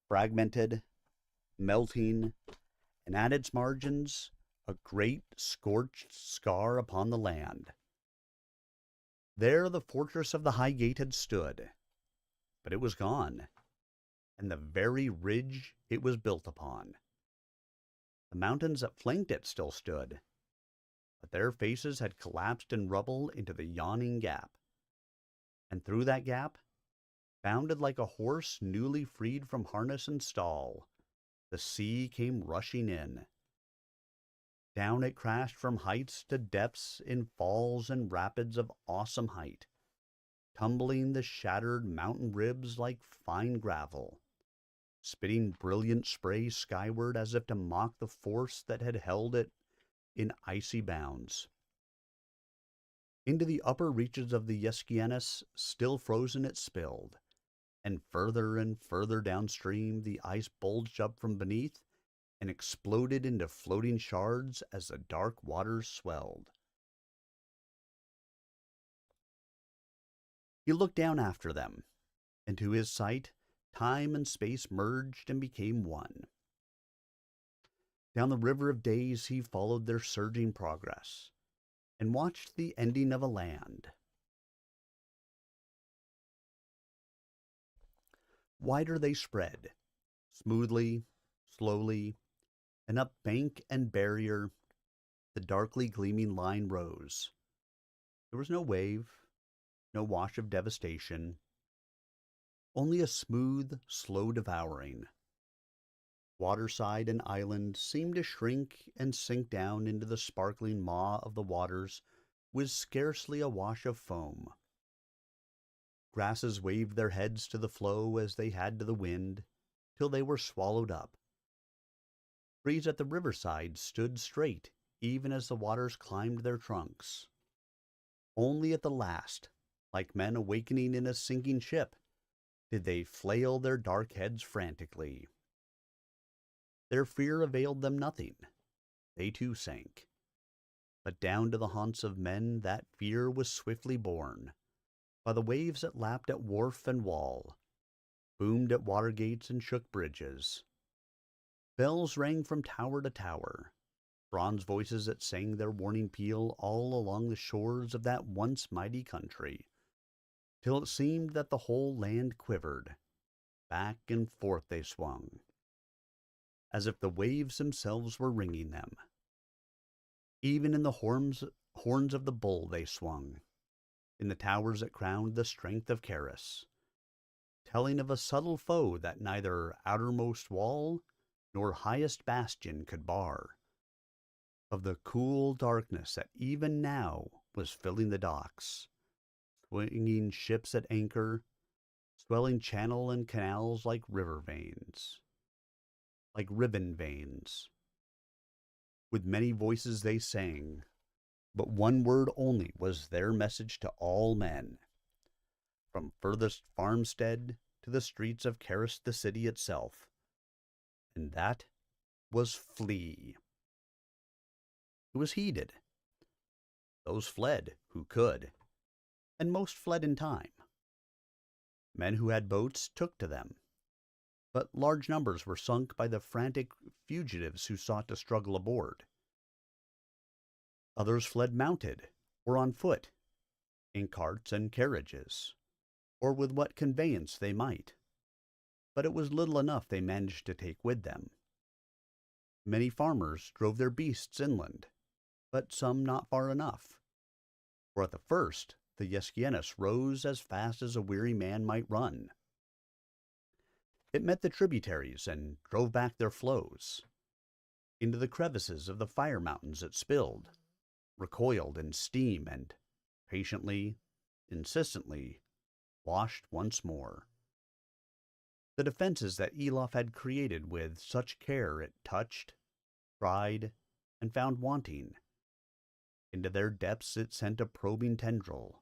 fragmented, melting, and at its margins a great scorched scar upon the land. There the fortress of the High Gate had stood, but it was gone, and the very ridge it was built upon. The mountains that flanked it still stood, but their faces had collapsed in rubble into the yawning gap. And through that gap, bounded like a horse newly freed from harness and stall, the sea came rushing in. Down it crashed from heights to depths in falls and rapids of awesome height, tumbling the shattered mountain ribs like fine gravel, spitting brilliant spray skyward as if to mock the force that had held it in icy bounds. Into the upper reaches of the Yeskianis, still frozen, it spilled, and further downstream the ice bulged up from beneath and exploded into floating shards as the dark waters swelled. He looked down after them, and to his sight time and space merged and became one. Down the river of days he followed their surging progress, and watched the ending of a land. Wider they spread, smoothly, slowly, and up bank and barrier the darkly gleaming line rose. There was no wave, no wash of devastation, only a smooth, slow devouring. Waterside and island seemed to shrink and sink down into the sparkling maw of the waters with scarcely a wash of foam. Grasses waved their heads to the flow as they had to the wind, till they were swallowed up. Trees at the riverside stood straight, even as the waters climbed their trunks. Only at the last, like men awakening in a sinking ship, did they flail their dark heads frantically. Their fear availed them nothing. They too sank. But down to the haunts of men that fear was swiftly borne, by the waves that lapped at wharf and wall, boomed at water gates and shook bridges. Bells rang from tower to tower, bronze voices that sang their warning peal all along the shores of that once mighty country, till it seemed that the whole land quivered. Back and forth they swung, as if the waves themselves were ringing them. Even in the horns of the bull they swung, in the towers that crowned the strength of Caris, telling of a subtle foe that neither outermost wall nor highest bastion could bar, of the cool darkness that even now was filling the docks, swinging ships at anchor, swelling channel and canals like river veins, like ribbon veins. With many voices they sang, but one word only was their message to all men, from furthest farmstead to the streets of Caris the city itself, and that was flee. It was heeded. Those fled who could, and most fled in time. Men who had boats took to them, but large numbers were sunk by the frantic fugitives who sought to struggle aboard. Others fled mounted or on foot, in carts and carriages, or with what conveyance they might, but it was little enough they managed to take with them. Many farmers drove their beasts inland, but some not far enough, for at the first the Yescianus rose as fast as a weary man might run. It met the tributaries and drove back their flows. Into the crevices of the fire mountains it spilled, recoiled in steam, and patiently, insistently, washed once more. The defenses that Elof had created with such care it touched, tried, and found wanting. Into their depths it sent a probing tendril,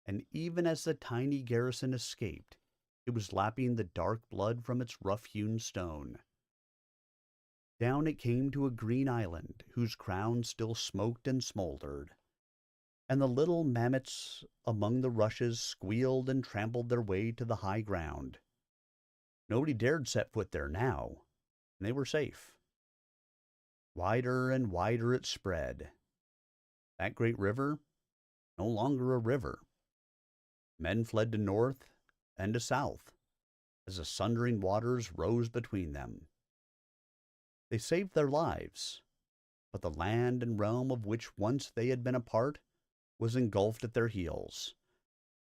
and even as the tiny garrison escaped, it was lapping the dark blood from its rough-hewn stone. Down it came to a green island whose crown still smoked and smoldered, and the little mammoths among the rushes squealed and trampled their way to the high ground. Nobody dared set foot there now, and they were safe. Wider and wider it spread. That great river, no longer a river. Men fled to north and to south, as the sundering waters rose between them. They saved their lives, but the land and realm of which once they had been a part was engulfed at their heels,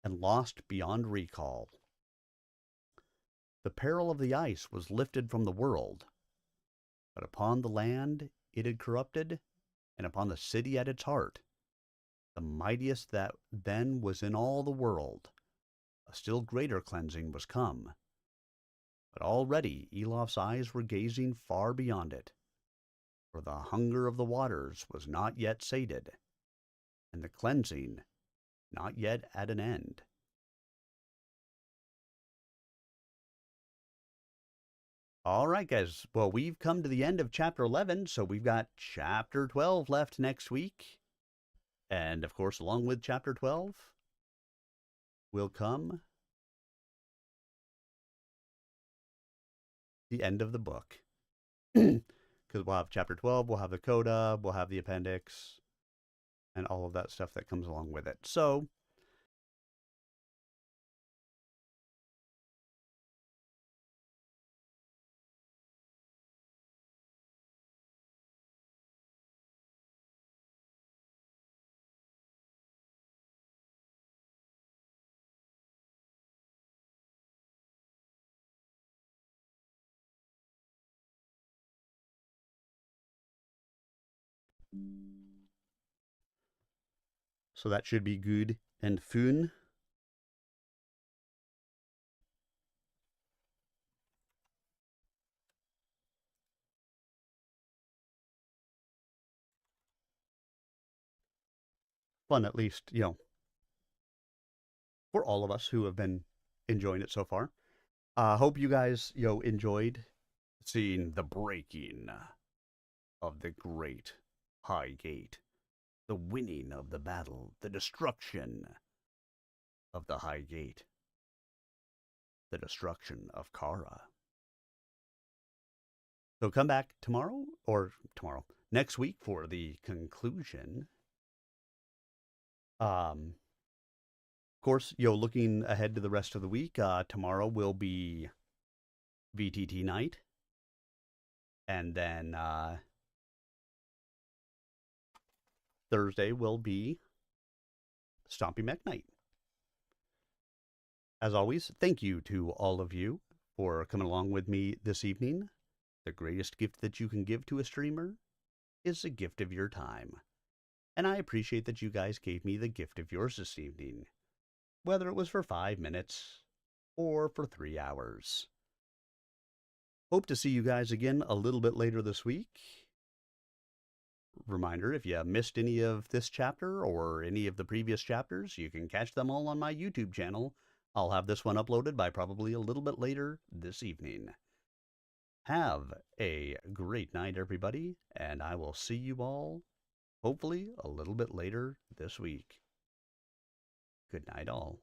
and lost beyond recall. The peril of the ice was lifted from the world, but upon the land it had corrupted, and upon the city at its heart, the mightiest that then was in all the world, a still greater cleansing was come. But already Elof's eyes were gazing far beyond it, for the hunger of the waters was not yet sated, and the cleansing not yet at an end. All right, guys. Well, we've come to the end of Chapter 11, so we've got Chapter 12 left next week. And, of course, along with Chapter 12 will come the end of the book. Because we'll have Chapter 12, we'll have the coda, we'll have the appendix, and all of that stuff that comes along with it. So, so that should be good and fun. Fun, at least, for all of us who have been enjoying it so far. Hope you guys, enjoyed seeing the breaking of the great High Gate, the winning of the battle, the destruction of the High Gate. the destruction of Kara. So come back next week for the conclusion. Of course, looking ahead to the rest of the week, tomorrow will be VTT night. And then Thursday will be Stompy Mech night. As always, thank you to all of you for coming along with me this evening. The greatest gift that you can give to a streamer is the gift of your time. And I appreciate that you guys gave me the gift of yours this evening, whether it was for 5 minutes or for 3 hours. Hope to see you guys again a little bit later this week. Reminder, if you missed any of this chapter or any of the previous chapters, you can catch them all on my YouTube channel. I'll have this one uploaded by probably a little bit later this evening. Have a great night, everybody, and I will see you all, hopefully, a little bit later this week. Good night, all.